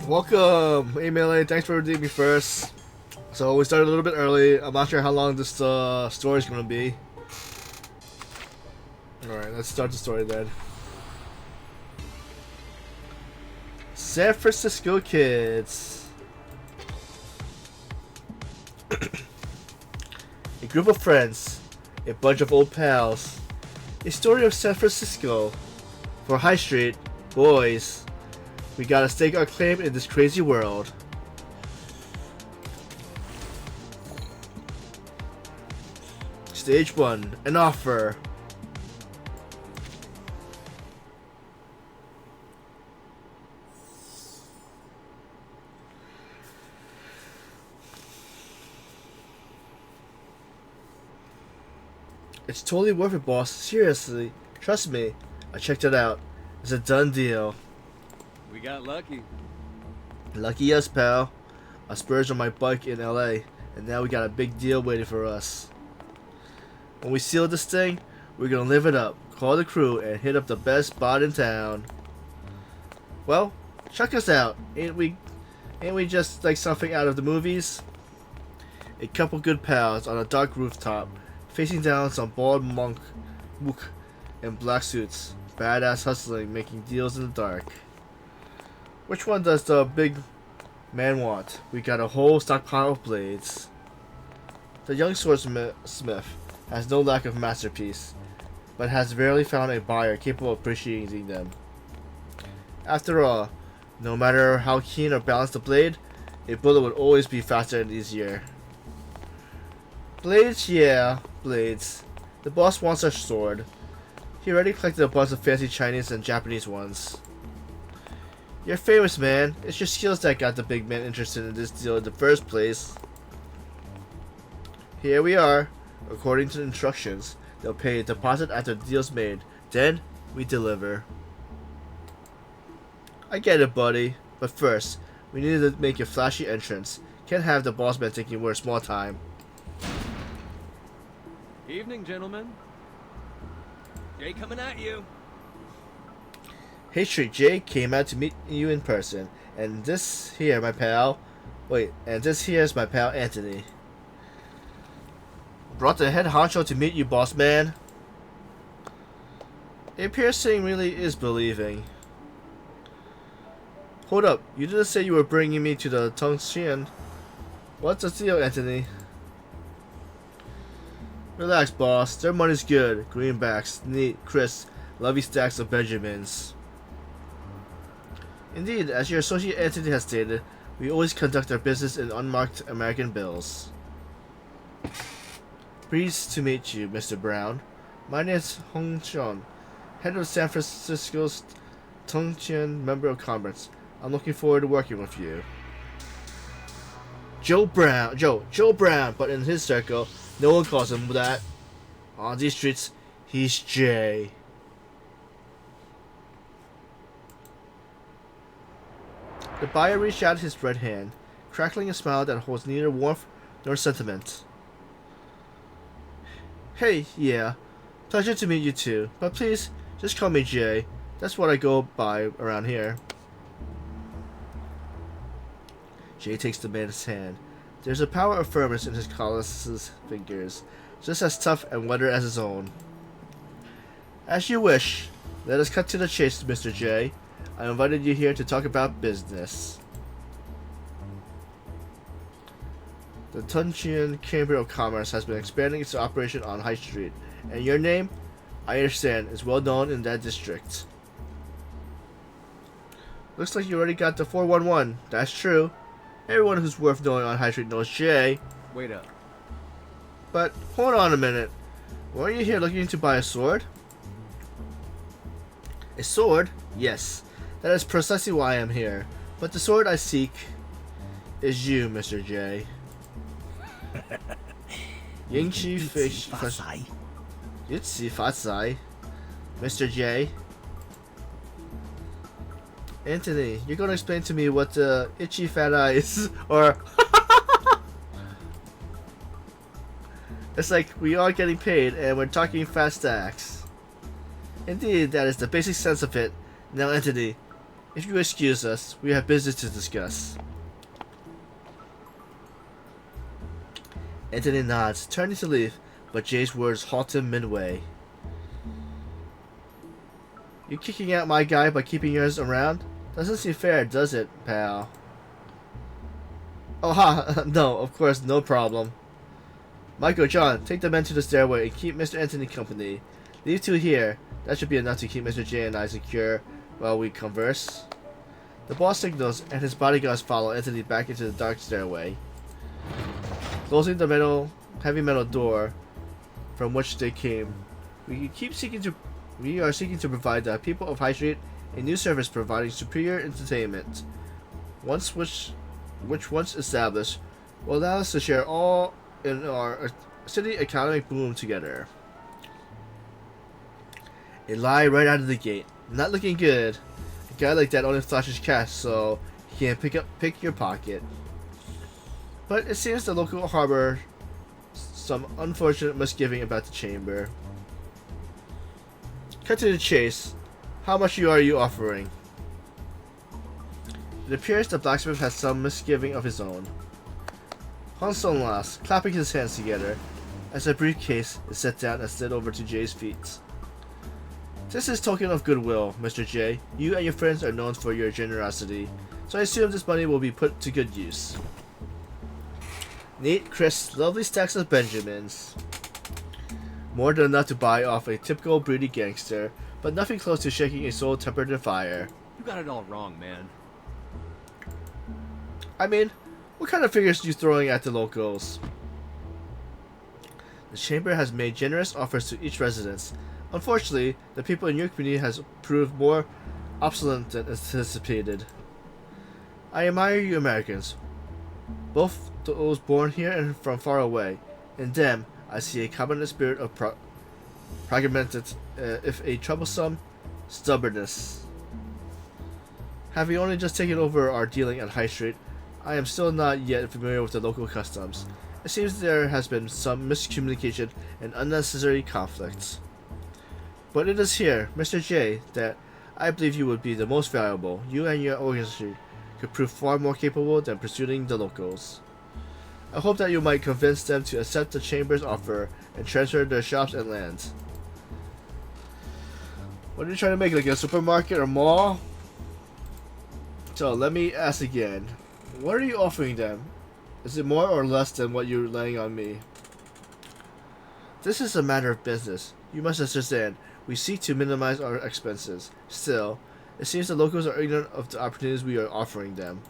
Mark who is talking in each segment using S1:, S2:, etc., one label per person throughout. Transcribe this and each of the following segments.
S1: Welcome, hey Melee, thanks for redeeming me first. So we started a little bit early. I'm not sure how long this story is going to be. Alright, let's start the story then. San Francisco kids. A group of friends, a bunch of old pals. A story of San Francisco. For High Street, boys. We gotta stake our claim in this crazy world. Stage 1, an offer. It's totally worth it, boss. Seriously. Trust me. I checked it out. It's a done deal.
S2: We got lucky.
S1: Lucky us, pal. I splurged on my bike in LA, and now we got a big deal waiting for us. When we seal this thing, we're gonna live it up, call the crew, and hit up the best spot in town. Well, check us out. Ain't we just like something out of the movies? A couple good pals on a dark rooftop, facing down some bald mook in black suits, badass hustling, making deals in the dark. Which one does the big man want? We got a whole stockpile of blades. The young swordsmith has no lack of masterpiece, but has rarely found a buyer capable of appreciating them. After all, no matter how keen or balanced the blade, a bullet would always be faster and easier. Blades, yeah, blades. The boss wants a sword. He already collected a bunch of fancy Chinese and Japanese ones. You're famous, man. It's your skills that got the big man interested in this deal in the first place. Here we are. According to the instructions, they'll pay a deposit after the deal's made. Then, we deliver. I get it, buddy. But first, we need to make a flashy entrance. Can't have the boss man taking more small time.
S2: Evening, gentlemen. Jay coming at you.
S1: Hey Street J came out to meet you in person, and this here's my pal Anthony. Brought the head honcho to meet you, boss man. It appears seeing really is believing. Hold up, you didn't say you were bringing me to the Tongxian. What's the deal, Anthony? Relax, boss. Their money's good. Greenbacks, neat, crisp, lovely stacks of Benjamins. Indeed, as your associate Anthony has stated, we always conduct our business in unmarked American bills. Pleased to meet you, Mr. Brown. My name is Hong Chun, head of San Francisco's Tongqian Member of Commerce. I'm looking forward to working with you. Joe Brown, but in his circle, no one calls him that. On these streets, he's Jay. The buyer reached out his red hand, crackling a smile that holds neither warmth nor sentiment. Hey, yeah. Pleasure to meet you too. But please, just call me Jay. That's what I go by around here. Jay takes the man's hand. There's a power of firmness in his calloused fingers, just as tough and weathered as his own. As you wish. Let us cut to the chase, Mr. J. I invited you here to talk about business. The Tongqian Chamber of Commerce has been expanding its operation on High Street, and your name, I understand, is well known in that district. Looks like you already got the 411. That's true. Everyone who's worth knowing on High Street knows Jay.
S2: Wait up.
S1: But hold on a minute. Weren't you here looking to buy a sword? A sword? Yes. That is precisely why I am here. But the sword I seek is you, Mr. J. Yingqi Fish Yitzi Fatsai. Mr. J. Anthony, you're gonna explain to me what the itchy fat eye is, or it's like we are getting paid and we're talking fat stacks. Indeed, that is the basic sense of it. Now, Anthony, If you excuse us, we have business to discuss. Anthony nods, turning to leave, but Jay's words halt him midway. You kicking out my guy by keeping yours around? Doesn't seem fair, does it, pal? Oh ha, no, of course, no problem. Michael, John, take the men to the stairway and keep Mr. Anthony company. Leave two here. That should be enough to keep Mr. J and I secure while we converse. The boss signals, and his bodyguards follow Anthony back into the dark stairway. Closing the heavy metal door from which they came, we are seeking to provide the people of High Street a new service providing superior entertainment. Which once established, will allow us to share all in our city economic boom together. A lie right out of the gate. Not looking good. A guy like that only flashes cash, so he can't pick your pocket. But it seems the local harbor some unfortunate misgiving about the chamber. Cut to the chase. How much are you offering? It appears the blacksmith has some misgiving of his own. Hanson laughs, clapping his hands together, as a briefcase is set down and slid over to Jay's feet. This is token of goodwill, Mr. J. You and your friends are known for your generosity, so I assume this money will be put to good use. Neat, crisp, lovely stacks of Benjamins. More than enough to buy off a typical broody gangster, but nothing close to shaking a soul tempered in fire.
S2: You got it all wrong, man.
S1: I mean, what kind of figures are you throwing at the locals? The chamber has made generous offers to each resident. Unfortunately, the people in your community has proved more obstinate than anticipated. I admire you Americans, both those born here and from far away. In them, I see a common spirit of pragmatic, if a troublesome stubbornness. Having only just taken over our dealing at High Street, I am still not yet familiar with the local customs. It seems there has been some miscommunication and unnecessary conflicts. But it is here, Mr. J, that I believe you would be the most valuable. You and your organization could prove far more capable than pursuing the locals. I hope that you might convince them to accept the chamber's offer and transfer their shops and lands. What are you trying to make, like a supermarket or mall? So let me ask again. What are you offering them? Is it more or less than what you're laying on me? This is a matter of business. You must understand, we seek to minimize our expenses. Still, it seems the locals are ignorant of the opportunities we are offering them.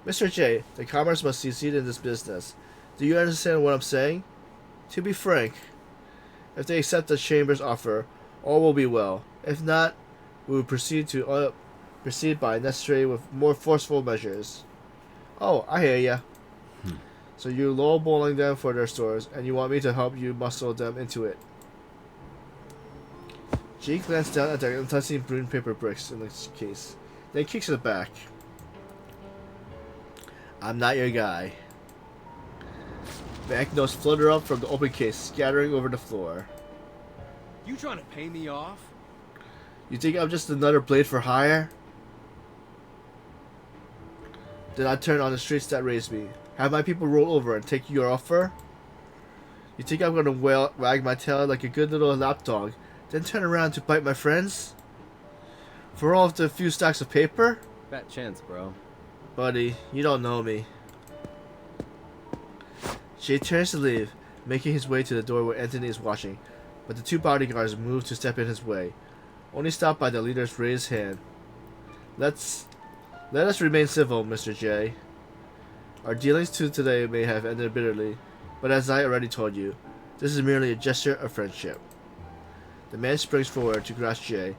S1: Mr. J, the commerce must succeed in this business. Do you understand what I'm saying? To be frank, if they accept the chamber's offer, all will be well. If not, we will proceed by necessary with more forceful measures. Oh, I hear ya. So you're lowballing them for their stores, and you want me to help you muscle them into it. Jay glanced down at the enticing brown paper bricks in the case, then kicks it back. I'm not your guy. Banknotes flutter up from the open case, scattering over the floor.
S2: You trying to pay me off?
S1: You think I'm just another blade for hire? Then I turn on the streets that raised me. Have my people roll over and take your offer? You think I'm gonna wag my tail like a good little lapdog, then turn around to bite my friends? For all of the few stacks of paper?
S3: Fat chance, bro.
S1: Buddy, you don't know me. Jay turns to leave, making his way to the door where Anthony is watching, but the two bodyguards move to step in his way, only stopped by the leader's raised hand. Let us remain civil, Mr. J. Our dealings today may have ended bitterly, but as I already told you, this is merely a gesture of friendship. The man springs forward to grasp Jay,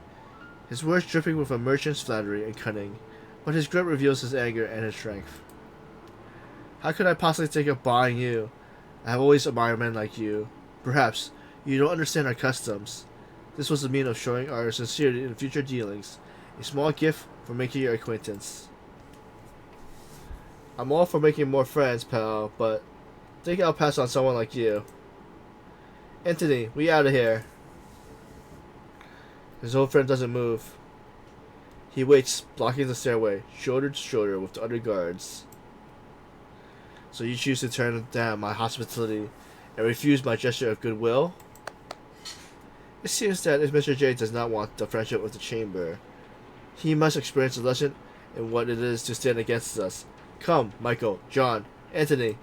S1: his words dripping with a merchant's flattery and cunning, but his grip reveals his anger and his strength. How could I possibly think of buying you? I have always admired men like you. Perhaps you don't understand our customs. This was a means of showing our sincerity in future dealings, a small gift for making your acquaintance. I'm all for making more friends, pal, but I think I'll pass on someone like you. Anthony, we out of here. His old friend doesn't move. He waits, blocking the stairway, shoulder to shoulder with the other guards. So you choose to turn down my hospitality and refuse my gesture of goodwill? It seems that if Mr. J does not want the friendship of the chamber, he must experience a lesson in what it is to stand against us. Come, Michael, John, Anthony.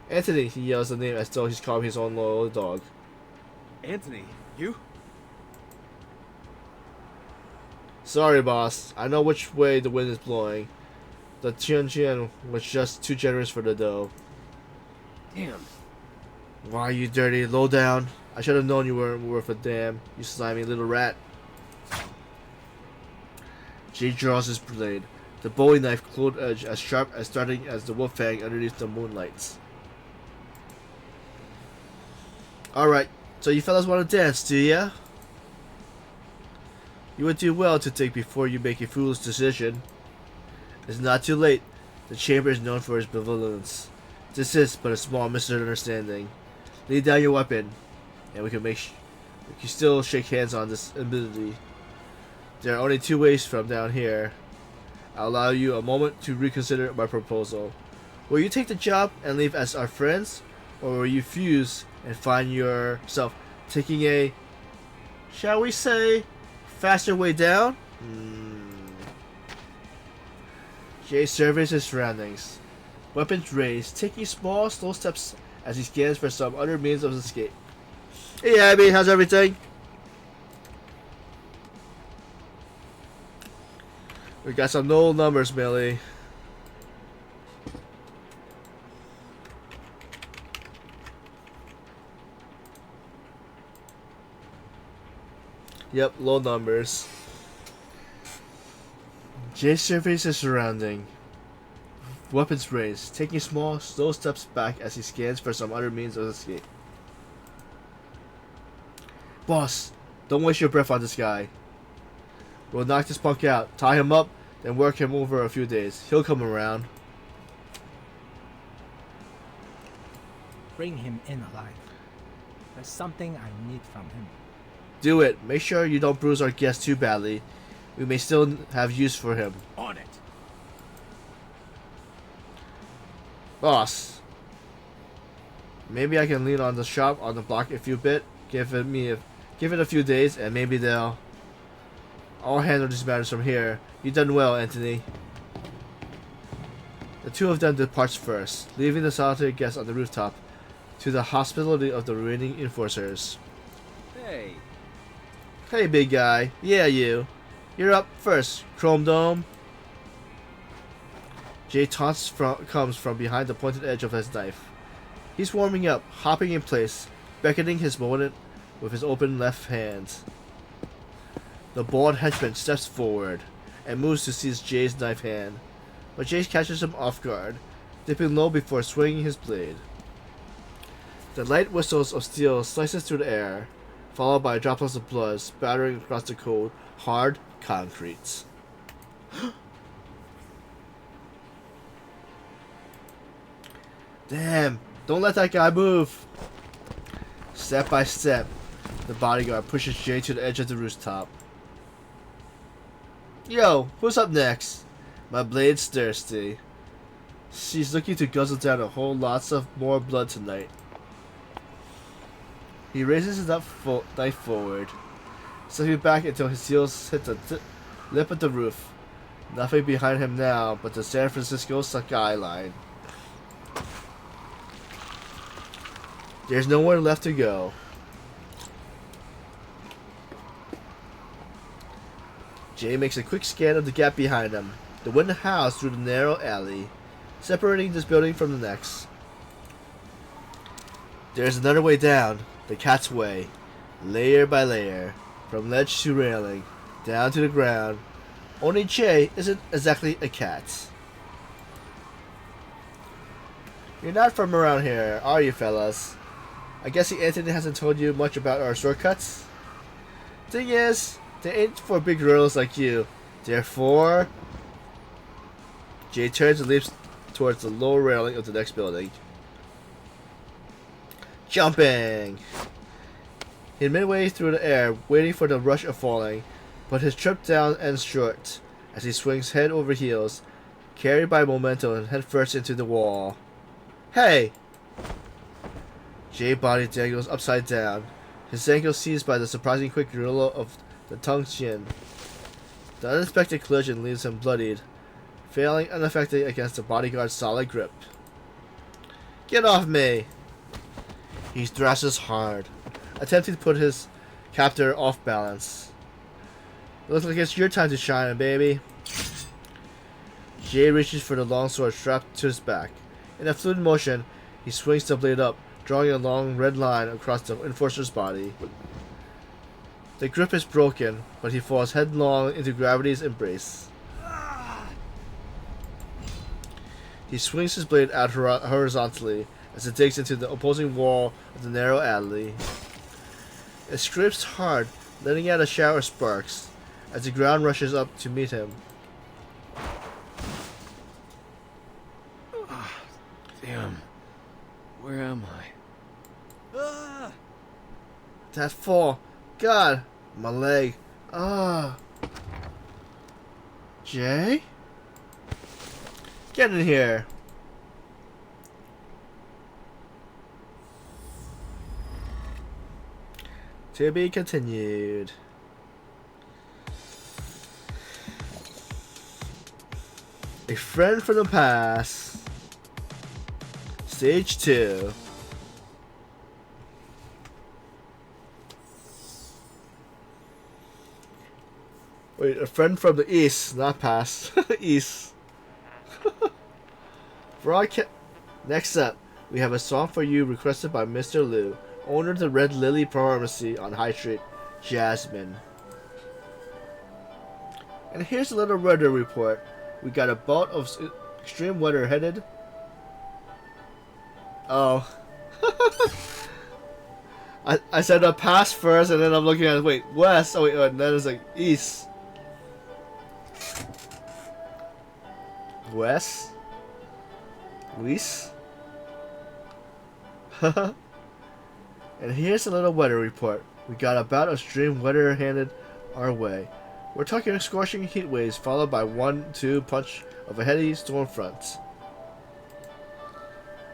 S1: Anthony, he yells the name as though he's calling his own loyal dog.
S2: Anthony, you?
S1: Sorry, boss. I know which way the wind is blowing. The Tian was just too generous for the dough.
S2: Damn.
S1: Why, you dirty lowdown? I should have known you weren't worth a damn, you slimy little rat. Jay draws his blade, the bowie knife cold edge as sharp as starting as the wolf fang underneath the moonlights. Alright, so you fellas want to dance, do ya? You would do well to think before you make a foolish decision. It's not too late. The chamber is known for its benevolence. This is but a small misunderstanding. Lay down your weapon, and we can still shake hands on this ability. There are only two ways from down here. I'll allow you a moment to reconsider my proposal. Will you take the job and leave as our friends, or will you fuse and find yourself taking a, shall we say, faster way down? Jay surveys his surroundings, weapons raised, taking small, slow steps as he scans for some other means of escape. Hey Abby, how's everything? We got some no numbers, Millie. Yep, low numbers. Jay surveys his surrounding. Weapons raised, taking small, slow steps back as he scans for some other means of escape. Boss, don't waste your breath on this guy. We'll knock this punk out, tie him up, then work him over a few days. He'll come around.
S3: Bring him in alive. There's something I need from him.
S1: Do it. Make sure you don't bruise our guest too badly. We may still have use for him.
S3: On it.
S1: Boss. Maybe I can lean on the shop on the block a few bit. Give it a few days, and maybe they'll. I'll handle these matters from here. You done well, Anthony. The two of them departs first, leaving the solitary guest on the rooftop to the hospitality of the remaining enforcers.
S2: Hey.
S1: Hey, big guy. Yeah, you. You're up first, Chrome Dome. Jay comes from behind the pointed edge of his knife. He's warming up, hopping in place, beckoning his opponent with his open left hand. The bald henchman steps forward and moves to seize Jay's knife hand, but Jay catches him off guard, dipping low before swinging his blade. The light whistles of steel slices through the air, followed by droplets of blood spattering across the cold, hard concrete. Damn, don't let that guy move. Step by step, the bodyguard pushes Jay to the edge of the rooftop. Yo, who's up next? My blade's thirsty. She's looking to guzzle down a whole lots of more blood tonight. He raises his knife forward, stepping back until his heels hit the lip of the roof. Nothing behind him now but the San Francisco skyline. There's nowhere left to go. Jay makes a quick scan of the gap behind him. The wind howls through the narrow alley, separating this building from the next. There's another way down, the cat's way, layer by layer, from ledge to railing, down to the ground. Only Jay isn't exactly a cat. You're not from around here, are you fellas? I guess the Anthony hasn't told you much about our shortcuts? Thing is, they ain't for big girls like you. They're for... Jay turns and leaps towards the lower railing of the next building. Jumping! He's midway through the air, waiting for the rush of falling, but his trip down ends short as he swings head over heels, carried by momentum and headfirst into the wall. Hey! Jay body dangles upside down, his ankle seized by the surprisingly quick gorilla of the Tung Chin. The unexpected collision leaves him bloodied, failing unaffected against the bodyguard's solid grip. Get off me! He thrashes hard, attempting to put his captor off balance. Looks like it's your time to shine, baby. Jay reaches for the long sword strapped to his back. In a fluid motion, he swings the blade up, drawing a long red line across the enforcer's body. The grip is broken, but he falls headlong into gravity's embrace. He swings his blade out horizontally as it digs into the opposing wall of the narrow alley. It scrapes hard, letting out a shower of sparks as the ground rushes up to meet him.
S2: Damn. Where am I?
S1: That fall. God, my leg. Jay? Get in here. To be continued. A friend from the past. Stage 2. Wait, a friend from the east, not past. East. Next up, we have a song for you requested by Mr. Liu, owner of the Red Lily Pharmacy on High Street, Jasmine. And here's a little weather report. We got a bout of extreme weather headed. Oh. I said a past first, and then I'm looking at wait, west. Oh wait, and then it's like east. West? West? And here's a little weather report. We got about a stream weather handed our way. We're talking scorching heat waves followed by 1-2 punch of a heady storm front.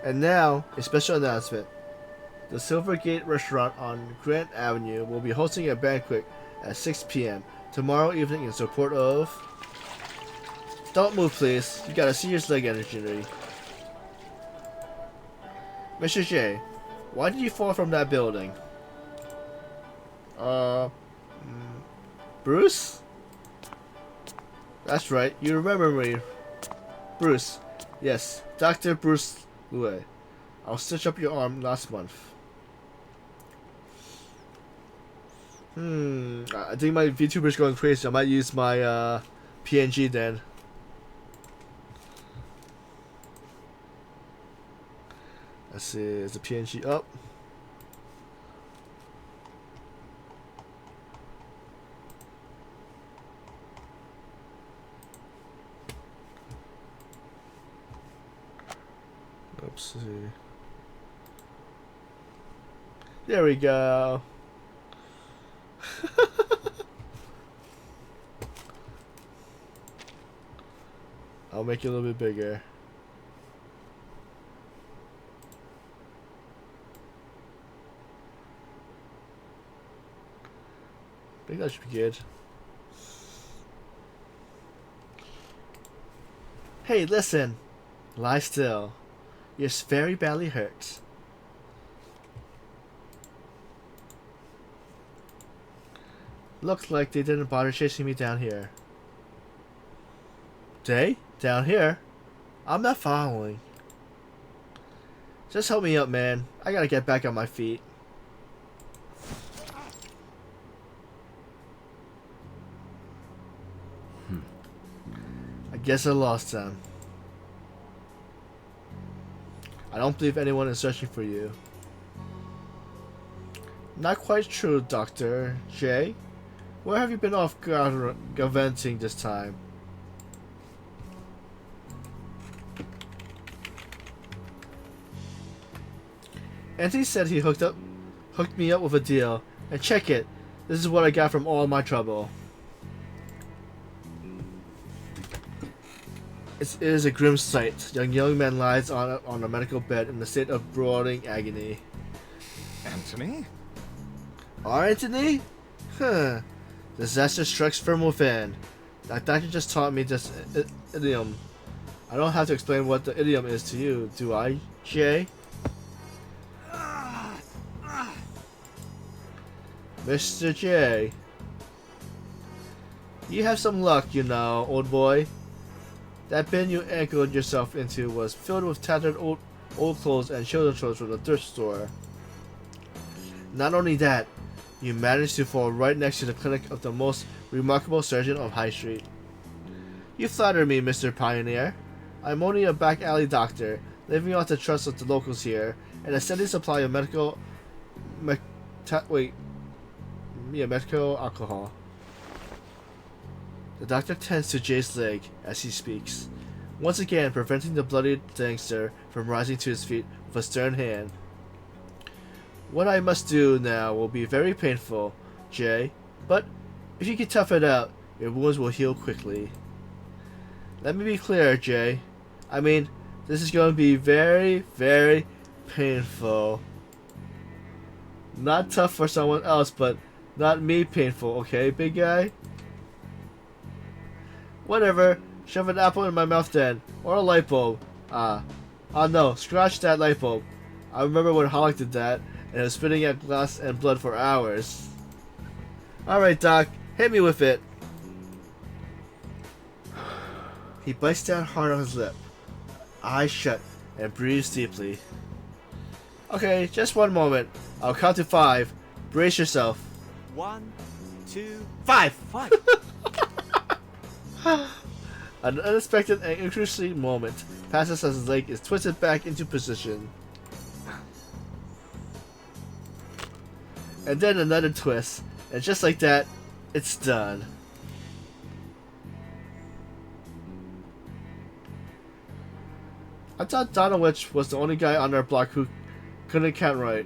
S1: And now, a special announcement. The Silvergate restaurant on Grant Avenue will be hosting a banquet at 6 p.m. tomorrow evening in support of... Don't move, please. You got a serious leg injury. Mr. J, why did you fall from that building? Bruce? That's right, you remember me. Bruce. Yes, Dr. Bruce Lue. I'll stitch up your arm last month. I think my VTuber's going crazy. I might use my PNG then. Let's see, is the PNG up? Oopsie. There we go. I'll make it a little bit bigger. I think that should be good. Hey, listen. Lie still. You're very badly hurt. Looks like they didn't bother chasing me down here. They? Down here? I'm not following. Just help me up, man. I gotta get back on my feet. I guess I lost them. I don't believe anyone is searching for you. Not quite true, Dr. J. Where have you been off gallivanting this time? Anthony said he hooked me up with a deal. And check it. This is what I got from all my trouble. It is a grim sight. Young man lies on a medical bed in a state of brooding agony.
S4: Anthony?
S1: Our Anthony? Huh. Disaster strikes from within. That doctor just taught me this idiom. I don't have to explain what the idiom is to you, do I, Jay? Mr. J. You have some luck, you know, old boy. That bin you anchored yourself into was filled with tattered old clothes and children's clothes from the thrift store. Not only that, you managed to fall right next to the clinic of the most remarkable surgeon of High Street. You flatter me, Mr. Pioneer. I'm only a back alley doctor, living off the trust of the locals here, and a steady supply of medical alcohol. The doctor tends to Jay's leg as he speaks, once again preventing the bloody gangster from rising to his feet with a stern hand. What I must do now will be very painful, Jay, but if you can tough it out, your wounds will heal quickly. Let me be clear, Jay. I mean, this is going to be very, very painful. Not tough for someone else, but not me painful, okay, big guy? Whatever, shove an apple in my mouth then, or a light bulb. No, scratch that light bulb. I remember when Hollick did that, and it was spitting out glass and blood for hours. Alright, Doc, hit me with it. He bites down hard on his lip, eyes shut, and breathes deeply. Okay, just one moment. I'll count to 5. Brace yourself.
S2: 1, 2,
S1: 5!
S2: 5.
S1: An unexpected and interesting moment passes as his leg is twisted back into position. And then another twist, and just like that, it's done. I thought Donowich was the only guy on our block who couldn't count right.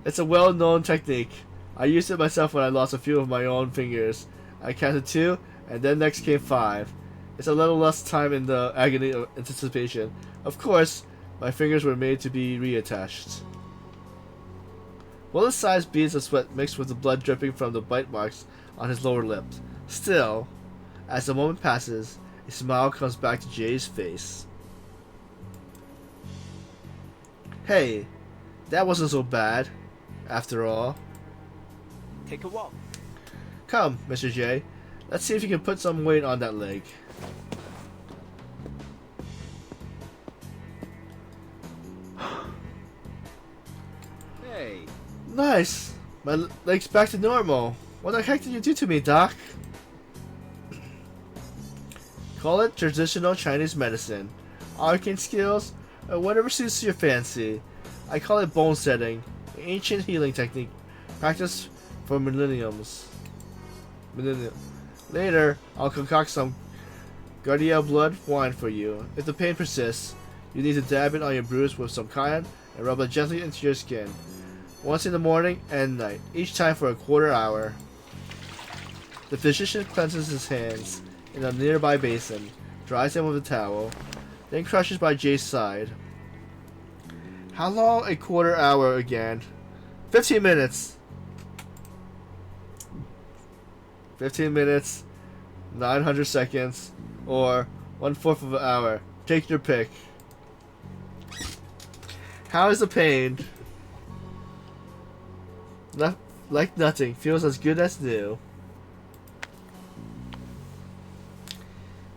S1: It's a well-known technique. I used it myself when I lost a few of my own fingers. I counted 2, and then next came 5. It's a little less time in the agony of anticipation. Of course, my fingers were made to be reattached. Bullet-sized beads of sweat mixed with the blood dripping from the bite marks on his lower lip. Still, as the moment passes, a smile comes back to Jay's face. Hey, that wasn't so bad, after all.
S2: Take a walk.
S1: Come, Mr. J, let's see if you can put some weight on that leg.
S2: Hey.
S1: Nice! My leg's back to normal. What the heck did you do to me, Doc? Call it traditional Chinese medicine, arcane skills, or whatever suits your fancy. I call it bone setting, an ancient healing technique practiced for millenniums. Later, I'll concoct some Guardia blood wine for you. If the pain persists, you need to dab it on your bruise with some cayenne and rub it gently into your skin. Once in the morning and night, each time for a quarter hour. The physician cleanses his hands in a nearby basin, dries them with a towel, then crushes by Jay's side. How long a quarter hour again? 15 minutes! 15 minutes, 900 seconds, or 1/4 of an hour. Take your pick. How is the pain? Like nothing. Feels as good as new.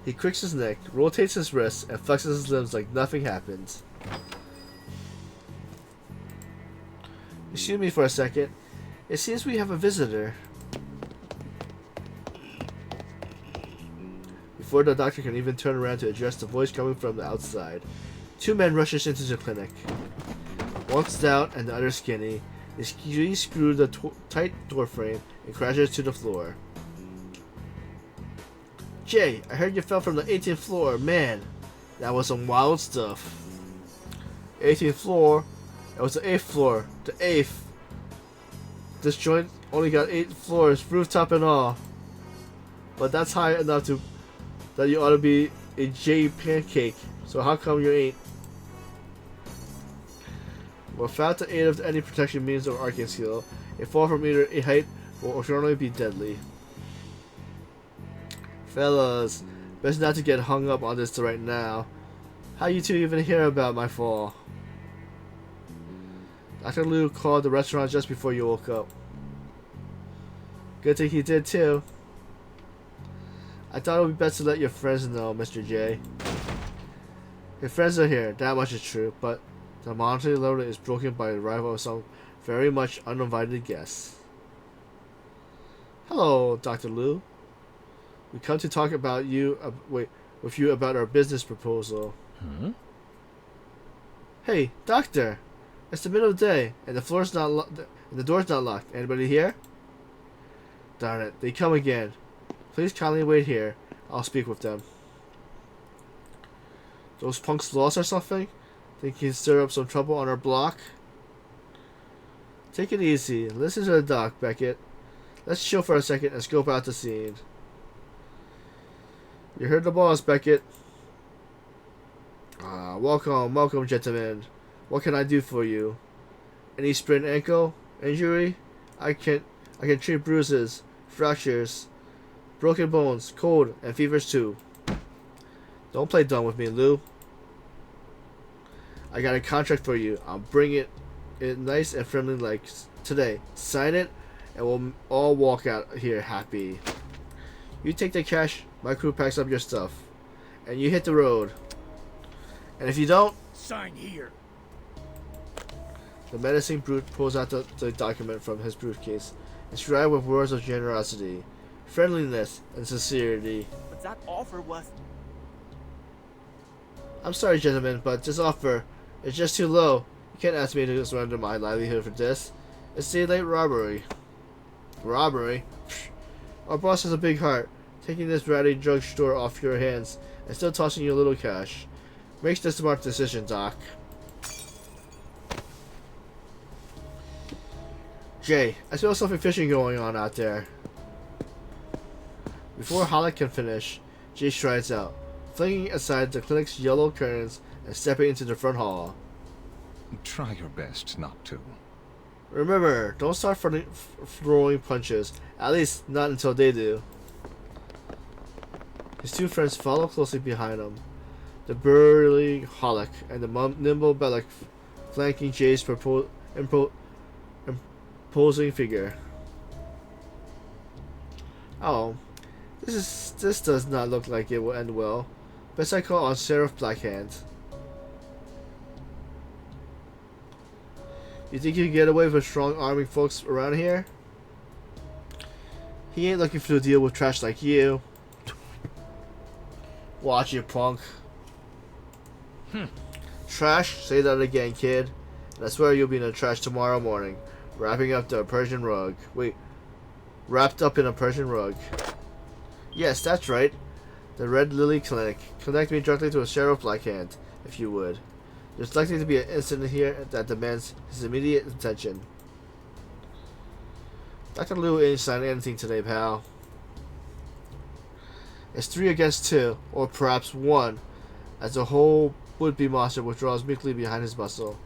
S1: He cricks his neck, rotates his wrists, and flexes his limbs like nothing happened. Excuse me for a second. It seems we have a visitor. Before the doctor can even turn around to address the voice coming from the outside, 2 men rushes into the clinic. One stout and the other skinny. They screw the tight door frame and crashes to the floor. Jay, I heard you fell from the 18th floor. Man, that was some wild stuff. 18th floor? It was the 8th floor. The 8th. This joint only got 8 floors, rooftop and all. but that's high enough to that you ought to be a J pancake. So how come you ain't? Without the aid of any protection means of arcane skill, a fall from either a height will certainly be deadly. Fellas, best not to get hung up on this right now. How you two even hear about my fall? Dr. Liu called the restaurant just before you woke up. Good thing he did too. I thought it would be best to let your friends know, Mr. J. Your friends are here, that much is true, but the monetary load is broken by the arrival of some very much uninvited guests. Hello, Dr. Liu. We come to talk about with you about our business proposal.
S4: Huh?
S1: Hey, Doctor! It's the middle of the day, and the floor's not and the door's not locked. Anybody here? Darn it, they come again. Please kindly wait here. I'll speak with them. Those punks lost or something? Think you can stir up some trouble on our block? Take it easy. Listen to the doc, Beckett. Let's chill for a second and scope out the scene. You heard the boss, Beckett. Welcome, gentlemen. What can I do for you? Any sprained ankle injury? I can treat bruises, fractures, broken bones, cold, and fevers too. Don't play dumb with me, Lou. I got a contract for you. I'll bring it nice and friendly like today. Sign it, and we'll all walk out here happy. You take the cash, my crew packs up your stuff, and you hit the road. And if you don't,
S3: Sign here.
S1: the menacing brute pulls out the document from his briefcase, inscribed with words of generosity, friendliness, and sincerity.
S5: But that offer was...
S1: I'm sorry, gentlemen, but this offer is just too low. You can't ask me to surrender my livelihood for this. It's daylight robbery. Robbery? Psh. Our boss has a big heart, taking this ratty drugstore off your hands and still tossing you a little cash. Makes the smart decision, Doc. Jay, I smell something fishy going on out there. Before Holly can finish, Jay strides out, flinging aside the clinic's yellow curtains and stepping into the front hall.
S4: Try your best not to.
S1: Remember, don't start throwing punches, at least not until they do. His two friends follow closely behind him, the burly Hollick and the nimble Bellick flanking Jay's imposing figure. Oh, this does not look like it will end well. Best I call on Sheriff Blackhand. You think you can get away with strong arming folks around here? He ain't looking for a deal with trash like you. Watch it, punk. Trash? Say that again, kid. And I swear you'll be in the trash tomorrow morning, wrapping up the Persian rug. Wait, wrapped up in a Persian rug. Yes, that's right. The Red Lily Clinic. Connect me directly to a Sheriff Blackhand, if you would. There's likely to be an incident here that demands his immediate attention. Dr. Liu ain't signing anything today, pal. It's 3 against 2, or perhaps 1, as the whole would-be monster withdraws meekly behind his muscle.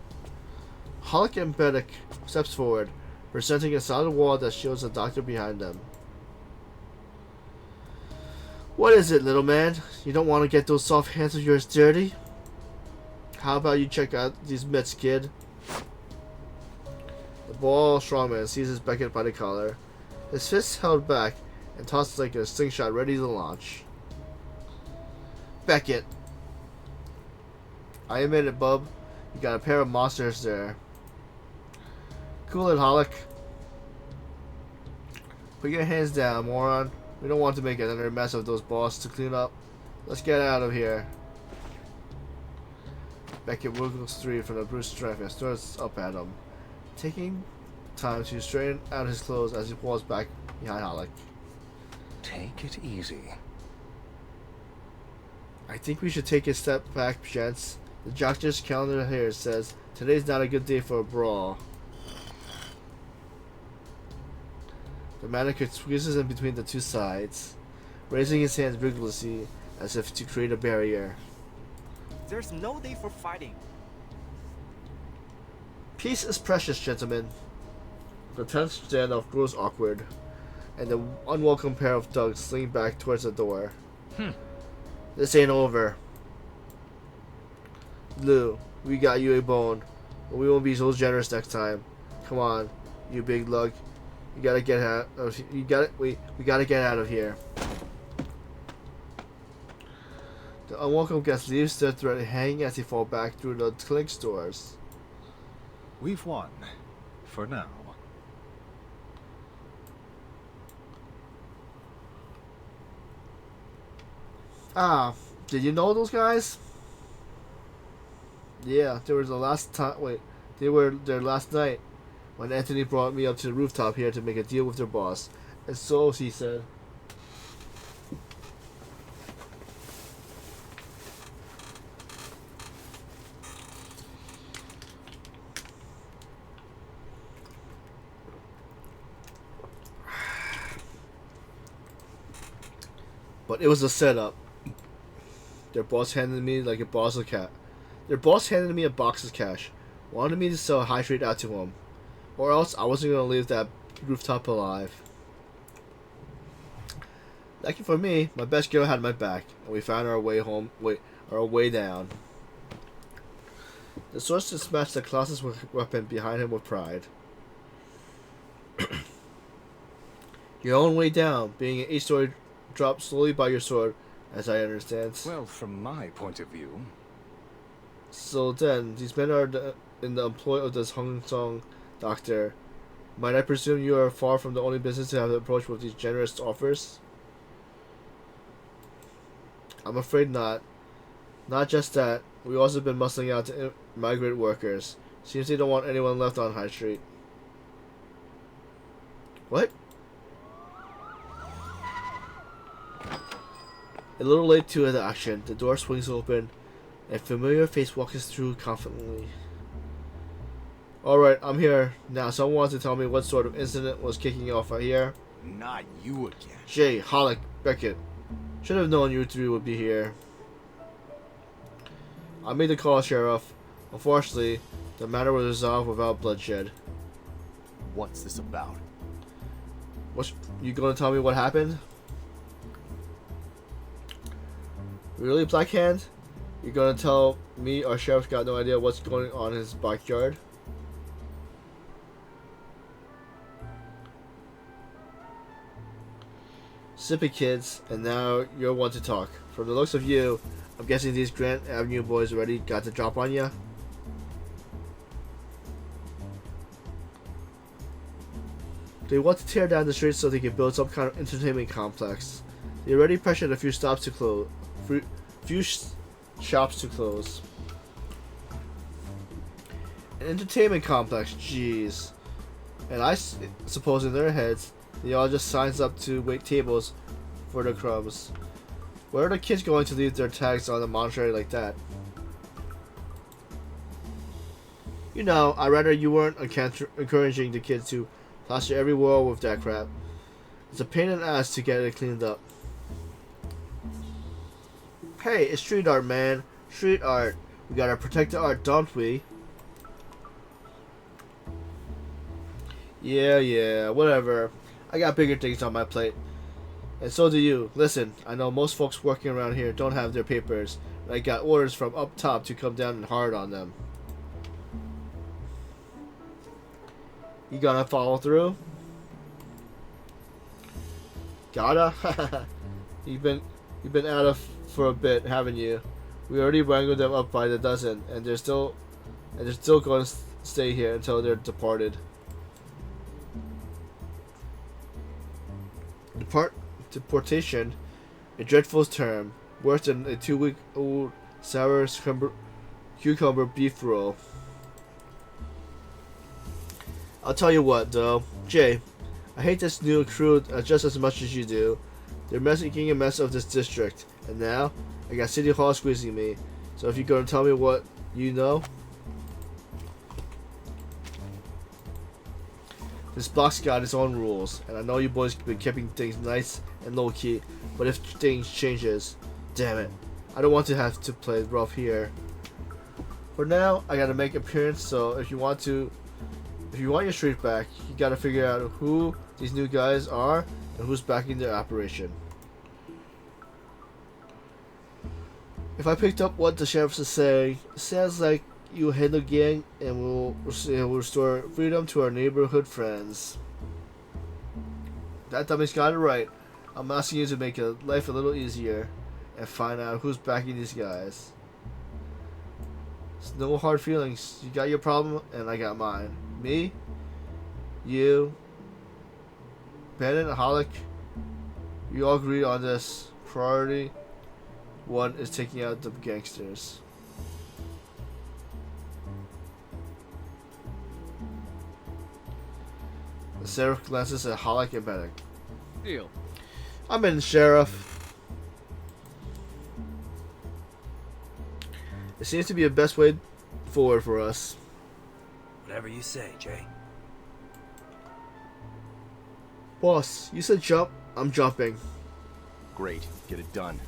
S1: Hollick and Beddick steps forward, presenting a solid wall that shields the doctor behind them. What is it, little man? You don't want to get those soft hands of yours dirty? How about you check out these mitts, kid? The ball strongman seizes Beckett by the collar, his fists held back and tossed like a slingshot ready to launch. Beckett! I admit it, bub. You got a pair of monsters there. Cool it, Hollick. Put your hands down, moron. We don't want to make another mess of those balls to clean up. Let's get out of here. Beckett wiggles free from the bruised strength and stares up at him, taking time to straighten out his clothes as he pulls back behind Hollick.
S4: Take it easy.
S1: I think we should take a step back, gents. The doctor's calendar here says today's not a good day for a brawl. The mannequin squeezes in between the two sides. raising his hands vigorously as if to create a barrier.
S5: There's no day for fighting.
S1: Peace is precious, gentlemen. The tense standoff grows awkward, and the unwelcome pair of thugs sling back towards the door. This ain't over. Lou, we got you a bone, but we won't be so generous next time. Come on, you big lug. You gotta get out of. We gotta get out of here. The unwelcome guest leaves their thread hanging as they fall back through the clink doors.
S4: We've won. For now.
S1: Ah, did you know those guys? Yeah, they were the last time. Wait, they were there last night when Anthony brought me up to the rooftop here to make a deal with their boss. And so he said. But it was a setup. Their boss handed me like a box of cat. Their boss handed me a box of cash. Wanted me to sell a hydrate out to him. Or else I wasn't gonna leave that rooftop alive. Lucky for me, my best girl had my back, and we found our way home. Our way down. The sorcerer smashed the closest weapon behind him with pride. Your own way down, being an 8-story drop slowly by your sword, as I understand.
S4: Well, from my point of view.
S1: So then, these men are in the employ of this Hong Song doctor. Might I presume you are far from the only business to have approached with these generous offers? I'm afraid not. Not just that, we've also been muscling out to migrant workers. Seems they don't want anyone left on High Street. What? A little late to the action, the door swings open, and a familiar face walks through confidently. Alright, I'm here. Now, someone wants to tell me what sort of incident was kicking off right here.
S5: Not you again.
S1: Jay, Hollick, Beckett. Should have known you three would be here. I made the call, Sheriff. Unfortunately, the matter was resolved without bloodshed.
S5: What's this about?
S1: You gonna tell me what happened? Really, Blackhand? You gonna tell me our sheriff's got no idea what's going on in his backyard? Sippy kids, and now you're one to talk. From the looks of you, I'm guessing these Grant Avenue boys already got the drop on ya? They want to tear down the streets so they can build some kind of entertainment complex. They already pressured a few stops to close. Few shops to close. An entertainment complex, jeez. And I suppose in their heads, they all just signs up to wait tables for the crumbs. Where are the kids going to leave their tags on the monastery like that? You know, I'd rather you weren't encouraging the kids to plaster every wall with that crap. It's a pain in the ass to get it cleaned up. Hey, it's street art, man. Street art. We gotta protect the art, don't we? Yeah, whatever. I got bigger things on my plate. And so do you. Listen, I know most folks working around here don't have their papers, and I got orders from up top to come down and hard on them. You gonna follow through? Gotta? You've been out of for a bit, haven't you? We already wrangled them up by the dozen, and they're still going to stay here until they're departed. Deportation, a dreadful term, worse than a 2-week-old sour cucumber beef roll. I'll tell you what, though, Jay, I hate this new crew just as much as you do. They're making a mess of this district, and now I got City Hall squeezing me. So if you're gonna tell me what you know, this block's got its own rules, and I know you boys have been keeping things nice and low key. But if things changes, damn it, I don't want to have to play rough here. For now, I gotta make appearance. So if you want your streak back, you gotta figure out who these new guys are and who's backing their operation. If I picked up what the sheriff is saying, it sounds like you handle gang and we'll restore freedom to our neighborhood friends. That dummy's got it right. I'm asking you to make life a little easier and find out who's backing these guys. It's no hard feelings. You got your problem and I got mine. Me, you, Bennett, Holic, we all agreed on this. Priority 1 is taking out the gangsters. The sheriff glances at Holic and Bennett.
S2: Deal.
S1: I'm in, Sheriff. It seems to be the best way forward for us.
S6: Whatever you say, Jay.
S1: Boss, you said jump. I'm jumping.
S5: Great. Get it done.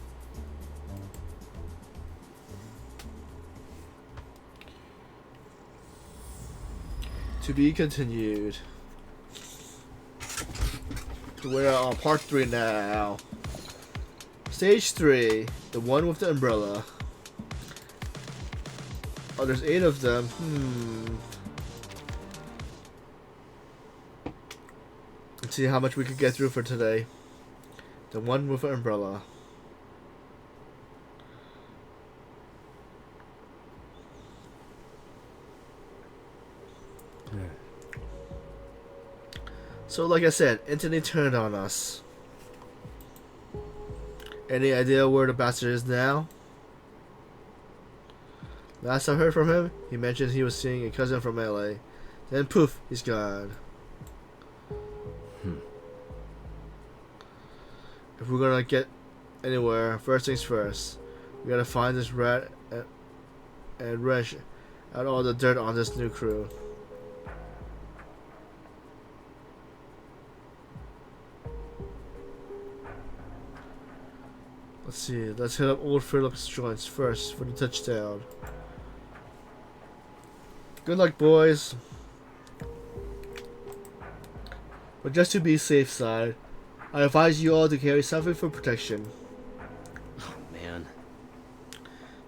S1: To be continued. We're on part 3 now. Stage 3, the one with the umbrella. Oh, there's 8 of them. Let's see how much we could get through for today. The one with the umbrella. So like I said, Anthony turned on us. Any idea where the bastard is now? Last I heard from him, he mentioned he was seeing a cousin from LA. Then poof, he's gone. If we're gonna get anywhere, first things first. We gotta find this rat and wrench out all the dirt on this new crew. Let's see, let's hit up Old Phillips joints first for the touchdown. Good luck, boys. But just to be safe side, I advise you all to carry something for protection.
S6: Oh, man.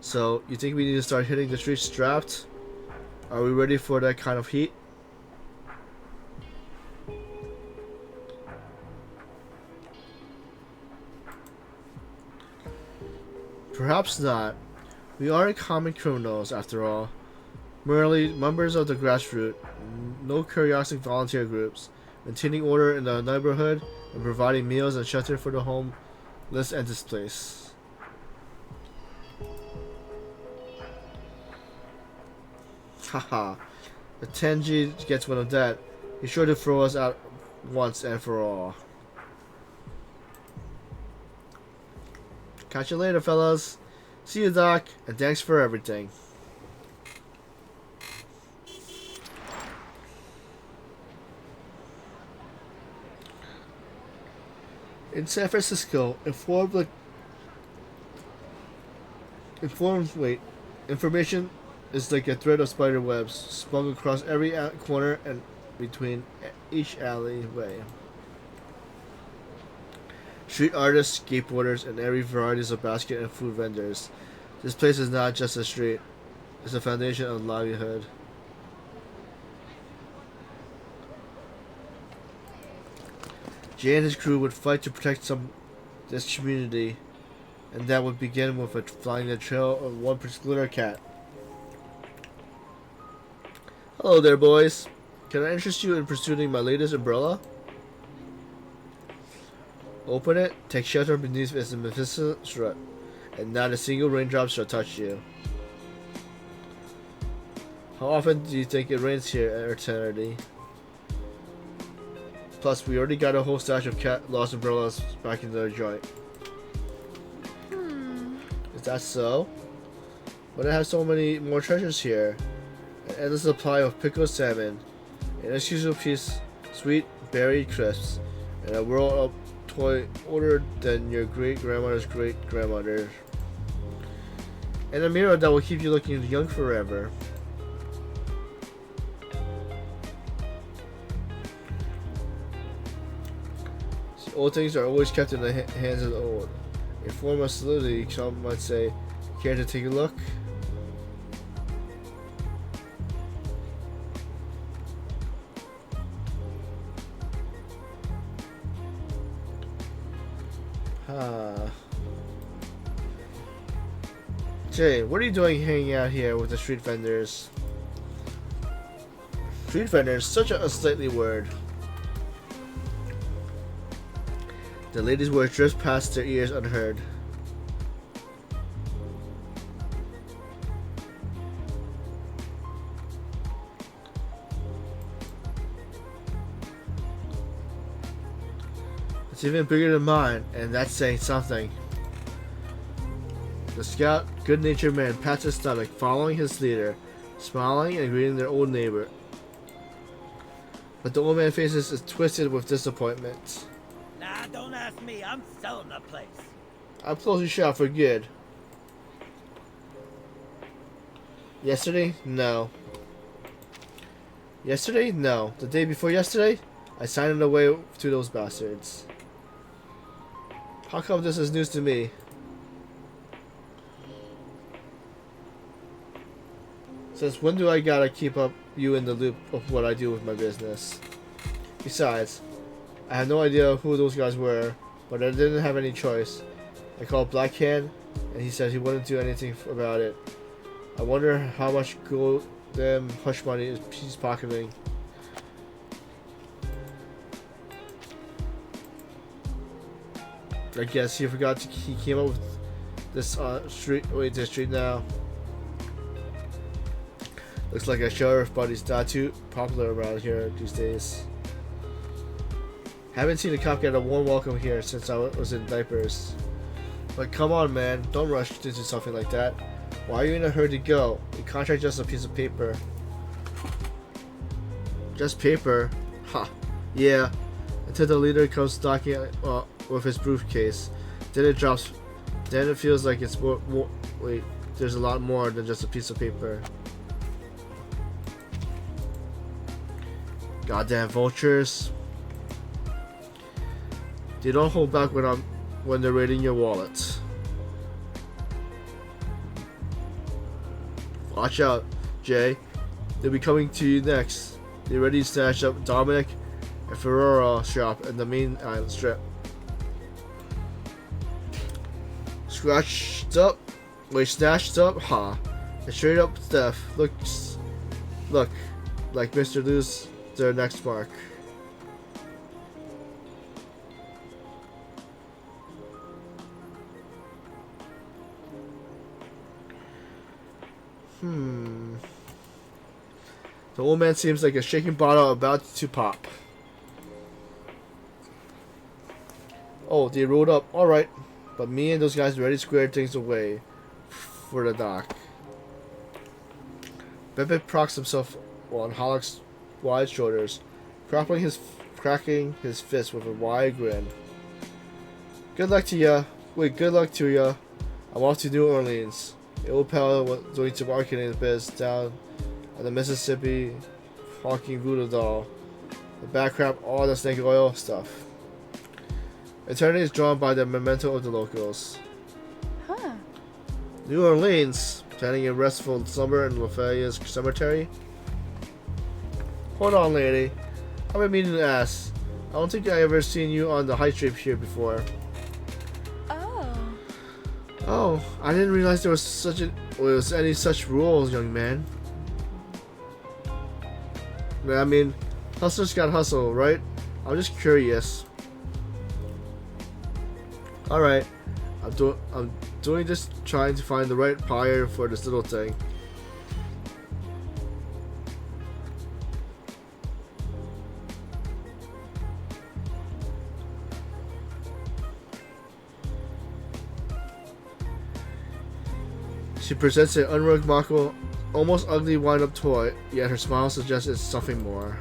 S1: So, you think we need to start hitting the streets strapped? Are we ready for that kind of heat? Perhaps not. We aren't common criminals, after all. Merely members of the grassroots, no curiosity volunteer groups, maintaining order in the neighborhood and providing meals and shelter for the homeless and displaced. Haha. If Tenji gets one of that, he's sure to throw us out once and for all. Catch you later, fellas. See you, Doc, and thanks for everything. In San Francisco, information is like a thread of spider webs spun across every corner and between each alleyway. Street artists, skateboarders, and every varieties of basket and food vendors. This place is not just a street, it's the foundation of livelihood. Jay and his crew would fight to protect this community, and that would begin with flying the trail of one particular cat. Hello there, boys. Can I interest you in pursuing my latest umbrella? Open it, take shelter beneath its magnificent strut, and not a single raindrop shall touch you. How often do you think it rains here at Eternity? Plus, we already got a whole stash of cat lost umbrellas back in the joint. Is that so? But I have so many more treasures here. An endless supply of pickled salmon, an exclusive piece sweet berry crisps, and a world of toy older than your great-grandmother's great-grandmother. And a mirror that will keep you looking young forever. See, old things are always kept in the hands of the old. A form of solidity, some might say. Care to take a look? Jay, what are you doing hanging out here with the street vendors? Street vendors, such a unsightly word. The ladies' words drifts past their ears unheard. It's even bigger than mine, and that's saying something. The scout, good-natured man pats his stomach, following his leader, smiling and greeting their old neighbor. But the old man's face is twisted with disappointment.
S7: Nah, don't ask me. I'm selling the place.
S1: I'm closing shop for good. Yesterday? No. Yesterday? No. The day before yesterday? I signed it away to those bastards. How come this is news to me? Since when do I gotta keep up you in the loop of what I do with my business? Besides, I have no idea who those guys were, but I didn't have any choice. I called Blackhand, and he said he wouldn't do anything about it. I wonder how much gold them hush money he's pocketing. I guess he forgot he came up with this street. Wait, this street now. Looks like a sheriff, but he's not too popular around here these days. Haven't seen a cop get a warm welcome here since I was in diapers. But come on, man, don't rush into something like that. Why are you in a hurry to go? The contract's just a piece of paper. Just paper? Ha. Yeah. Until the leader comes stalking with his briefcase. Then it drops. Then it feels like it's more. Wait, there's a lot more than just a piece of paper. Goddamn vultures. They don't hold back when they're raiding your wallet. Watch out, Jay. They'll be coming to you next. They're ready to snatch up Dominic and Ferrara shop in the main island strip. Scratched up? Wait, snatched up? Ha. And straight up theft. Look like Mr. Lou's their next mark. The old man seems like a shaking bottle about to pop. Oh, they rolled up. Alright. But me and those guys already squared things away for the dock. Bebek props himself on Halleck's wide shoulders, cracking his fist with a wide grin. Good luck to ya. Wait, good luck to ya. I'm off to New Orleans. The old pal was doing some marketing biz down at the Mississippi, hawking voodoo doll. The backcrap, all the snake oil stuff. Eternity is drawn by the memento of the locals.
S8: Huh.
S1: New Orleans, planning a restful slumber in Lafayette's cemetery. Hold on, lady. I've been meaning to ask. I don't think I ever seen you on the high street here before.
S8: Oh.
S1: Oh, I didn't realize there was any such rules, young man. I mean, hustlers got hustle, right? I'm just curious. All right, I'm doing this, trying to find the right buyer for this little thing. She presents an unremarkable, almost ugly wind-up toy, yet her smile suggests it's something more.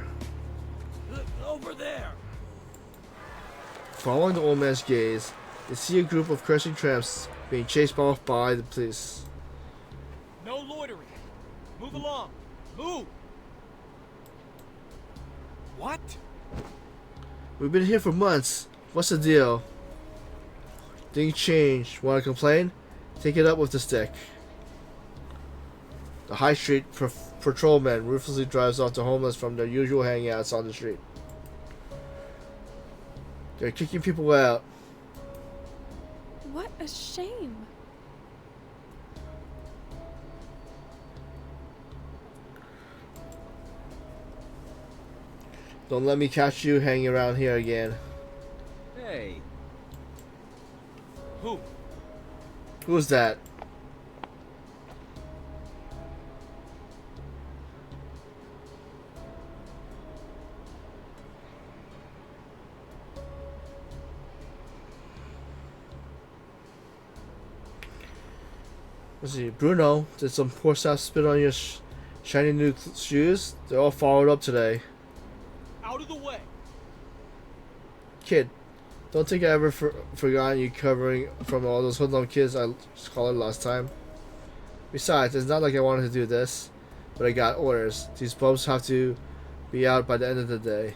S7: Look over there.
S1: Following the old man's gaze, they see a group of cursing tramps being chased off by the police.
S2: No loitering. Move along. Move.
S4: What?
S1: We've been here for months. What's the deal? Things changed. Want to complain? Take it up with the stick. The High Street patrolman ruthlessly drives off the homeless from their usual hangouts on the street. They're kicking people out.
S8: What a shame.
S1: Don't let me catch you hanging around here again.
S2: Hey. Who?
S1: Who's that? Let's see, Bruno, did some poor staff spit on your shiny new shoes? They're all followed up today.
S2: Out of the way.
S1: Kid, don't think I ever forgotten you covering from all those hoodlum kids I called last time. Besides, it's not like I wanted to do this, but I got orders. These bums have to be out by the end of the day.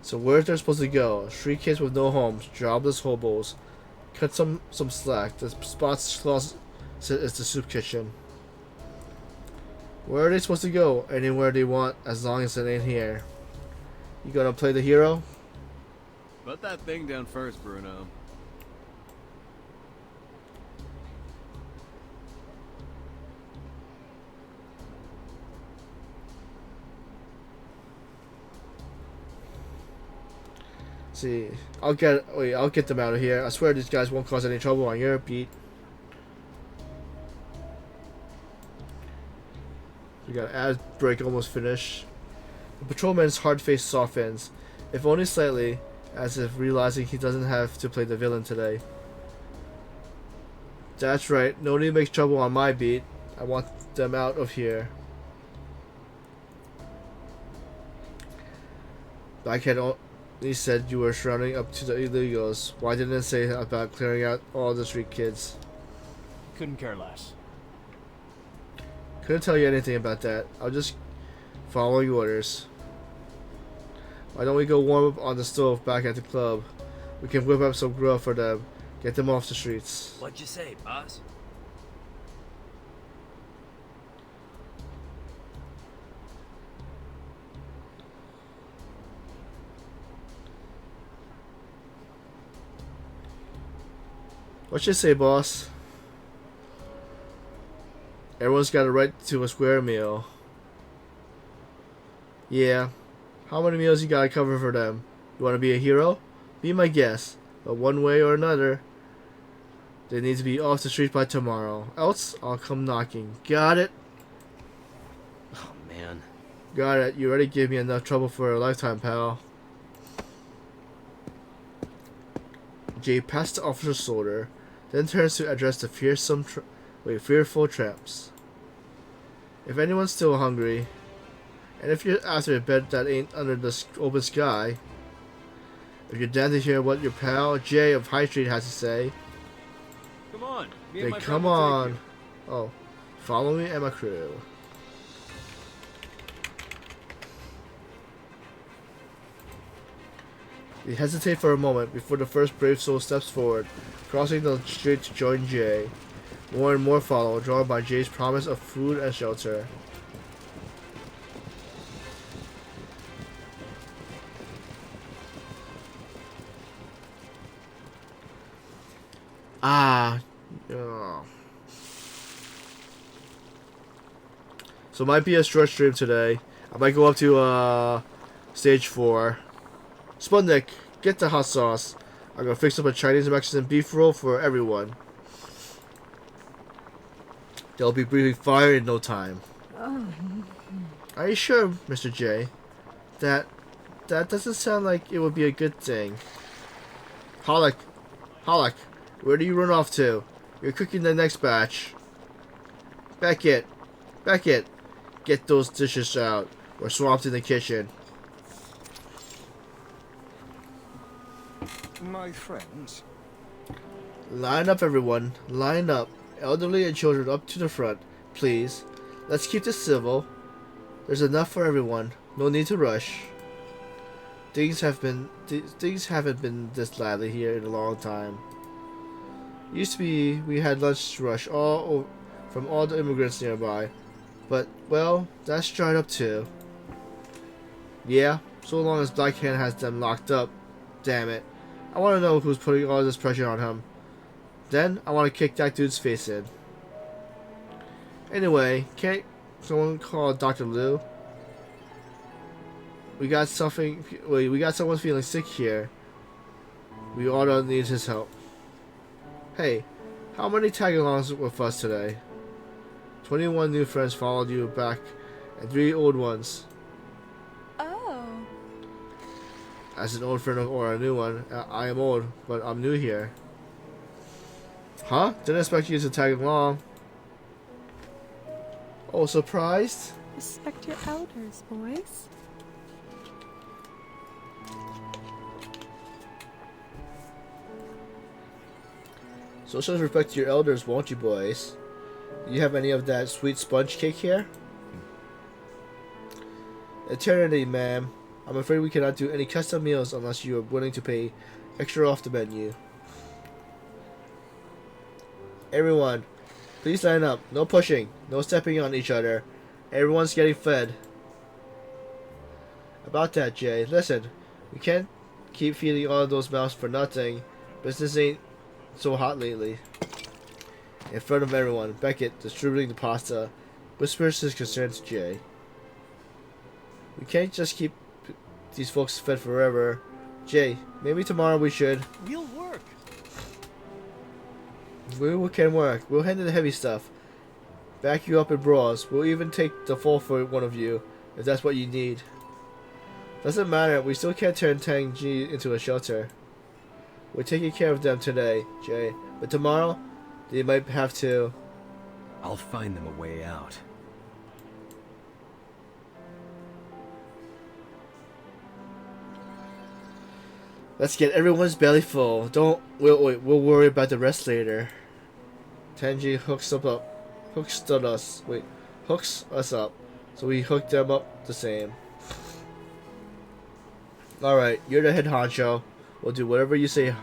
S1: So where's they're supposed to go? Street kids with no homes, jobless hobos. Cut some slack. The spot's closet is the soup kitchen. Where are they supposed to go? Anywhere they want, as long as it ain't here. You gonna play the hero?
S2: Put that thing down first, Bruno.
S1: See, I'll get them out of here. I swear these guys won't cause any trouble on your beat. We got ad break almost finished. The patrolman's hard face softens, if only slightly, as if realizing he doesn't have to play the villain today. That's right, nobody makes trouble on my beat. I want them out of here. Backhead. He said you were surrounding up to the illegals. Why didn't it say about clearing out all the street kids?
S3: Couldn't care less.
S1: Couldn't tell you anything about that. I'm just following orders. Why don't we go warm up on the stove back at the club? We can whip up some grub for them. Get them off the streets.
S6: What'd you say, boss?
S1: What you say, boss? Everyone's got a right to a square meal. Yeah. How many meals you gotta cover for them? You wanna be a hero? Be my guest. But one way or another, they need to be off the street by tomorrow. Else, I'll come knocking. Got it?
S6: Oh, man.
S1: Got it. You already gave me enough trouble for a lifetime, pal. Jay passed the officer's shoulder, then turns to address the fearful tramps. If anyone's still hungry, and if you're after a bed that ain't under the open sky, if you're down to hear what your pal Jay of High Street has to say,
S2: Come on. Me and
S1: then
S2: my friend
S1: come
S2: will take
S1: on.
S2: you.
S1: Oh, follow me and my crew. We hesitate for a moment before the first brave soul steps forward, crossing the street to join Jay. More and more follow, drawn by Jay's promise of food and shelter. So it might be a short stream today. I might go up to stage 4. Sputnik, get the hot sauce. I'm gonna fix up a Chinese Mexican beef roll for everyone. They'll be breathing fire in no time. Are you sure, Mr. J? That doesn't sound like it would be a good thing. Hollick, where do you run off to? You're cooking the next batch. Beckett, get those dishes out. We're swamped in the kitchen.
S4: My friends,
S1: Line up, everyone. Line up. Elderly and children up to the front, please. Let's keep this civil. There's enough for everyone. No need to rush. Things haven't been this lively here in a long time. Used to be we had lunch rush from all the immigrants nearby, but well, that's dried up too. Yeah, so long as Black Hand has them locked up. Damn it. I want to know who's putting all this pressure on him. Then I want to kick that dude's face in. Anyway, can't someone call Dr. Liu? We got someone feeling sick here. We all need his help. Hey, how many tag-alongs with us today? 21 new friends followed you back, and 3 old ones.
S8: Oh.
S1: As an old friend or a new one, I am old, but I'm new here. Huh? Didn't expect you to tag along. Oh, surprised?
S8: Respect your elders, boys.
S1: So show respect to your elders, won't you, boys? Do you have any of that sweet sponge cake here? Eternity, ma'am. I'm afraid we cannot do any custom meals unless you are willing to pay extra off the menu. Everyone, please line up. No pushing. No stepping on each other. Everyone's getting fed. About that, Jay. Listen, we can't keep feeding all of those mouths for nothing. Business ain't so hot lately. In front of everyone, Beckett, distributing the pasta, whispers his concern to Jay. We can't just keep these folks fed forever. Jay, maybe tomorrow we should.
S2: We'll work.
S1: We can work. We'll handle the heavy stuff. Back you up in bras. We'll even take the fall for one of you, if that's what you need. Doesn't matter. We still can't turn Tang Ji into a shelter. We're taking care of them today, Jay. But tomorrow, they might have to.
S6: I'll find them a way out.
S1: Let's get everyone's belly full. We'll worry about the rest later. Tenji hooks us up. So we hook them up the same. Alright, you're the head honcho. We'll do whatever you say.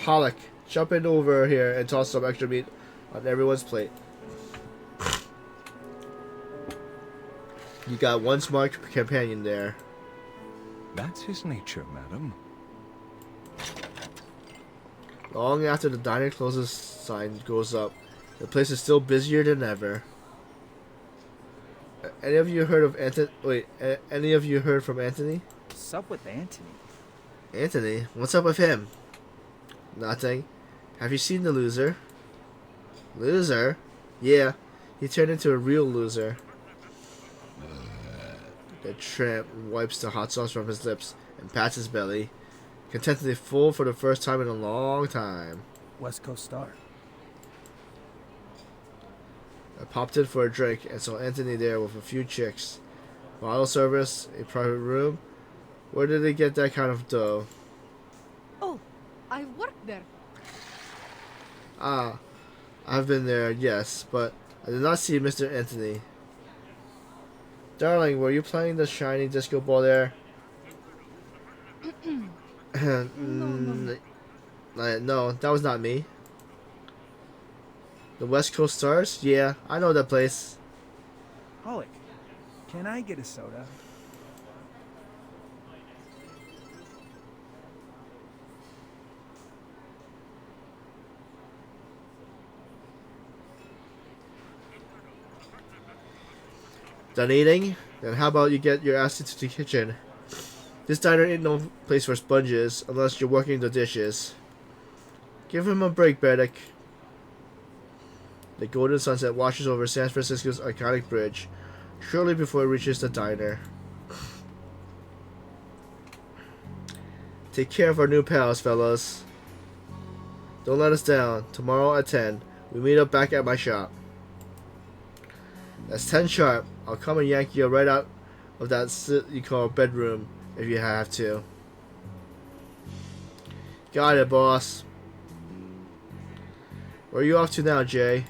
S1: Hollick, jump in over here and toss some extra meat on everyone's plate. You got one smart companion there.
S4: that's his nature, madam.
S1: Long after the diner closes sign goes up, the place is still busier than ever. Any of you heard of any of you heard from Anthony?
S3: What's up with Anthony?
S1: Anthony? What's up with him? Nothing. Have you seen the loser? Loser? Yeah, he turned into a real loser. The tramp wipes the hot sauce from his lips and pats his belly, contentedly full for the first time in a long time.
S3: West Coast Star.
S1: I popped in for a drink and saw Anthony there with a few chicks. Bottle service, a private room. Where did they get that kind of dough?
S9: Oh, I work there.
S1: Ah, I've been there, yes, but I did not see Mr. Anthony. Darling, were you playing the shiny disco ball there? No, that was not me. The West Coast Stars? Yeah, I know that place.
S3: Hollick, can I get a soda?
S1: Done eating? Then how about you get your ass into the kitchen? This diner ain't no place for sponges unless you're working the dishes. Give him a break, Bedek. The golden sunset washes over San Francisco's iconic bridge. shortly before it reaches the diner. Take care of our new pals, fellas. Don't let us down. Tomorrow at 10, we meet up back at my shop. That's 10 sharp. I'll come and yank you right out of that sit you call bedroom if you have to. Got it, boss. Where are you off to now, Jay?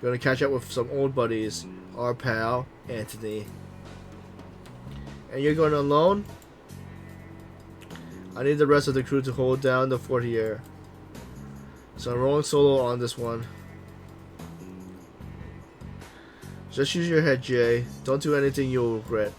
S1: Gonna catch up with some old buddies. Our pal, Anthony. And you're going alone? I need the rest of the crew to hold down the fort here. So I'm rolling solo on this one. Just use your head, Jay. Don't do anything you'll regret.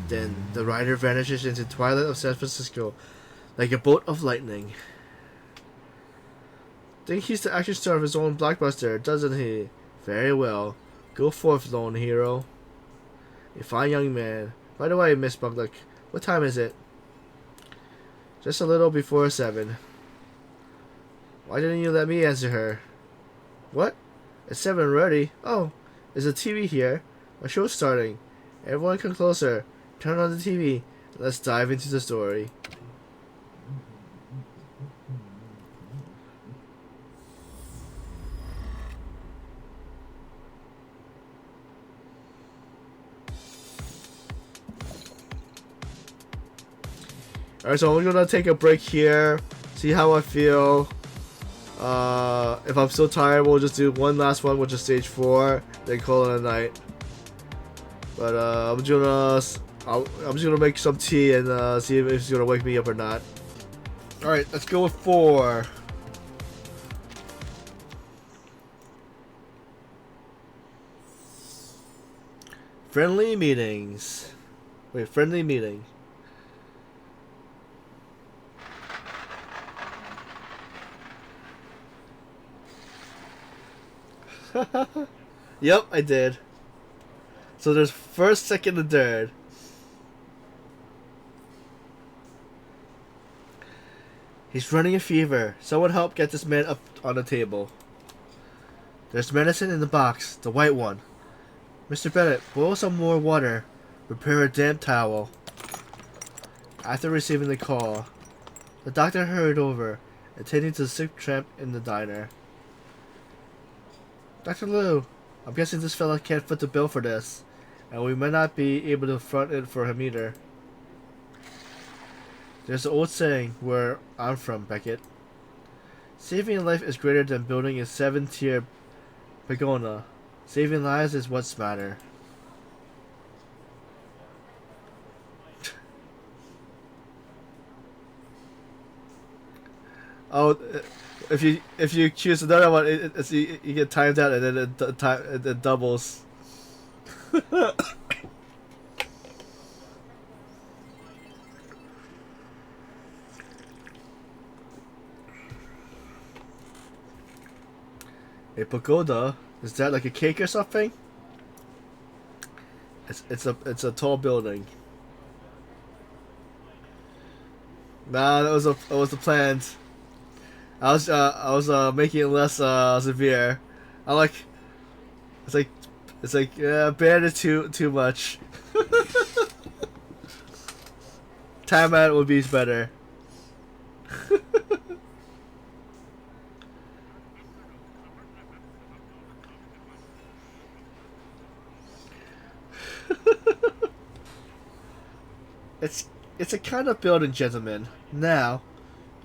S1: Then the rider vanishes into the twilight of San Francisco like a bolt of lightning. Think he's the action star of his own blockbuster, doesn't he? Very well. Go forth, lone hero. A fine young man. By the way, Miss Buckluck, what time is it? Just a little before 7. Why didn't you let me answer her? What? It's 7 already? Oh, is the TV here? My show's starting. Everyone come closer. Turn on the TV. Let's dive into the story. Alright, so I'm gonna take a break here, see how I feel. If I'm still tired, we'll just do one last one, which is stage 4, then call it a night. But I'm just gonna make some tea and see if it's gonna wake me up or not. Alright, let's go with 4. Friendly meetings. Wait, friendly meeting. Yep, I did. So there's first, second, and third. He's running a fever. Someone help get this man up on the table. There's medicine in the box, the white one. Mr. Bennett, boil some more water. Prepare a damp towel. After receiving the call, the doctor hurried over, attending to the sick tramp in the diner. Dr. Liu, I'm guessing this fella can't foot the bill for this, and we might not be able to front it for him either. There's an old saying where I'm from, Beckett. Saving a life is greater than building a 7-tier pagona. Saving lives is what's matter. Oh, if you choose another one, you get timed out and then it doubles. A pagoda? Is that like a cake or something? It's a tall building. Nah, that was the plans. I was making it less severe. It's like yeah, banned it too much. Time out would be better. It's a kind of building, gentlemen. Now,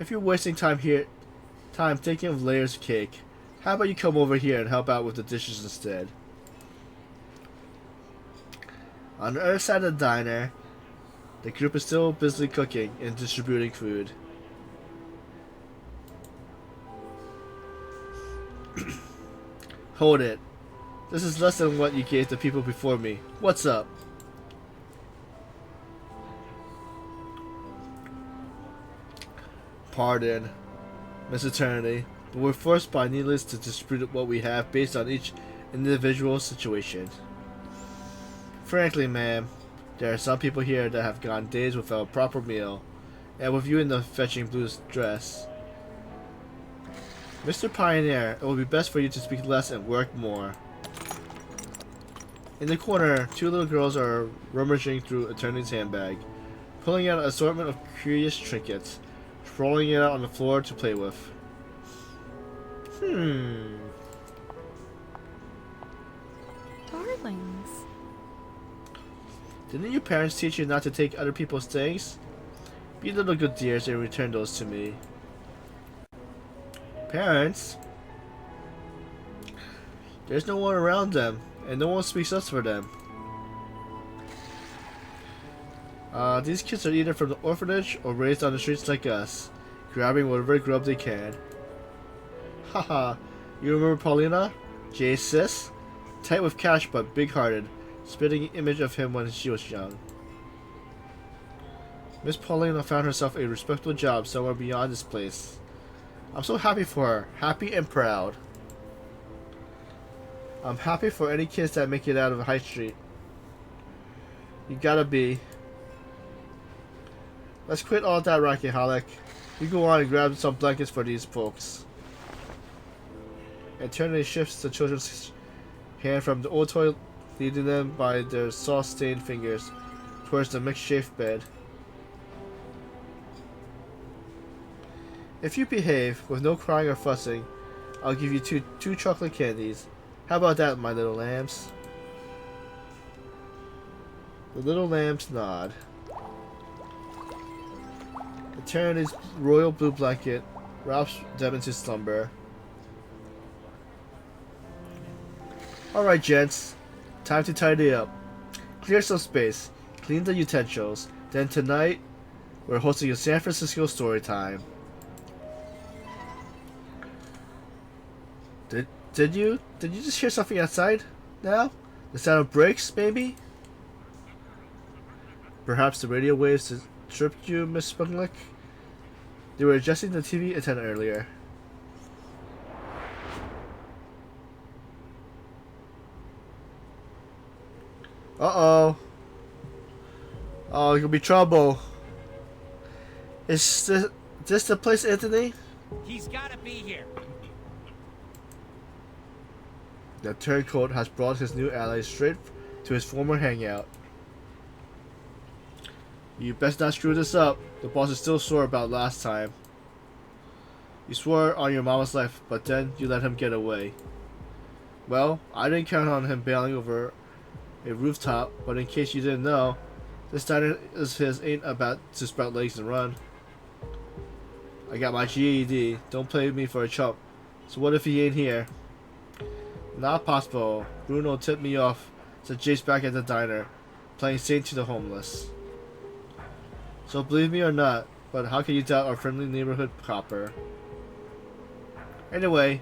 S1: if you're wasting time thinking of layers of cake, how about you come over here and help out with the dishes instead? On the other side of the diner, the group is still busily cooking and distributing food. Hold it. This is less than what you gave the people before me. What's up? Pardon, Miss Eternity, but we're forced by needless to distribute what we have based on each individual situation. Frankly, ma'am, There are some people here that have gone days without a proper meal, and with you in the fetching blue dress. Mr. Pioneer, it will be best for you to speak less and work more. In the corner, two little girls are rummaging through Eternity's handbag, pulling out an assortment of curious trinkets, rolling it out on the floor to play with.
S8: Darlings.
S1: Didn't your parents teach you not to take other people's things? Be little good dears and return those to me. Parents? There's no one around them, and no one speaks up for them. These kids are either from the orphanage or raised on the streets like us, grabbing whatever grub they can. Haha, you remember Paulina? Jay's sis? Tight with cash but big-hearted, spitting image of him when she was young. Miss Paulina found herself a respectable job somewhere beyond this place. I'm so happy for her, happy and proud. I'm happy for any kids that make it out of High Street. You gotta be. Let's quit all that racket-holic. You go on and grab some blankets for these folks. Eternity shifts the children's hand from the old toy, leading them by their sauce-stained fingers towards the makeshift bed. If you behave, with no crying or fussing, I'll give you two chocolate candies. How about that, my little lambs? The little lambs nod. Eternity's royal blue blanket wraps them into slumber. Alright, gents. Time to tidy up. Clear some space. Clean the utensils. Then tonight, we're hosting a San Francisco story time. Did you just hear something outside? Now? The sound of brakes, maybe? Perhaps the radio waves tripped you, Miss Spunglick? They were adjusting the TV antenna earlier. Uh-oh. Oh, it could be trouble. Is this the place, Anthony?
S7: He's gotta be here.
S1: The turncoat has brought his new ally straight to his former hangout. You best not screw this up. The boss is still sore about last time. You swore on your mama's life, but then you let him get away. Well, I didn't count on him bailing over a rooftop, but in case you didn't know, this diner of his ain't about to sprout legs and run. I got my GED. Don't play me for a chump. So what if he ain't here? Not possible. Bruno tipped me off, said Jace back at the diner, playing Saint to the homeless. So believe me or not, but how can you doubt our friendly neighborhood copper? Anyway,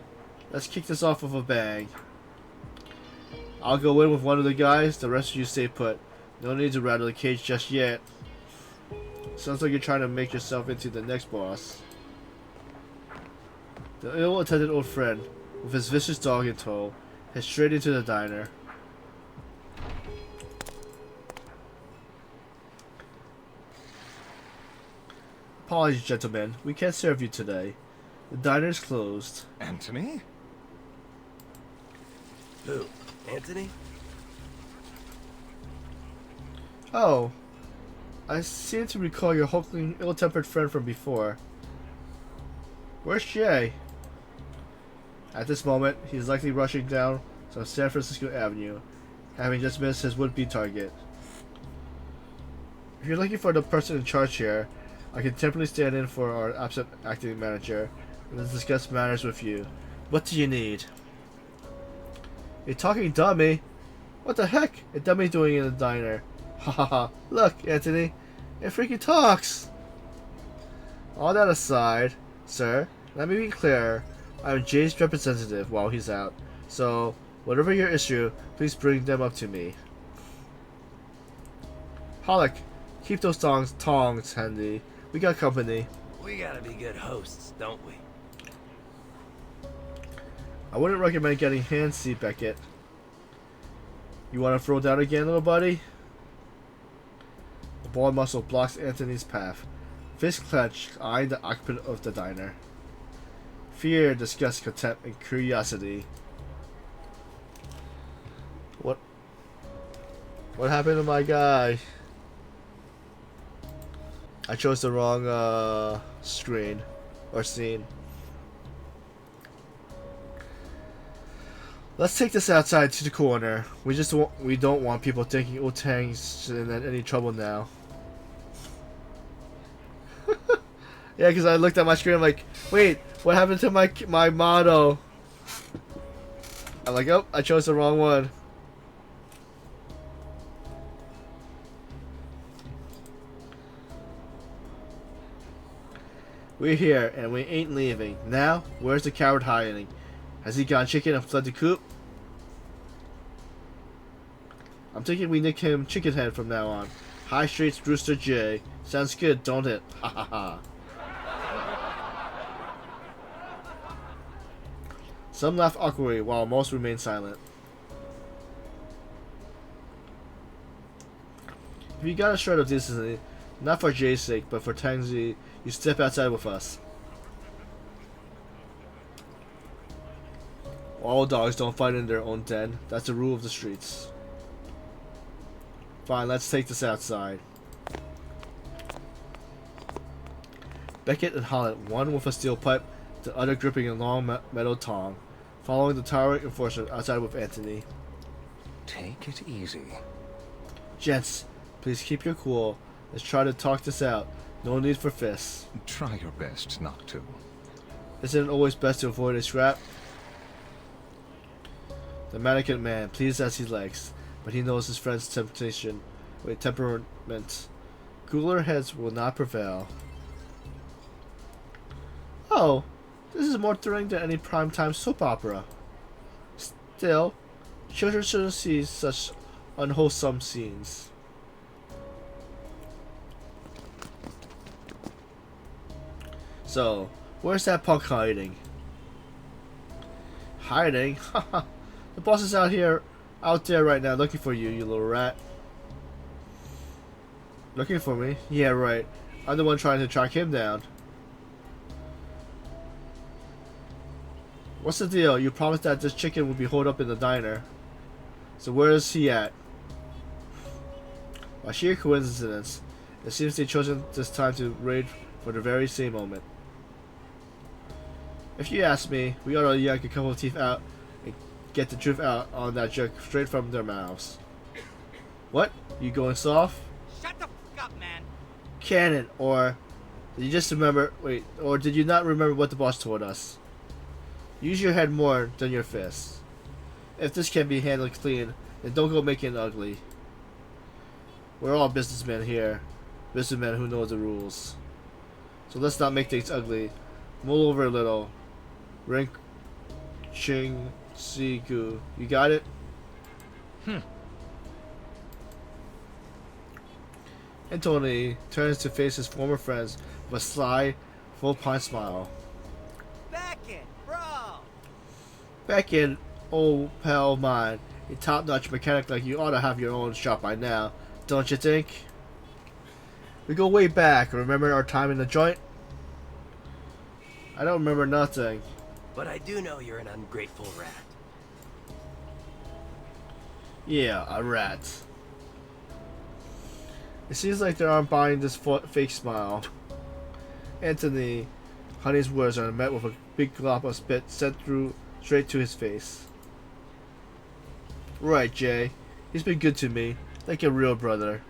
S1: let's kick this off with a bang. I'll go in with one of the guys, the rest of you stay put. No need to rattle the cage just yet. Sounds like you're trying to make yourself into the next boss. The ill-attended old friend, with his vicious dog in tow, heads straight into the diner. Apologies, gentlemen. We can't serve you today. The diner is closed.
S4: Anthony?
S6: Who? Anthony?
S1: Oh. I seem to recall your hulking, ill-tempered friend from before. Where's Jay? At this moment, he is likely rushing down some San Francisco Avenue, having just missed his would-be target. If you're looking for the person in charge here, I can temporarily stand in for our absent acting manager and discuss matters with you. What do you need? A talking dummy? What the heck? A dummy doing in the diner? Hahaha. Look, Anthony, it freaking talks! All that aside, sir, let me be clear. I'm Jay's representative while he's out. So, whatever your issue, please bring them up to me. Holic, keep those tongs handy. We got company.
S6: We gotta be good hosts, don't we?
S1: I wouldn't recommend getting handsy, Beckett. You want to throw down again, little buddy? bald muscle blocks Anthony's path. Fist clenched, eyeing the occupant of the diner. Fear, disgust, contempt, and curiosity. What happened to my guy? I chose the wrong screen or scene. Let's take this outside to the corner. We don't want people thinking Otang's in any trouble now. Yeah, because I looked at my screen, I'm like, wait, what happened to my motto? I'm like, oh, I chose the wrong one. We're here, and we ain't leaving. Now, where's the coward hiding? Has he gone chicken and fled the coop? I'm thinking we nick him Chicken Head from now on. High Streets Rooster J. Sounds good, don't it? Ha ha ha. Some laugh awkwardly, while most remain silent. If you got a shred of decency, not for Jay's sake, but for Tang's, you step outside with us. All dogs don't fight in their own den. That's the rule of the streets. Fine, let's take this outside. Beckett and Holland, one with a steel pipe, the other gripping a long metal tong, following the towering enforcer outside with Anthony.
S4: Take it easy.
S1: Gents, please keep your cool. Let's try to talk this out. No need for fists.
S4: Try your best not to.
S1: Isn't it always best to avoid a scrap? The mannequin man, pleased as he likes, but he knows his friend's temperament. Cooler heads will not prevail. Oh, this is more thrilling than any primetime soap opera. Still, children shouldn't see such unwholesome scenes. So, where's that punk hiding? Hiding? Haha. The boss is out there right now looking for you, you little rat. Looking for me? Yeah, right. I'm the one trying to track him down. What's the deal? You promised that this chicken would be holed up in the diner. So where is he at? By sheer coincidence, it seems they've chosen this time to raid for the very same moment. If you ask me, we ought to yank a couple of teeth out and get the truth out on that jerk straight from their mouths. What? You going soft?
S7: Shut the fuck up, man.
S1: Cannon, or did you just remember? Wait, or did you not remember what the boss told us? Use your head more than your fists. If this can be handled clean, then don't go making it ugly. We're all businessmen here. Businessmen who know the rules. So let's not make things ugly. Mull over a little. Rink, ching, si, gu. You got it? And Tony turns to face his former friends with a sly, full-pine smile.
S7: Beckett, bro.
S1: Back in, old pal of mine, a top-notch mechanic like you ought to have your own shop by now, don't you think? We go way back. Remember our time in the joint? I don't remember nothing.
S6: But I do know you're an ungrateful rat.
S1: Yeah, a rat. It seems like they aren't buying this fake smile. Anthony, Honey's words are met with a big glop of spit sent straight to his face. Right, Jay. He's been good to me, like a real brother.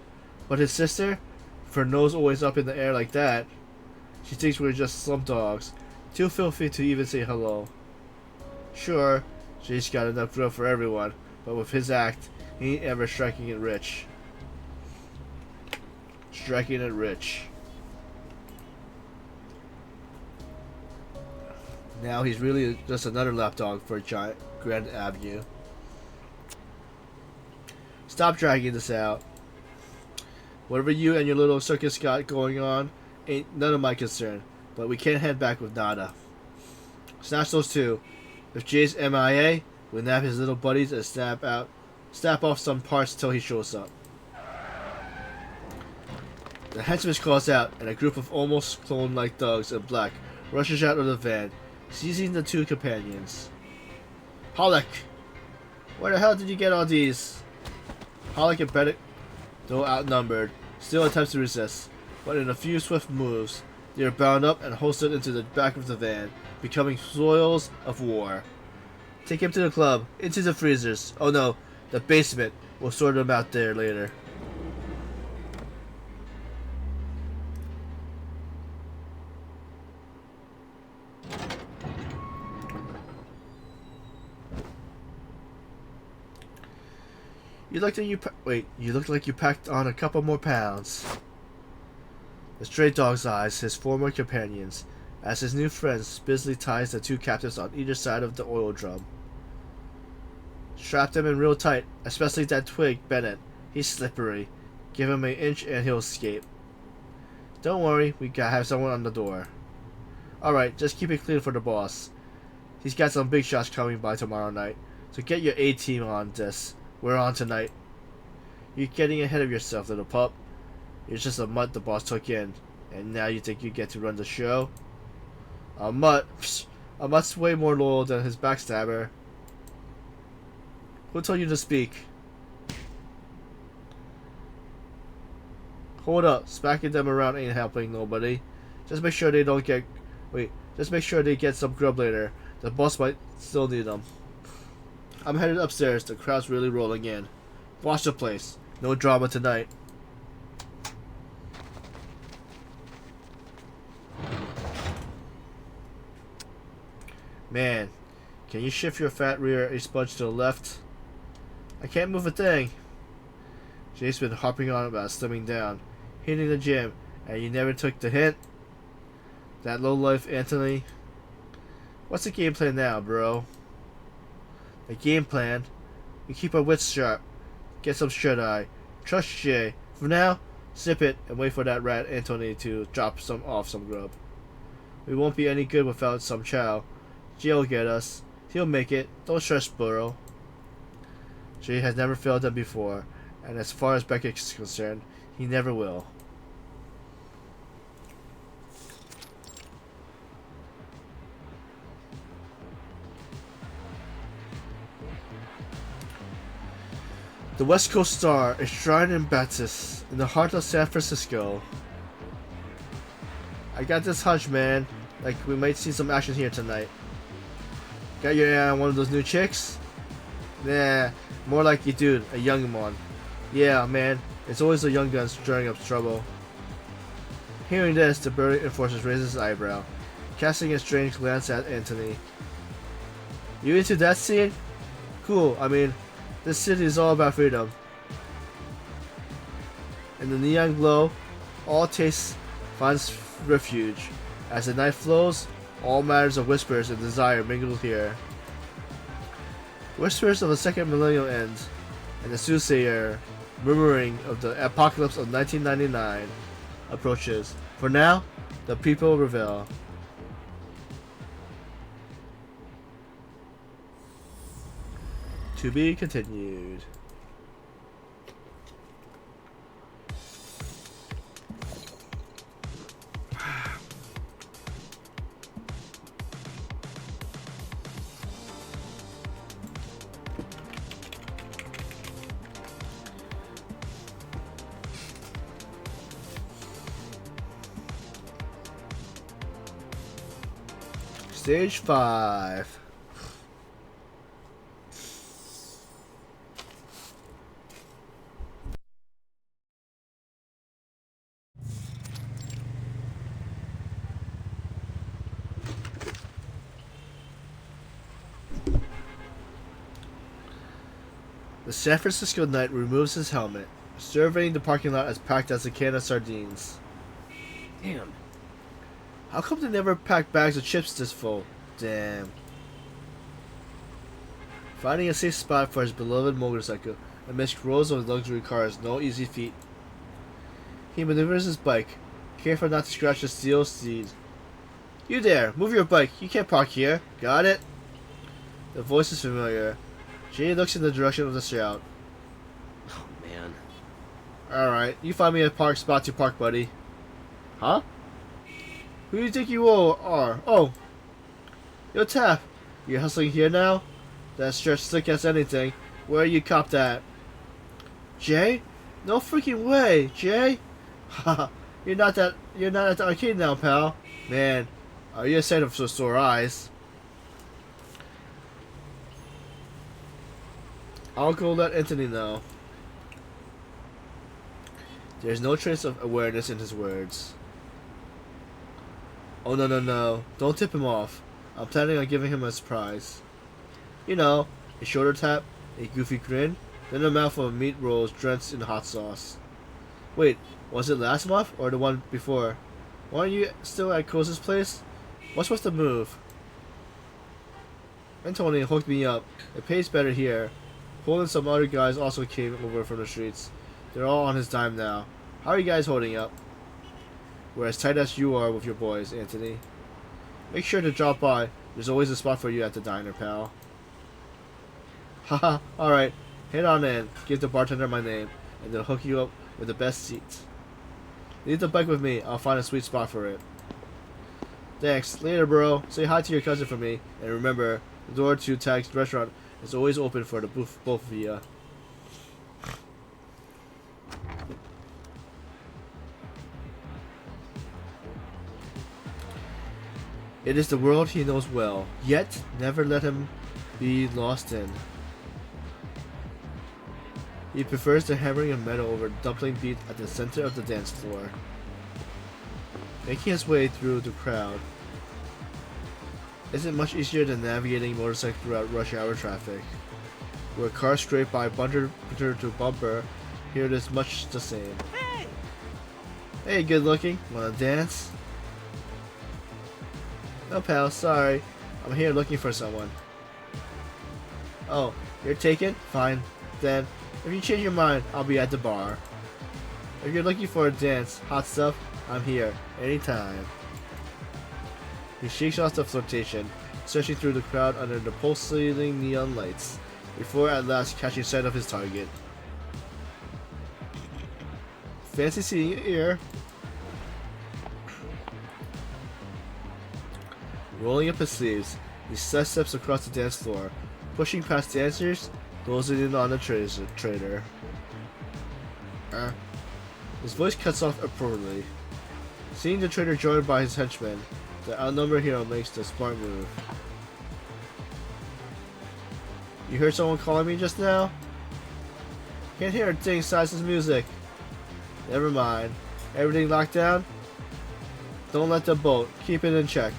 S1: But his sister, with her nose always up in the air like that, she thinks we're just slum dogs, too filthy to even say hello. Sure, Jay's got enough growth for everyone, but with his act, he ain't ever striking it rich. Striking it rich. Now he's really just another lapdog for giant Grand Avenue. Stop dragging this out. Whatever you and your little circus got going on ain't none of my concern, but we can't head back with nada. Snatch those two. If Jay's MIA, we'll nab his little buddies and snap off some parts till he shows up. The henchman calls out, and a group of almost clone-like thugs in black rushes out of the van, seizing the two companions. Halleck! Where the hell did you get all these? Halleck and Bennett, though outnumbered, still attempts to resist, but in a few swift moves, they are bound up and hoisted into the back of the van, becoming spoils of war. Take him to the club, into the freezers. Oh no, the basement. We'll sort them out there later. You look like you packed on a couple more pounds. The stray dog's eyes his former companions, as his new friends busily ties the two captives on either side of the oil drum. Strap them in real tight, especially that twig, Bennett. He's slippery. Give him an inch and he'll escape. Don't worry, we gotta have someone on the door. Alright, just keep it clean for the boss. He's got some big shots coming by tomorrow night, so get your A-team on this. We're on tonight. You're getting ahead of yourself, little pup. You're just a mutt the boss took in, and now you think you get to run the show? A mutt? Psh, a mutt's way more loyal than his backstabber. Who told you to speak? Hold up, smacking them around ain't helping nobody. Just make sure they don't get... just make sure they get some grub later. The boss might still need them. I'm headed upstairs, the crowd's really rolling in. Watch the place. No drama tonight. Man, can you shift your fat rear a sponge to the left? I can't move a thing. Jay's been harping on about slimming down, hitting the gym, and you never took the hint? That lowlife Anthony? What's the game plan now, bro? The game plan? We keep our wits sharp, get some shut-eye, trust Jay. For now, sip it and wait for that rat Anthony to drop off some grub. We won't be any good without some chow. Jay'll get us. He'll make it. Don't stress, Burrow. Jay has never failed them before, and as far as Beckett is concerned, he never will. The West Coast Star is shrined in Baptist, in the heart of San Francisco. I got this hunch, man. Like, we might see some action here tonight. Got your eye on one of those new chicks? Nah, more like you dude, a young one. Yeah, man, it's always the young guns stirring up trouble. Hearing this, the burly enforcer raises his eyebrow, casting a strange glance at Anthony. You into that scene? Cool, I mean, this city is all about freedom. In the neon glow, all taste finds refuge. As the night flows, all matters of whispers and desire mingle here. Whispers of the second millennium end, and the soothsayer murmuring of the apocalypse of 1999 approaches. For now, the people reveal. To be continued. Stage 5. The San Francisco Knight removes his helmet, surveying the parking lot as packed as a can of sardines.
S6: Damn.
S1: How come they never pack bags of chips this full? Damn. Finding a safe spot for his beloved motorcycle amidst rows of luxury cars, no easy feat. He maneuvers his bike, careful not to scratch the steel seat. You there! Move your bike! You can't park here! Got it? The voice is familiar. Jay looks in the direction of the shout.
S6: Oh, man.
S1: Alright, you find me a park spot to park, buddy. Huh? Who do you think you all are? Oh. Yo, Tap. You hustling here now? That's stretched slick as anything. Where you copped at? Jay? No freaking way, Jay. Haha. you're not at the arcade now, pal. Man, are you a sight of sore eyes? I'll go let Anthony know. There's no trace of awareness in his words. Oh no, no, no. Don't tip him off. I'm planning on giving him a surprise. You know, a shoulder tap, a goofy grin, then a mouthful of meat rolls drenched in hot sauce. Wait, was it last month or the one before? Why aren't you still at Cose's place? What's with the move? Anthony hooked me up. It pays better here. Cole and some other guys also came over from the streets. They're all on his dime now. How are you guys holding up? We're as tight as you are with your boys, Anthony. Make sure to drop by. There's always a spot for you at the diner, pal. Haha, alright. Head on in. Give the bartender my name, and they'll hook you up with the best seats. Leave the bike with me. I'll find a sweet spot for it. Thanks. Later, bro. Say hi to your cousin for me. And remember, the door to Tag's restaurant is always open for the both of you. It is the world he knows well, yet never let him be lost in. He prefers the hammering of metal over dumpling beat at the center of the dance floor. Making his way through the crowd isn't much easier than navigating motorcycle throughout rush hour traffic. Where cars scrape by bumper to bumper, here it is much the same.
S7: Hey!
S1: Hey, good looking. Wanna dance? No, pal, sorry. I'm here looking for someone. Oh, you're taken? Fine. Then, if you change your mind, I'll be at the bar. If you're looking for a dance, hot stuff, I'm here. Anytime. He shakes off the flirtation, searching through the crowd under the pulsating neon lights, before at last catching sight of his target. Fancy seeing you here. Rolling up his sleeves, he steps across the dance floor, pushing past dancers, closing in on the trader. His voice cuts off abruptly. Seeing the trader joined by his henchmen, the outnumbered hero makes the smart move. You heard someone calling me just now? Can't hear a thing besides his music. Never mind. Everything locked down? Don't let them bolt. Keep it in check.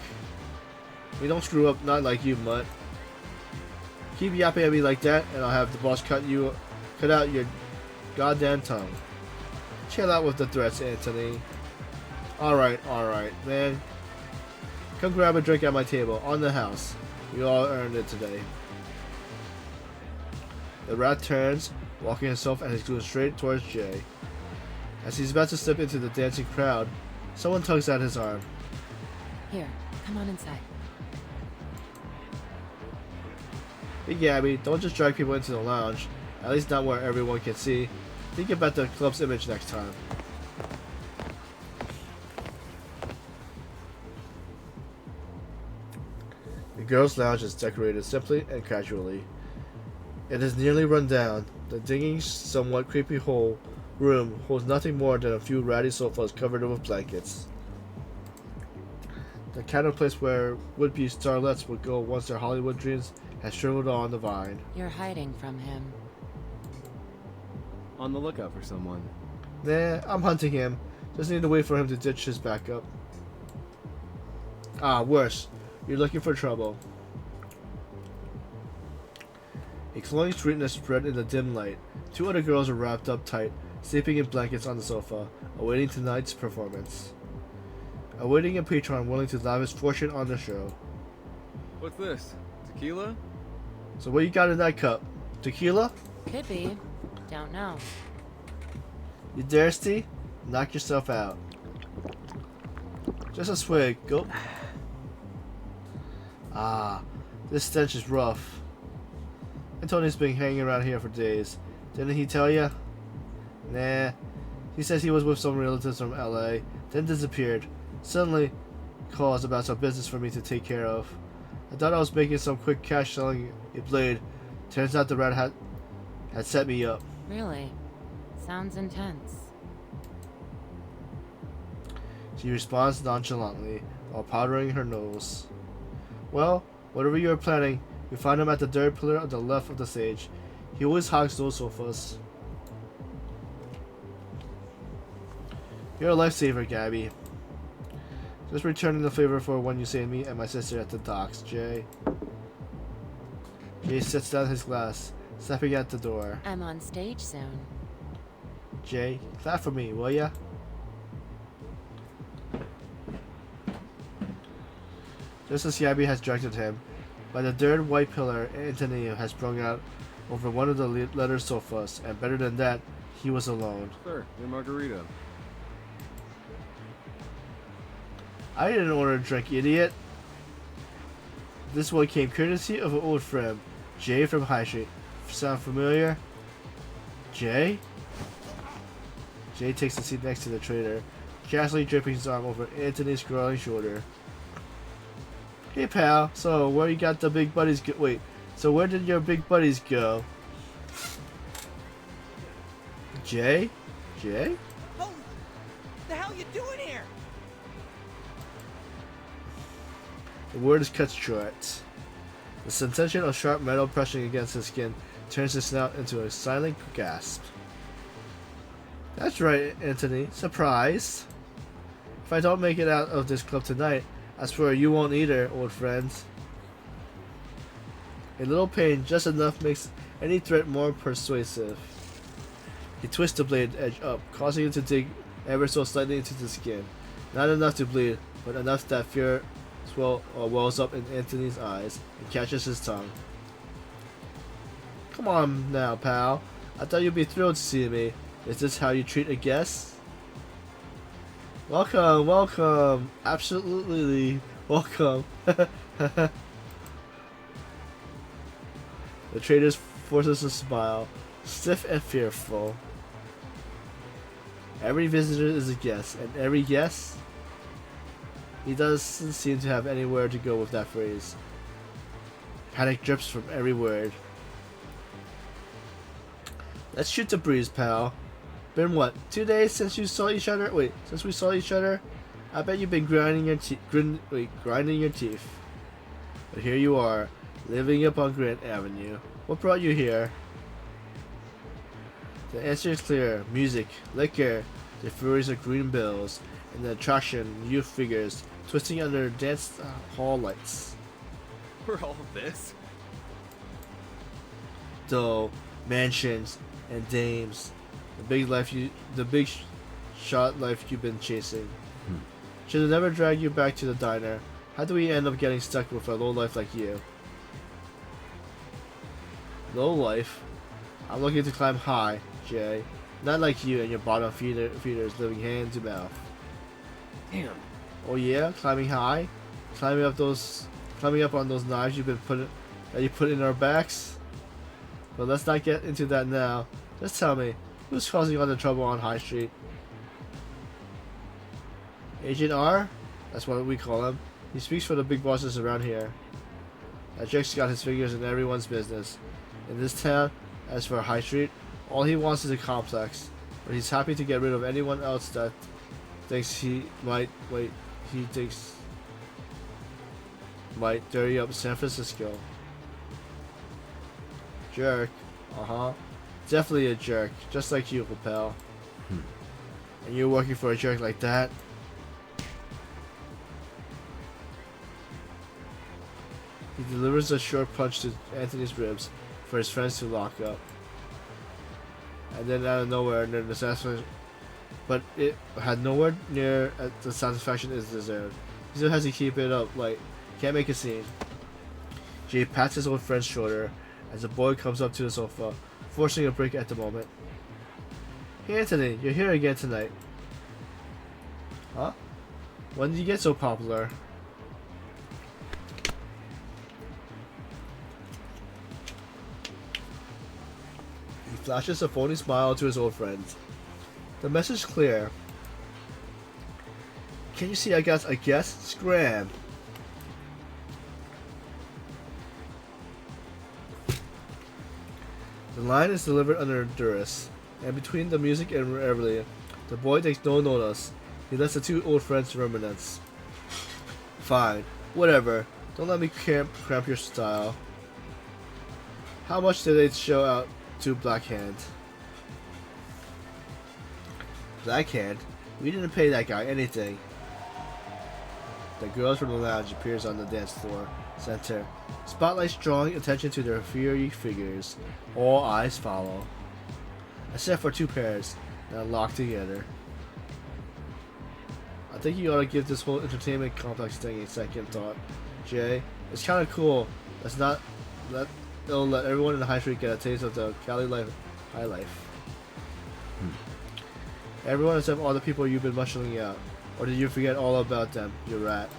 S1: We don't screw up, not like you, mutt. Keep yapping at me like that, and I'll have the boss cut out your goddamn tongue. Chill out with the threats, Anthony. Alright, man. Come grab a drink at my table, on the house. We all earned it today. The rat turns, walking himself and his goon straight towards Jay. As he's about to step into the dancing crowd, someone tugs at his arm.
S10: Here, come on inside.
S1: Hey Gabby, don't just drag people into the lounge. At least not where everyone can see. Think about the club's image next time. The girls' lounge is decorated simply and casually. It is nearly run down. The dingy, somewhat creepy room holds nothing more than a few ratty sofas covered with blankets. The kind of place where would-be starlets would go once their Hollywood dreams had shriveled on the vine.
S10: You're hiding from him.
S2: On the lookout for someone.
S1: Nah, I'm hunting him. Just need to wait for him to ditch his backup. Ah, worse. You're looking for trouble. A cloying sweetness spread in the dim light. Two other girls are wrapped up tight, sleeping in blankets on the sofa, awaiting tonight's performance. Awaiting a patron willing to lavish fortune on the show.
S2: What's this? Tequila?
S1: So what you got in that cup? Tequila?
S10: Could be. Don't know.
S1: You thirsty? Knock yourself out. Just a swig. Go. Ah, this stench is rough. Antoni's been hanging around here for days. Didn't he tell ya? Nah, He says he was with some relatives from LA, then disappeared. Suddenly, calls about some business for me to take care of. I thought I was making some quick cash selling a blade. Turns out the rat had set me up.
S10: Really? Sounds intense.
S1: She responds nonchalantly while powdering her nose. Well, whatever you are planning, you find him at the third pillar on the left of the stage. He always hogs those sofas. You're a lifesaver, Gabby. Just returning the favor for when you saved me and my sister at the docks, Jay. Jay sets down his glass, stepping at the door.
S10: I'm on stage soon.
S1: Jay, clap for me, will ya? Just as Gabby has directed him, by the third white pillar, Anthony has sprung out over one of the leather sofas, and better than that, he was alone.
S2: Sir, your margarita.
S1: I didn't order a drink, idiot. This one came courtesy of an old friend, Jay from High Street. Sound familiar? Jay? Jay takes the seat next to the trader, casually draping his arm over Anthony's growling shoulder. Hey pal, so where you got the big buddies go? Wait, so where did your big buddies go? Jay? Jay?
S7: Holy, the hell you doing here?
S1: The word is cut short. The sensation of sharp metal pressing against his skin turns his snout into a silent gasp. That's right, Anthony. Surprise! If I don't make it out of this club tonight, I swear you won't either, old friends. A little pain, just enough, makes any threat more persuasive. He twists the blade edge up, causing it to dig ever so slightly into the skin. Not enough to bleed, but enough that fear wells up in Anthony's eyes and catches his tongue. Come on now, pal. I thought you'd be thrilled to see me. Is this how you treat a guest? Welcome, welcome. Absolutely welcome. The trader forces a smile, stiff and fearful. Every visitor is a guest, and every guest... He doesn't seem to have anywhere to go with that phrase. Panic drips from every word. Let's shoot the breeze, pal. Been what, 2 days since you saw each other? Wait, since we saw each other? I bet you've been grinding your teeth. But here you are, living up on Grant Avenue. What brought you here? The answer is clear. Music, liquor, the furies of green bills, and the attraction youth figures twisting under dance hall lights.
S2: For all of this?
S1: Though mansions and dames, the big shot life you've been chasing. Should have never dragged you back to the diner. How do we end up getting stuck with a low life like you? Low life? I'm looking to climb high, Jay. Not like you and your bottom feeders living hand to mouth.
S2: Damn.
S1: Oh yeah, climbing high, climbing up on those knives you put in our backs. But let's not get into that now. Just tell me, who's causing all the trouble on High Street? Agent R? That's what we call him. He speaks for the big bosses around here. That jerk's got his fingers in everyone's business. In this town, as for High Street, all he wants is a complex. But he's happy to get rid of anyone else that thinks might dirty up San Francisco. Jerk. Uh-huh. Definitely a jerk. Just like you, pal. And you're working for a jerk like that? He delivers a short punch to Anthony's ribs for his friends to lock up. And then out of nowhere, near the satisfaction, but it had nowhere near the satisfaction it deserved. He still has to keep it up, like, can't make a scene. Jay pats his old friend's shoulder as the boy comes up to the sofa, forcing a break at the moment. Hey Anthony, you're here again tonight. Huh? When did you get so popular? He flashes a phony smile to his old friends. The message is clear. Can you see I got a guest? Scram. The line is delivered under duress, and between the music and reveille, the boy takes no notice. He lets the two old friends reminisce. Fine, whatever. Don't let me cramp your style. How much did they show out to Blackhand? Blackhand? We didn't pay that guy anything. The girls from the lounge appears on the dance floor center. Spotlights drawing attention to their fiery figures. All eyes follow. Except for two pairs that lock together. I think you ought to give this whole entertainment complex thing a second thought, Jay. It's kind of cool. It'll let everyone in the high street get a taste of the Cali high life. Everyone except all the people you've been muscling out. Or did you forget all about them, you rat?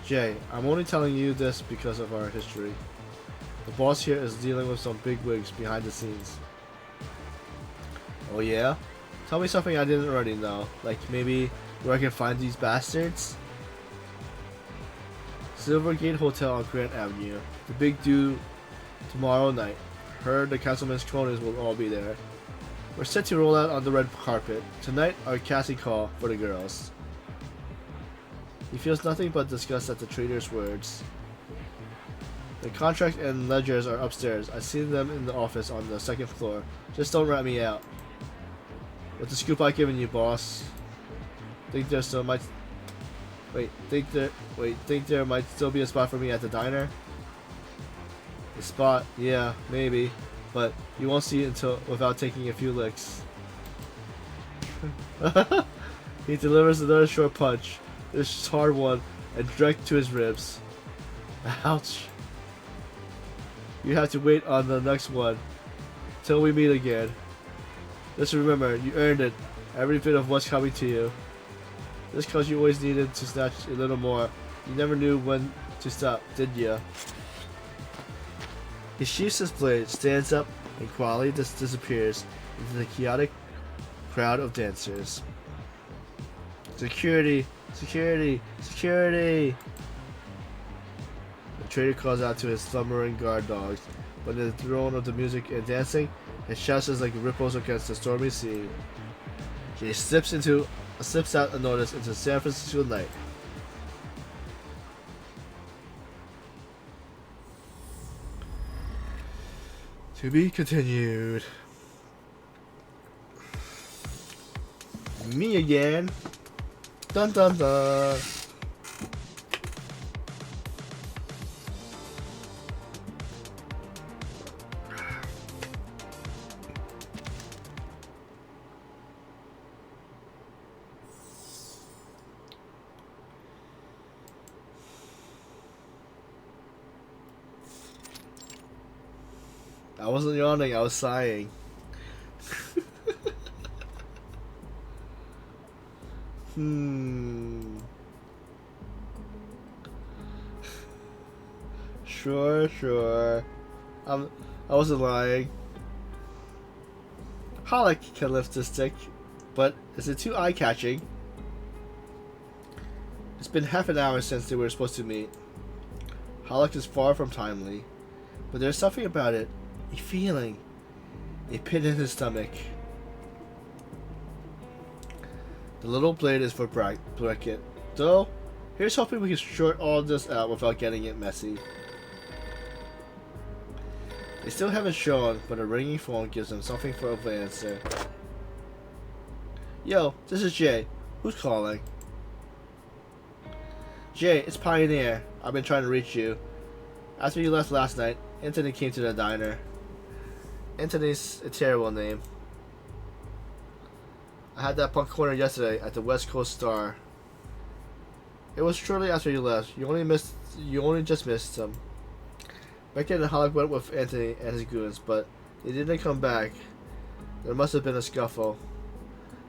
S1: Jay, I'm only telling you this because of our history. The boss here is dealing with some big wigs behind the scenes. Oh yeah? Tell me something I didn't already know. Like maybe where I can find these bastards? Silvergate Hotel on Grant Avenue. The big due tomorrow night. Heard the councilman's cronies will all be there. We're set to roll out on the red carpet. Tonight, our casting call for the girls. He feels nothing but disgust at the traitor's words. The contract and ledgers are upstairs. I see them in the office on the second floor. Just don't rat me out. What's the scoop I've given you, boss? Think there might still be a spot for me at the diner? A spot? Yeah, maybe. But you won't see it without taking a few licks. He delivers another short punch. This hard one, and direct to his ribs. Ouch. You have to wait on the next one. Till we meet again. Just remember, you earned it. Every bit of what's coming to you. Just cause you always needed to snatch a little more. You never knew when to stop, did ya? He sheaths his blade, stands up, and quietly disappears into the chaotic crowd of dancers. Security! Security! Security! The traitor calls out to his slumbering guard dogs, but in the throne of the music and dancing, his shouts is like ripples against the stormy sea. He slips out unnoticed into San Francisco night. To be continued. Me again. Dun dun dun. I wasn't yawning, I was sighing. Sure. I wasn't lying. Halleck can lift the stick, but is it too eye-catching? It's been half an hour since they were supposed to meet. Halleck is far from timely, but there's something about it. A feeling. A pit in his stomach. The little blade is for Brackett. Though, here's hoping we can short all this out without getting it messy. They still haven't shown, but a ringing phone gives them something for an answer. Yo, this is Jay. Who's calling? Jay, it's Pioneer. I've been trying to reach you. After you left last night, Anthony came to the diner. Anthony's a terrible name. I had that punk corner yesterday at the West Coast Star. It was shortly after you left. You only just missed him. Beckett and Halleck went with Anthony and his goons, but they didn't come back. There must have been a scuffle.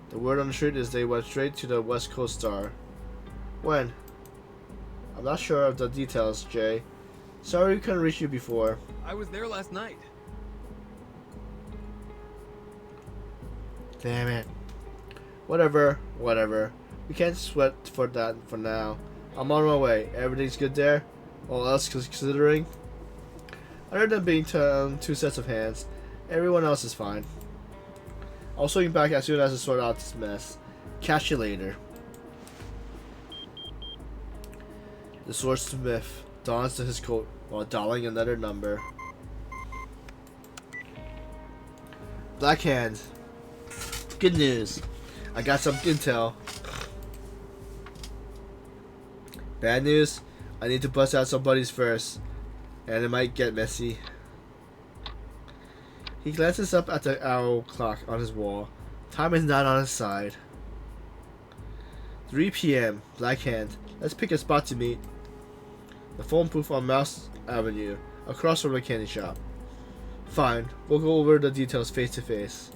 S1: The word on the street is they went straight to the West Coast Star. When? I'm not sure of the details, Jay. Sorry we couldn't reach you before.
S2: I was there last night.
S1: Damn it. Whatever. We can't sweat for that for now. I'm on my way. Everything's good there? All else considering? Other than being two sets of hands, everyone else is fine. I'll swing back as soon as I sort out this mess. Catch you later. The swordsmith dons his coat while dialing another number. Black Hand. Good news. I got some intel. Bad news. I need to bust out some buddies first, and it might get messy. He glances up at the hour clock on his wall. Time is not on his side. 3 p.m. Black Hand. Let's pick a spot to meet. The phone booth on Mouse Avenue, across from the candy shop. Fine, we'll go over the details face to face.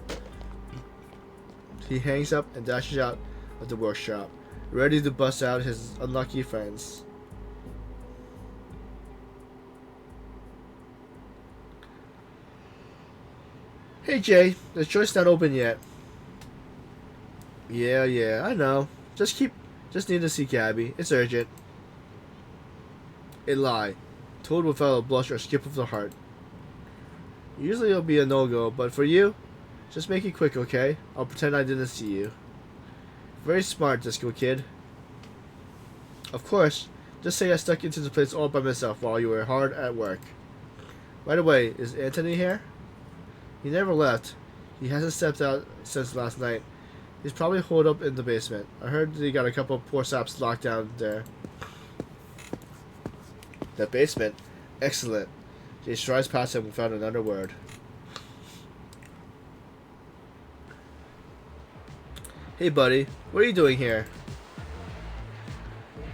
S1: He hangs up and dashes out of the workshop, ready to bust out his unlucky friends. Hey Jay, the joint's not open yet. Yeah, I know. Just need to see Gabby. It's urgent. A lie. Told without a blush or skip of the heart. Usually it'll be a no-go, but for you, just make it quick, okay? I'll pretend I didn't see you. Very smart, Disco Kid. Of course, just say I stuck into the place all by myself while you were hard at work. By the way, is Anthony here? He never left. He hasn't stepped out since last night. He's probably holed up in the basement. I heard they got a couple of poor saps locked down there. That basement? Excellent. Jay strides past him without another word. Hey buddy, what are you doing here?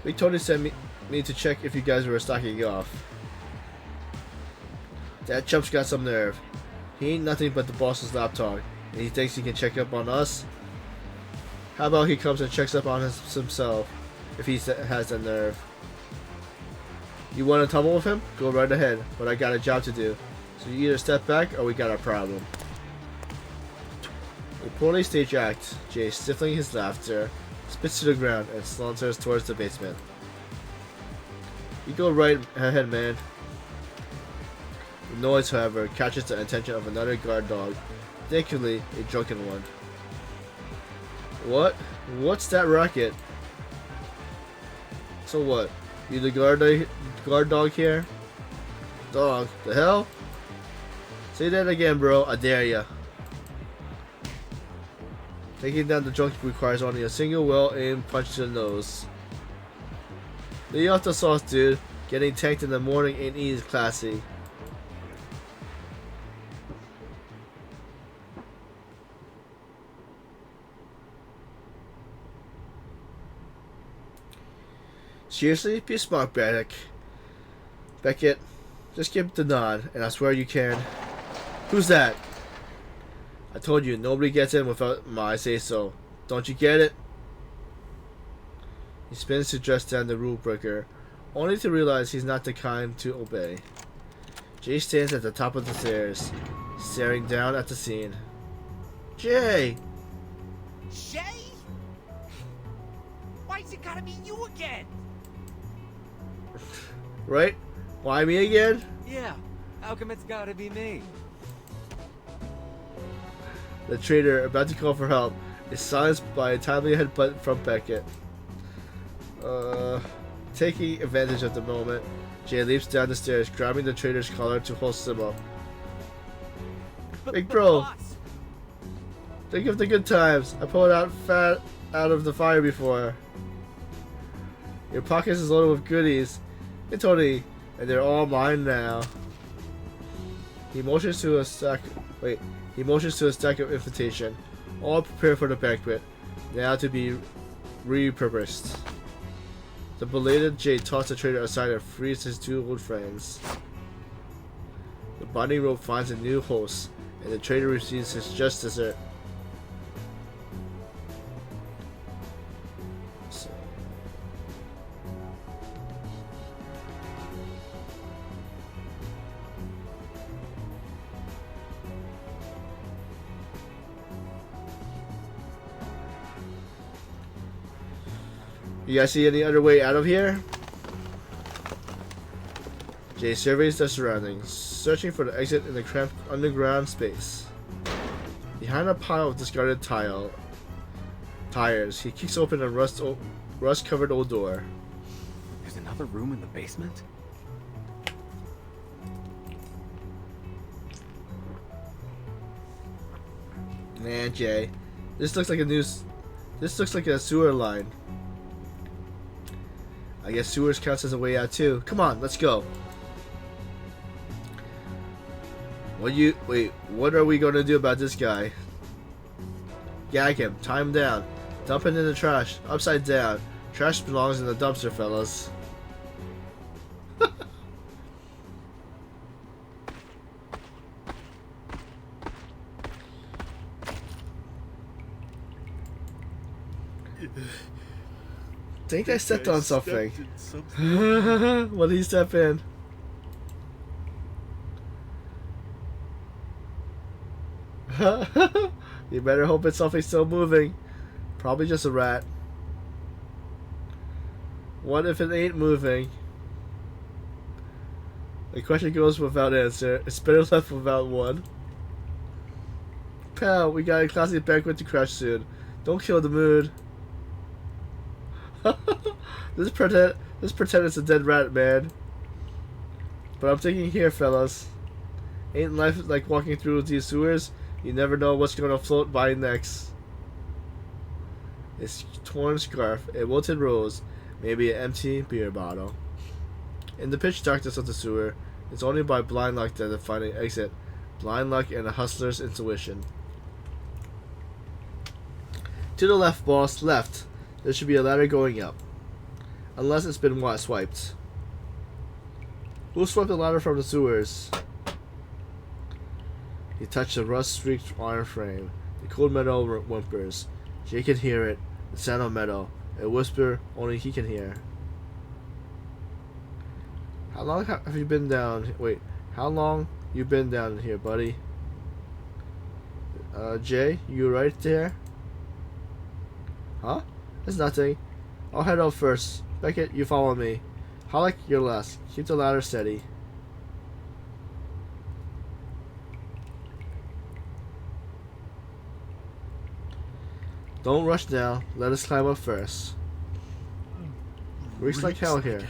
S1: Big Tony sent me to check if you guys were stocking off. That chump's got some nerve. He ain't nothing but the boss's lapdog, and he thinks he can check up on us? How about he comes and checks up on himself, if he has the nerve? You want to tumble with him? Go right ahead, but I got a job to do. So you either step back or we got a problem. A poorly staged act, Jay, stifling his laughter, spits to the ground and saunters towards the basement. You go right ahead, man. The noise, however, catches the attention of another guard dog, particularly a drunken one. What? What's that racket? So what? You the guard dog here? Dog? The hell? Say that again, bro. I dare ya. Taking down the drunk requires only a single well-aimed punch to the nose. Lay off the sauce, dude. Getting tanked in the morning ain't easy classy. Seriously? Be smart, Beckett. Just give the nod, and I swear you can. Who's that? I told you, nobody gets in without my say-so. Don't you get it? He spins to dress down the rule breaker, only to realize he's not the kind to obey. Jay stands at the top of the stairs, staring down at the scene. Jay!
S7: Shay? Why's it gotta be you again?
S1: Right? Why me again?
S6: Yeah, how come it's gotta be me?
S1: The trader, about to call for help, is silenced by a timely headbutt from Beckett. Taking advantage of the moment, Jay leaps down the stairs, grabbing the trader's collar to holster him up. Big bro,
S7: Boss,
S1: think of the good times. I pulled out fat out of the fire before. Your pockets is loaded with goodies. Hey Tony, and they're all mine now. He motions to a stack. He motions to a stack of invitation, all prepared for the banquet, now to be repurposed. The belated Jay tosses the trader aside and frees his two old friends. The bonding rope finds a new host, and the trader receives his just dessert. You guys see any other way out of here? Jay surveys the surroundings, searching for the exit in the cramped underground space. Behind a pile of discarded tires, he kicks open a rust-covered old door.
S6: There's another room in the basement?
S1: Man, Jay, this looks like a sewer line. I guess sewers counts as a way out too. Come on, let's go. What are we gonna do about this guy? Gag him, tie him down, dump it in the trash, upside down. Trash belongs in the dumpster, fellas. Think I stepped on something. What did he step in? You better hope it's something still moving. Probably just a rat. What if it ain't moving? The question goes without answer. It's better left without one. Pal, we got a classy banquet to crash soon. Don't kill the mood. Let's pretend it's a dead rat, man. But I'm thinking here, fellas. Ain't life like walking through these sewers? You never know what's gonna float by next. A torn scarf, a wilted rose, maybe an empty beer bottle. In the pitch darkness of the sewer, it's only by blind luck that they find an exit. Blind luck and a hustler's intuition. To the left, boss. Left. There should be a ladder going up. Unless it's been swiped. Who swiped the ladder from the sewers? He touched the rust-streaked iron frame. The cold metal whimpers. Jay can hear it. The sound of metal. A whisper only he can hear. How long have you been down? Wait, how long you been down here, buddy? Jay, you right there? Huh? There's nothing. I'll head out first. Beckett, you follow me. Halleck, you're last. Keep the ladder steady. Don't rush now. Let us climb up first. Reeks like hell here.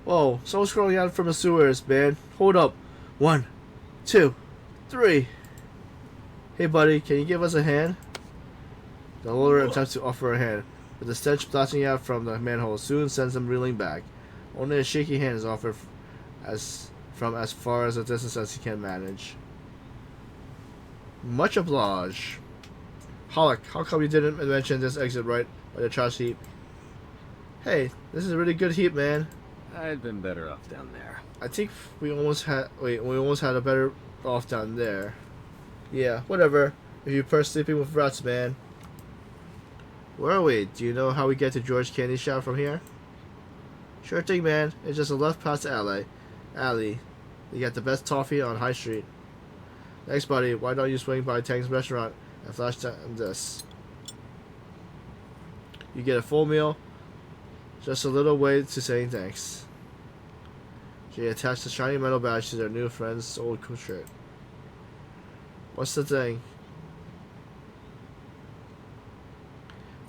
S1: Whoa, someone's crawling out from the sewers, man. Hold up. 1, 2, 3. Hey, buddy, can you give us a hand? The loader attempts to offer a hand, but the stench blasting out from the manhole soon sends him reeling back. Only a shaky hand is offered from as far as a distance as he can manage. Much oblige. Halleck, how come you didn't mention this exit right by the trash heap? Hey, this is a really good heap, man.
S6: I'd been better off down there.
S1: I think we almost had a better off down there. Yeah, whatever. If you prefer sleeping with rats, man. Where are we? Do you know how we get to George Candy Shop from here? Sure thing, man. It's just a left past the alley. You got the best toffee on High Street. Thanks, buddy. Why don't you swing by Tang's restaurant and flash time this? You get a full meal. Just a little way to saying thanks. She attached a shiny metal badge to their new friend's old shirt. What's the thing?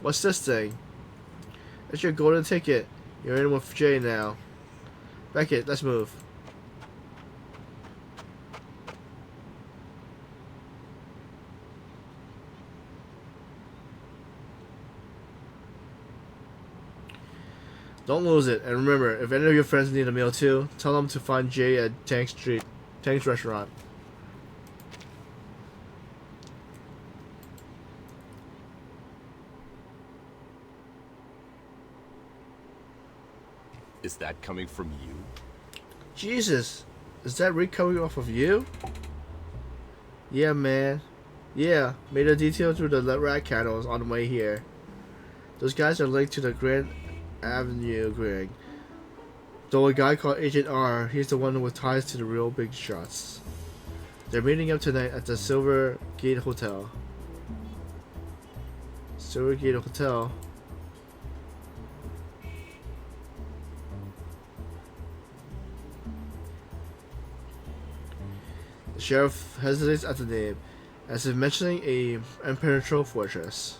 S1: What's this thing? It's your golden ticket. You're in with Jay now. Beckett, let's move. Don't lose it, and remember, if any of your friends need a meal too, tell them to find Jay at Tank's restaurant.
S5: Is that coming from you?
S1: Jesus, is that Rick coming off of you? Yeah, man. Yeah, made a detail through the rat candles on the way here. Those guys are linked to the Grand Avenue Greg. Though a guy called Agent R, he's the one with ties to the real big shots. They're meeting up tonight at the Silver Gate Hotel. Silver Gate Hotel. The sheriff hesitates at the name, as if mentioning a impenetrable fortress.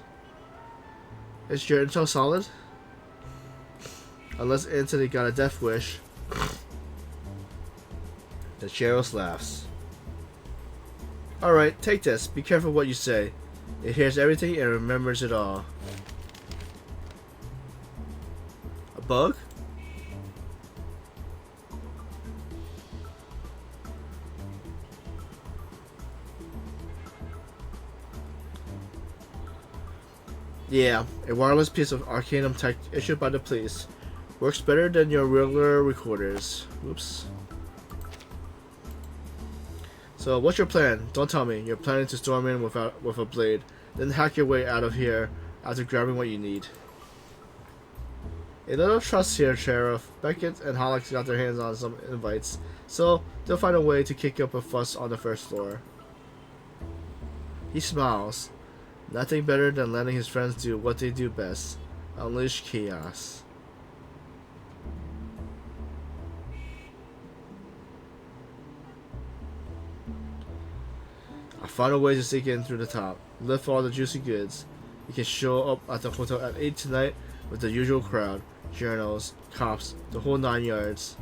S1: Is your intel solid? Unless Anthony got a death wish. The sheriff laughs. Alright, take this. Be careful what you say. It hears everything and remembers it all. A bug? Yeah, a wireless piece of arcanum tech issued by the police. Works better than your regular recorders. Oops. So, what's your plan? Don't tell me. You're planning to storm in with a blade, then hack your way out of here after grabbing what you need. A little trust here, Sheriff. Beckett and Hollis got their hands on some invites, so they'll find a way to kick up a fuss on the first floor. He smiles. Nothing better than letting his friends do what they do best. Unleash chaos. I found a way to sneak in through the top. Lift all the juicy goods. You can show up at the hotel at 8 tonight with the usual crowd. Journals, cops, the whole 9 yards.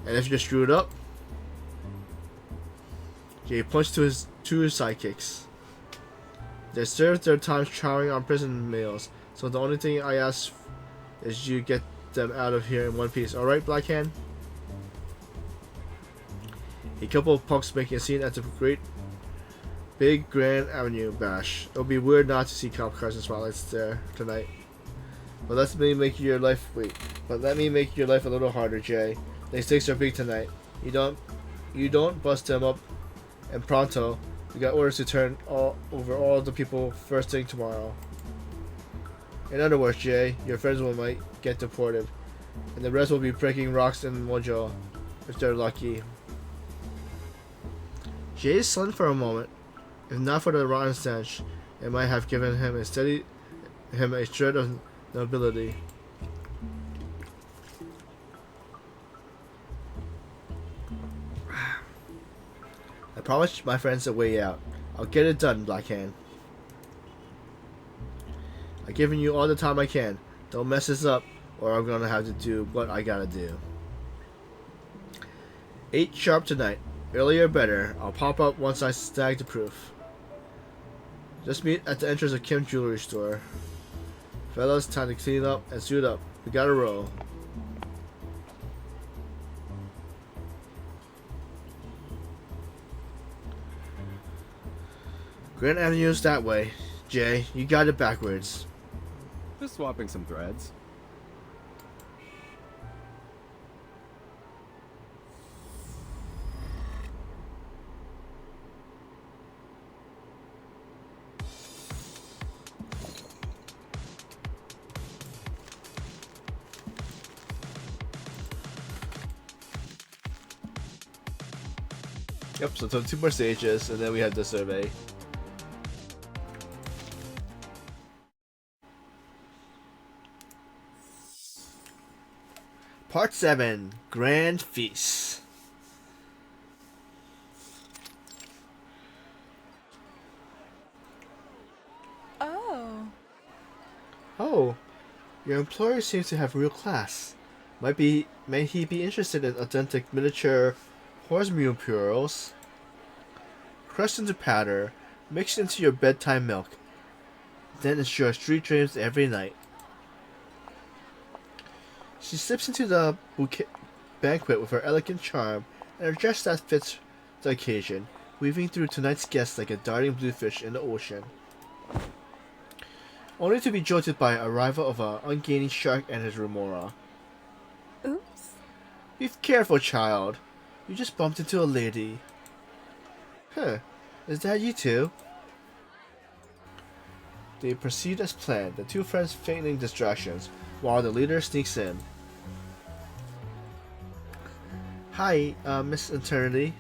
S1: And if you're screwed up, he points to his two sidekicks. They serve their time chowing on prison meals, so the only thing I ask is you get them out of here in one piece. Alright, Blackhand? A couple of punks making a scene at the great big Grand Avenue bash. It'll be weird not to see cop cars and spotlights there tonight. But let me make your life a little harder, Jay. The stakes are big tonight. You don't bust them up and pronto. We got orders to turn over all the people first thing tomorrow. In other words, Jay, your friends might get deported, and the rest will be breaking rocks in Mojo, if they're lucky. Jay slumped for a moment. If not for the rotten stench, it might have given him a shred of nobility. I promised my friends a way out. I'll get it done, Blackhand. I've given you all the time I can. Don't mess this up, or I'm gonna have to do what I gotta do. 8 sharp tonight. Earlier better. I'll pop up once I snag the proof. Just meet at the entrance of Kim's jewelry store. Fellas, time to clean up and suit up. We gotta roll. Grand Avenue's that way. Jay, you got it backwards.
S6: Just swapping some threads.
S1: Yep, so 2 more stages, and then we have the survey. Part 7, Grand Feast. Oh, your employer seems to have real class. May he be interested in authentic miniature horse murals? Crushed into powder, mixed into your bedtime milk, then ensure street dreams every night. She slips into the banquet with her elegant charm and a dress that fits the occasion, weaving through tonight's guests like a darting bluefish in the ocean. Only to be jolted by the arrival of an ungainly shark and his remora.
S8: Oops.
S1: Be careful, child. You just bumped into a lady. Huh. is that you two? They proceed as planned, the two friends feigning distractions, while the leader sneaks in. Hi, Miss Eternity.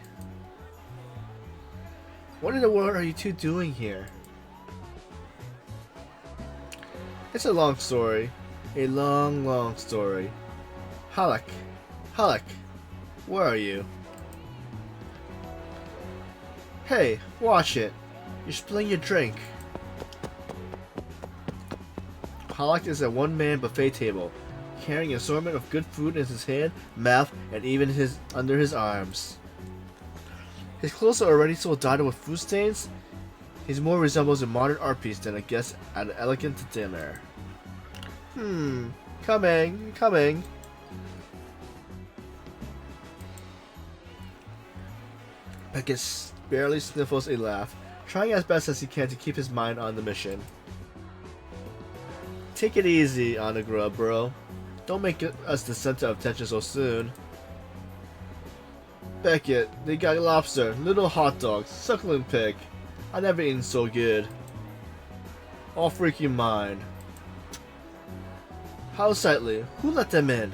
S1: What in the world are you two doing here? It's a long story. A long, long story. Halak. Halak. Where are you? Hey, watch it. You're spilling your drink. Halak is a one-man buffet table, carrying an assortment of good food in his hand, mouth, and even under his arms. His clothes are already so dotted with food stains, he more resembles a modern art piece than a guest at an elegant dinner. Coming. Beckett barely sniffles a laugh, trying as best as he can to keep his mind on the mission. Take it easy on the grub, bro. Don't make us the center of attention so soon. Beckett, they got lobster, little hot dogs, suckling pig. I never eaten so good. All freaking mine. How sightly. Who let them in?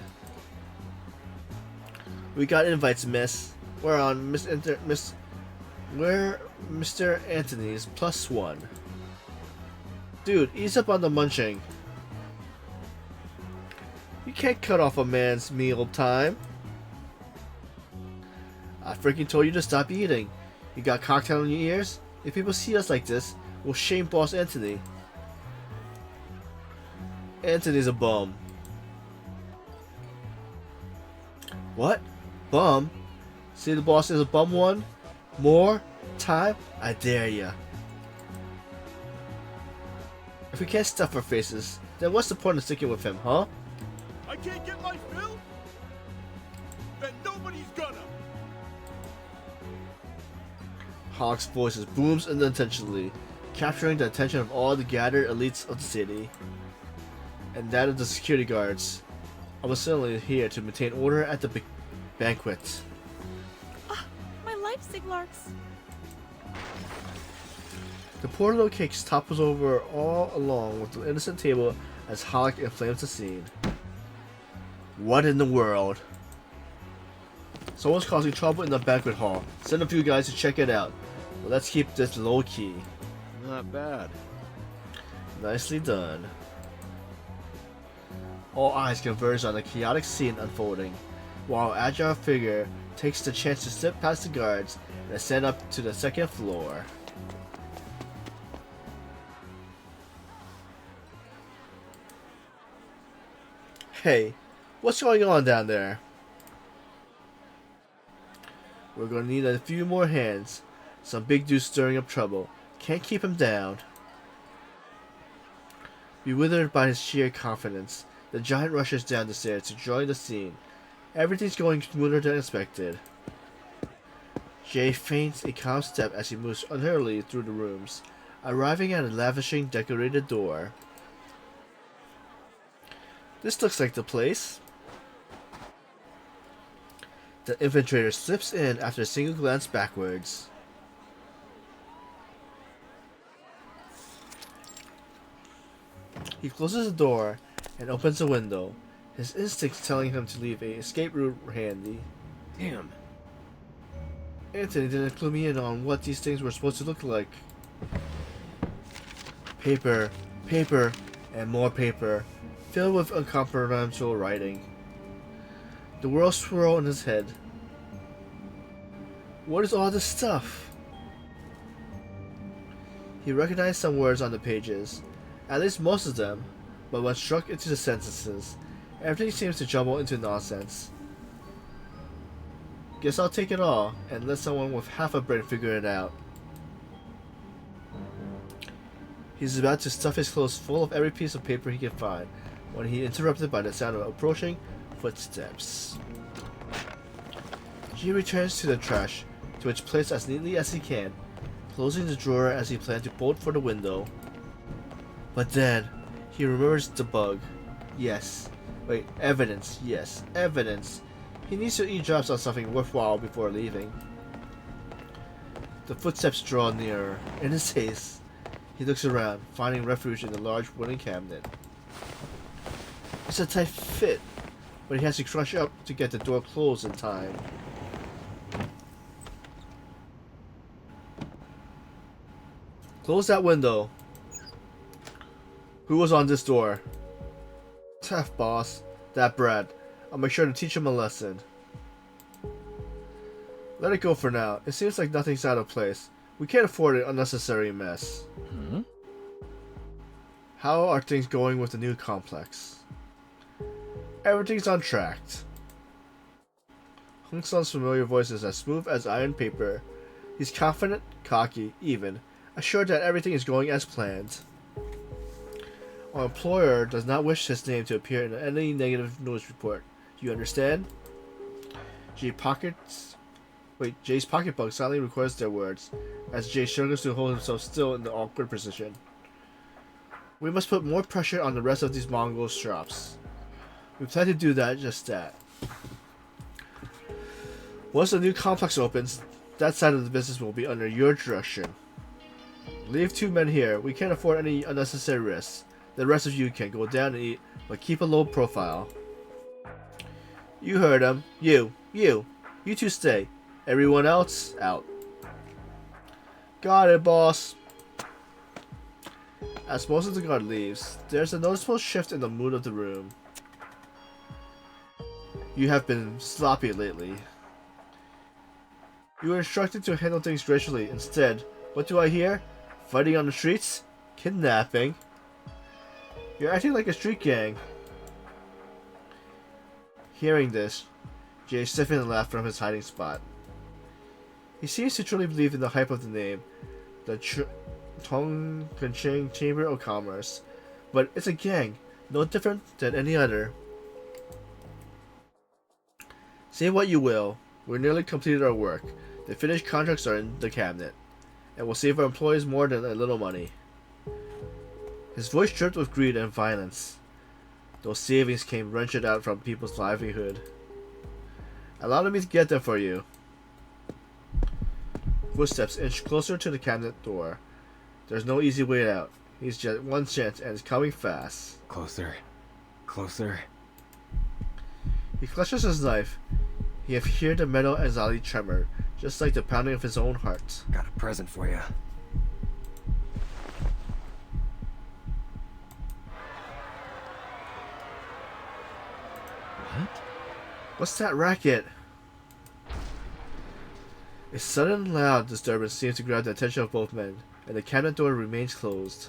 S1: We got invites, miss. We're on we're Mr. Anthony's +1. Dude, ease up on the munching. You can't cut off a man's meal time. I freaking told you to stop eating. You got cocktail in your ears? If people see us like this, we'll shame Boss Anthony. Anthony's a bum. What? Bum? See the boss is a bum one? More time? I dare ya. If we can't stuff our faces, then what's the point of sticking with him, huh?
S5: I can't get my fill? Then nobody's gonna!
S1: Hawk's voice booms unintentionally, capturing the attention of all the gathered elites of the city, and that of the security guards. I was suddenly here to maintain order at the banquet.
S8: My Leipzig larks.
S1: The poor little cake topples over all along with the innocent table as Halleck inflames the scene. What in the world? Someone's causing trouble in the banquet hall. Send a few guys to check it out. But let's keep this low key.
S6: Not bad.
S1: Nicely done. All eyes converge on the chaotic scene unfolding, while an agile figure takes the chance to slip past the guards and ascend up to the second floor. Hey, what's going on down there? We're gonna need a few more hands. Some big dude stirring up trouble. Can't keep him down. Bewildered by his sheer confidence, the giant rushes down the stairs to join the scene. Everything's going smoother than expected. Jay feints a calm step as he moves unhurriedly through the rooms, arriving at a lavishing decorated door. This looks like the place. The infiltrator slips in after a single glance backwards. He closes the door and opens the window, his instincts telling him to leave a escape route handy.
S6: Damn.
S1: Anthony didn't clue me in on what these things were supposed to look like. Paper, paper, and more paper, filled with uncomprehensible writing. The world swirled in his head. What is all this stuff? He recognized some words on the pages, at least most of them, but when struck into the sentences, everything seems to jumble into nonsense. Guess I'll take it all, and let someone with half a brain figure it out. He's about to stuff his clothes full of every piece of paper he can find, when he interrupted by the sound of approaching footsteps. He returns to the trash, to which placed as neatly as he can, closing the drawer as he planned to bolt for the window. But then, he remembers the bug. Evidence. Yes, evidence. He needs to eavesdrop on something worthwhile before leaving. The footsteps draw nearer. In his haste, he looks around, finding refuge in the large wooden cabinet. It's a tight fit, but he has to crush up to get the door closed in time. Close that window. Who was on this door? Tough, boss. That brat. I'll make sure to teach him a lesson. Let it go for now. It seems like nothing's out of place. We can't afford an unnecessary mess. How are things going with the new complex? Everything's on track. Hong Sun's familiar voice is as smooth as iron paper. He's confident, cocky, even, assured that everything is going as planned. Our employer does not wish his name to appear in any negative news report. Do you understand? Jay's pocketbook silently records their words, as Jay struggles to hold himself still in the awkward position. We must put more pressure on the rest of these Mongol shops. We plan to do just that. Once the new complex opens, that side of the business will be under your direction. Leave 2 men here. We can't afford any unnecessary risks. The rest of you can go down and eat, but keep a low profile. You heard him. You two stay. Everyone else, out. Got it, boss. As most of the guard leaves, there's a noticeable shift in the mood of the room. You have been sloppy lately. You were instructed to handle things gracefully. Instead, what do I hear? Fighting on the streets? Kidnapping? You're acting like a street gang. Hearing this, Jay stiffened and laughed from his hiding spot. He seems to truly believe in the hype of the name, the Tong Kanching Chamber of Commerce, but it's a gang, no different than any other. Say what you will, we're nearly completed our work. The finished contracts are in the cabinet, and will save our employees more than a little money. His voice dripped with greed and violence. Those savings came wrenched out from people's livelihood. Allow me to get them for you. Footsteps inch closer to the cabinet door. There's no easy way out. He's just one chance and it's coming fast.
S6: Closer. Closer.
S1: He clutches his knife. He can hear the metal anxiety tremor, just like the pounding of his own heart.
S6: Got a present for you.
S2: What?
S1: What's that racket? A sudden loud disturbance seems to grab the attention of both men, and the cabinet door remains closed.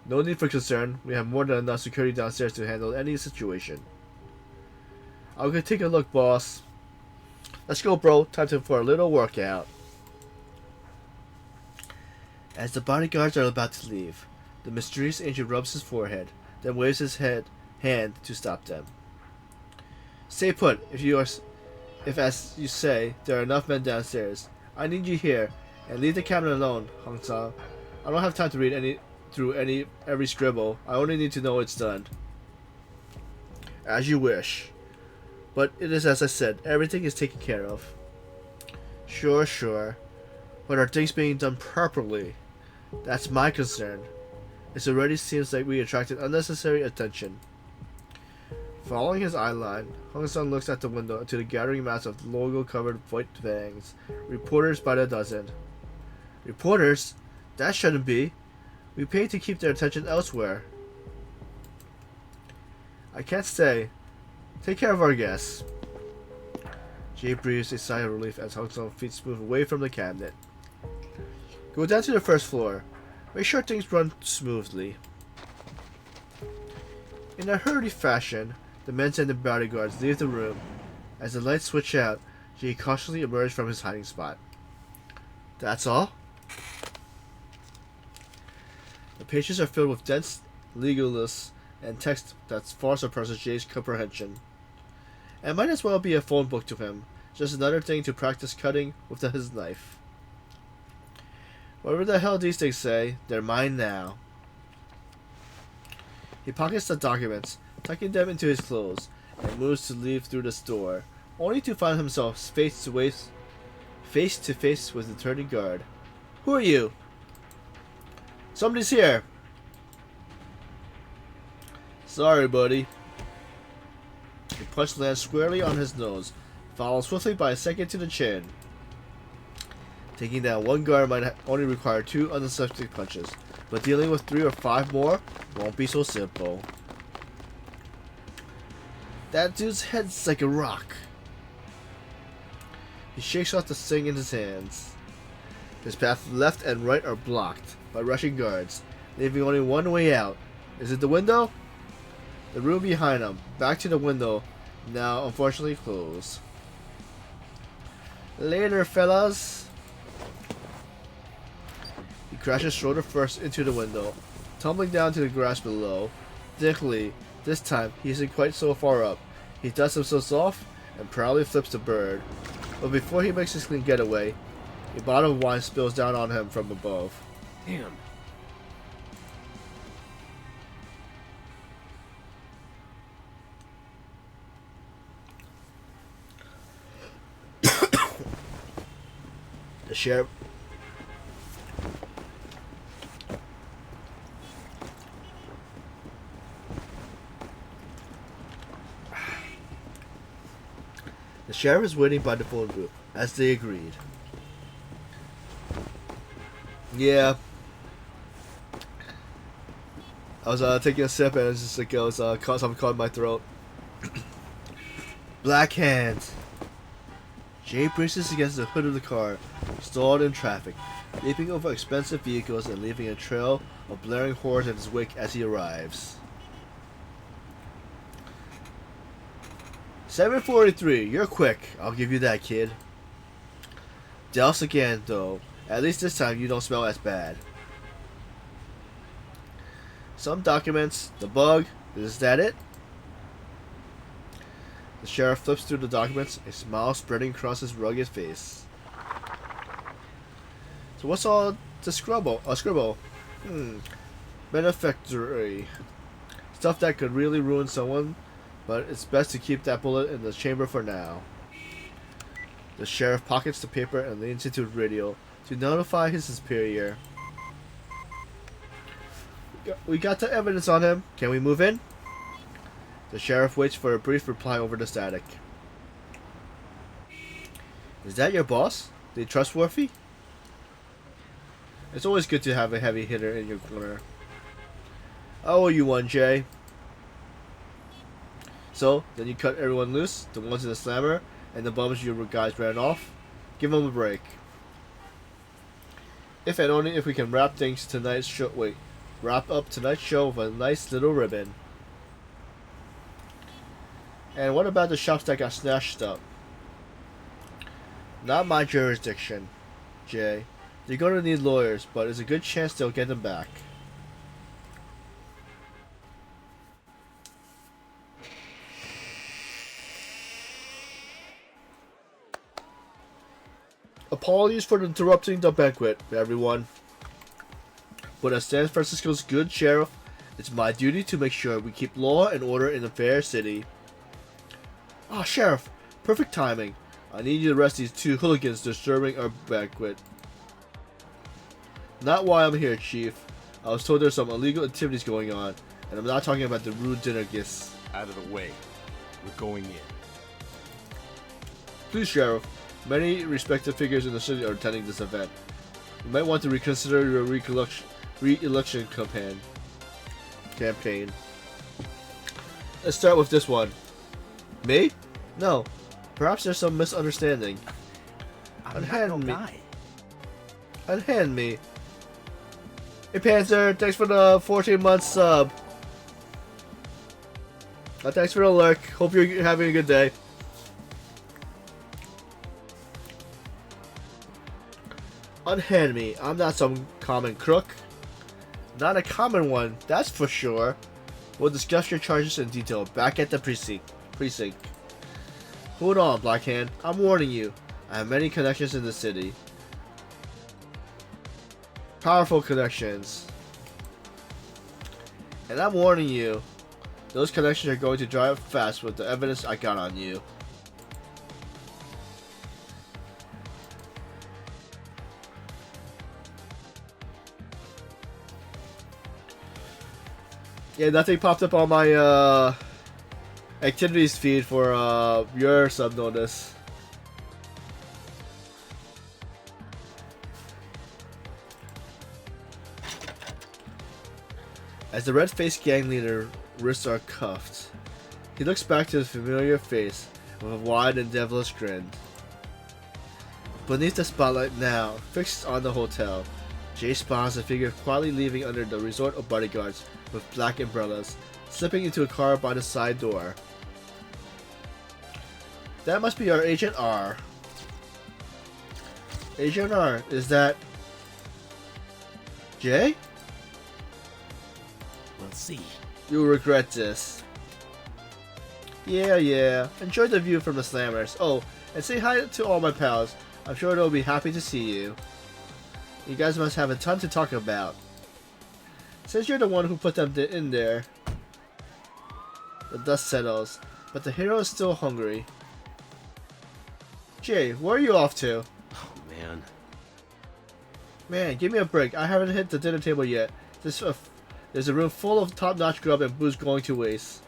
S1: No need for concern, we have more than enough security downstairs to handle any situation. I'll go take a look, boss. Let's go, bro. Time for a little workout. As the bodyguards are about to leave, the mysterious angel rubs his forehead, then waves his hand to stop them. Stay put, if as you say, there are enough men downstairs. I need you here, and leave the cabinet alone, Hong Sang. I don't have time to read every scribble. I only need to know it's done. As you wish. But it is as I said, everything is taken care of. Sure. But are things being done properly? That's my concern. It already seems like we attracted unnecessary attention. Following his eye line, Hong Sang looks at the window to the gathering mass of logo-covered white vangs, reporters by the dozen. Reporters? That shouldn't be. We pay to keep their attention elsewhere. I can't stay. Take care of our guests. Jay breathes a sigh of relief as Hong Sang's feet move away from the cabinet. Go down to the first floor. Make sure things run smoothly. In a hurried fashion, the men and the bodyguards leave the room. As the lights switch out, Jay cautiously emerges from his hiding spot. That's all? The pages are filled with dense legal lists and text that far surpasses Jay's comprehension. It might as well be a phone book to him, just another thing to practice cutting with his knife. Whatever the hell these things say, they're mine now. He pockets the documents, tucking them into his clothes, and moves to leave through the door, only to find himself face face to face with the turning guard. Who are you? Somebody's here. Sorry, buddy. The punch lands squarely on his nose, followed swiftly by a second to the chin. Taking down one guard might only require 2 unsuspecting punches, but dealing with 3 or 5 more won't be so simple. That dude's head's like a rock. He shakes off the thing in his hands. His path left and right are blocked by rushing guards, leaving only one way out. Is it the window? The room behind him, back to the window, now unfortunately closed. Later, fellas. He crashes shoulder first into the window, tumbling down to the grass below. Thankfully, this time he isn't quite so far up. He dusts himself off and proudly flips the bird. But before he makes his clean getaway, a bottle of wine spills down on him from above.
S6: Damn.
S1: The sheriff. The sheriff is waiting by the phone booth, as they agreed. Yeah. I was taking a sip and it's just like I was something caught in my throat. Black hands. Jay braces against the hood of the car, stalled in traffic, leaping over expensive vehicles and leaving a trail of blaring horns in his wake as he arrives. 7:43. You're quick. I'll give you that, kid. Douse again, though. At least this time you don't smell as bad. Some documents. The bug. Is that it? The sheriff flips through the documents, a smile spreading across his rugged face. So what's all the scribble? Benefactory. Stuff that could really ruin someone, but it's best to keep that bullet in the chamber for now. The sheriff pockets the paper and leans into the radio to notify his superior. We got the evidence on him. Can we move in? The sheriff waits for a brief reply over the static. Is that your boss? They trustworthy? It's always good to have a heavy hitter in your corner. I owe you one, Jay. So, then you cut everyone loose, the ones in the slammer, and the bums your guys ran off. Give them a break. If and only if we can wrap up tonight's show with a nice little ribbon. And what about the shops that got snatched up? Not my jurisdiction, Jay. They're gonna need lawyers, but there's a good chance they'll get them back. Apologies for interrupting the banquet, everyone. But as San Francisco's good sheriff, it's my duty to make sure we keep law and order in a fair city. Ah, Sheriff, perfect timing. I need you to arrest these 2 hooligans disturbing our banquet. Not why I'm here, Chief. I was told there's some illegal activities going on, and I'm not talking about the rude dinner guests.
S5: Out of the way. We're going in.
S1: Please, Sheriff. Many respected figures in the city are attending this event. You might want to reconsider your re-election campaign. Let's start with this one. Me? No. Perhaps there's some misunderstanding. Unhand me. Hey Panzer, thanks for the 14-month sub. Thanks for the lurk. Hope you're having a good day. Unhand me. I'm not some common crook. Not a common one, that's for sure. We'll discuss your charges in detail back at the precinct. Hold on, Blackhand. I'm warning you. I have many connections in the city. Powerful connections. And I'm warning you. Those connections are going to dry up fast with the evidence I got on you. Yeah, nothing popped up on my activities feed for your sub notice. As the red-faced gang leader wrists are cuffed, he looks back to his familiar face with a wide and devilish grin. Beneath the spotlight now, fixed on the hotel, Jay spots a figure quietly leaving under the resort of bodyguards with black umbrellas, slipping into a car by the side door. That must be our Agent R. Agent R, is that Jay?
S7: We'll see.
S1: You'll regret this. Yeah. Enjoy the view from the Slammers. Oh, and say hi to all my pals. I'm sure they'll be happy to see you. You guys must have a ton to talk about. Since you're the one who put them in there. The dust settles, but the hero is still hungry. Jay, where are you off to?
S7: Oh, man.
S1: Man, give me a break. I haven't hit the dinner table yet. There's a room full of top-notch grub and booze going to waste.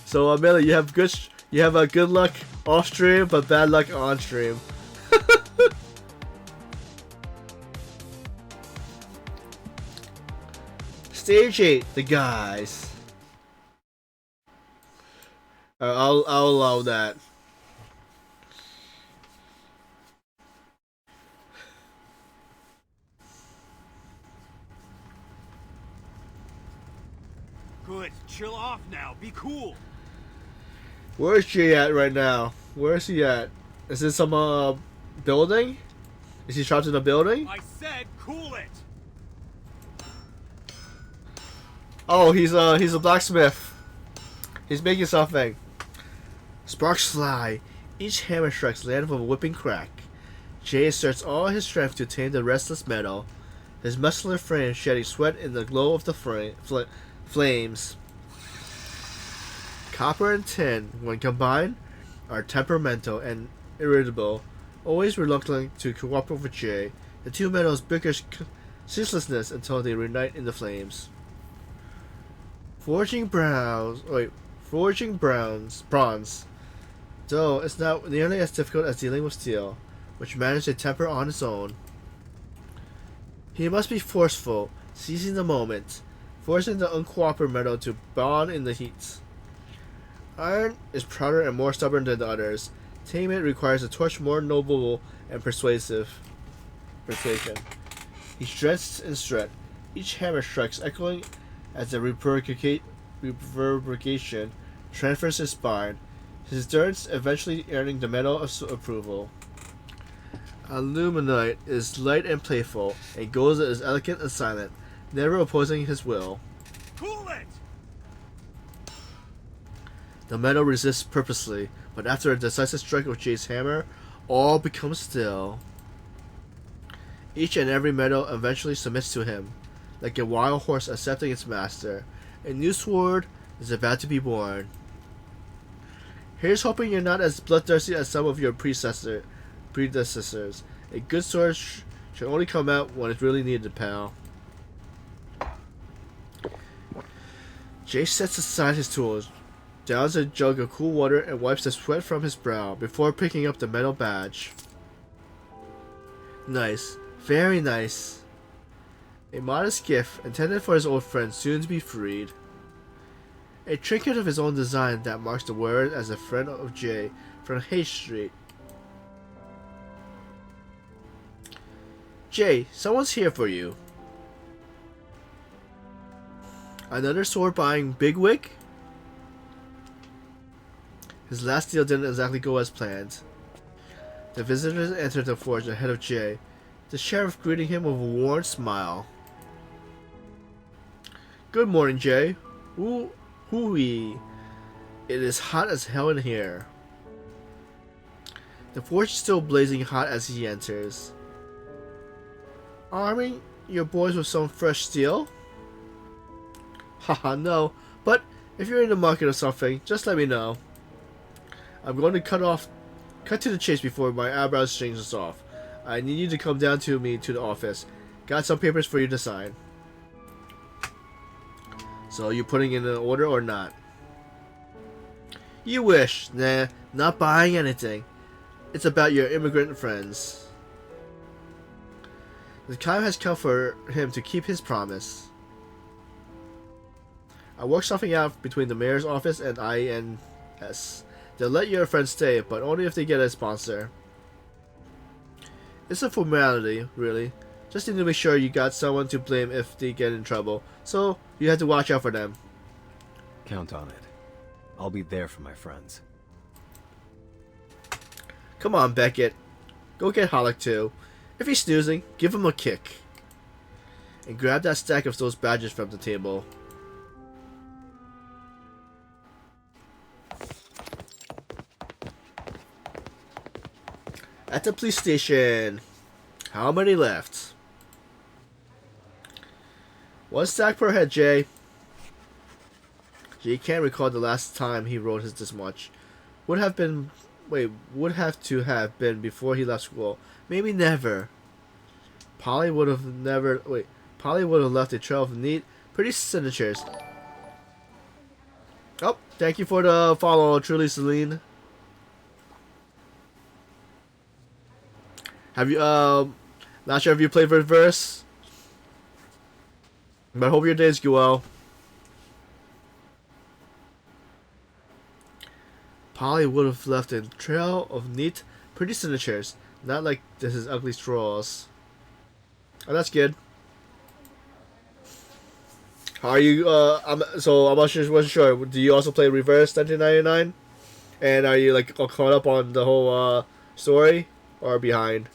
S1: So Amelia, you have good luck off stream, but bad luck on stream. Stage 8, the guys. I'll allow that.
S5: Good. Chill off now. Be cool.
S1: Where's Jay at right now? Where is he at? Is this some building? Is he trapped in a building?
S5: I said cool it.
S1: Oh, he's a blacksmith. He's making something. Sparks fly. Each hammer strikes land with a whipping crack. Jay exerts all his strength to tame the restless metal, his muscular frame shedding sweat in the glow of the flames. Copper and tin, when combined, are temperamental and irritable, always reluctant to cooperate with Jay. The two metals bicker ceaselessness until they reunite in the flames. Forging bronze, though it's not nearly as difficult as dealing with steel, which manages to temper on its own. He must be forceful, seizing the moment, forcing the uncooperative metal to bond in the heat. Iron is prouder and more stubborn than the others. Taming it requires a torch more noble and persuasion. He strets and strut, each hammer strikes echoing as the reverberation transfers his spine, his darts eventually earning the medal of approval. Aluminite is light and playful, and Goza is elegant and silent, never opposing his will.
S5: Cool it.
S1: The metal resists purposely, but after a decisive strike of Jay's hammer, all becomes still. Each and every metal eventually submits to him, like a wild horse accepting its master. A new sword is about to be born. Here's hoping you're not as bloodthirsty as some of your predecessors. A good sword should only come out when it's really needed, pal. Jay sets aside his tools, downs a jug of cool water, and wipes the sweat from his brow before picking up the metal badge. Nice. Very nice. A modest gift intended for his old friend, soon to be freed. A trinket of his own design that marks the wearer as a friend of Jay from H Street. Jay, someone's here for you. Another sword buying bigwig? His last deal didn't exactly go as planned. The visitors entered the forge ahead of Jay, the sheriff greeting him with a warm smile. Good morning, Jay. Hooey. It is hot as hell in here. The forge is still blazing hot as he enters. Arming your boys with some fresh steel? Haha, no. But If you're in the market of something, just let me know. I'm going to cut to the chase before my eyebrows changes off. I need you to come down to me to the office. Got some papers for you to sign. So, you putting in an order or not? You wish. Nah, not buying anything. It's about your immigrant friends. The time has come for him to keep his promise. I worked something out between the mayor's office and INS. They'll let your friends stay, but only if they get a sponsor. It's a formality, really. Just need to make sure you got someone to blame if they get in trouble. So, you have to watch out for them.
S6: Count on it. I'll be there for my friends.
S1: Come on, Beckett. Go get Halleck too. If he's snoozing, give him a kick. And grab that stack of those badges from the table. At the police station. How many left? One stack per head, Jay. Jay can't recall the last time he wrote his this much. Would have to have been before he left school. Maybe never. Polly would have left a trail of neat, pretty signatures. Oh, thank you for the follow, truly, Celine. Have you, not sure if you played Reverse, but hope your days go well. Polly would have left a trail of neat, pretty signatures, not like this is ugly straws. Oh, that's good. Are you, wasn't sure, do you also play Reverse 1999? And are you, like, caught up on the whole, story? Or behind?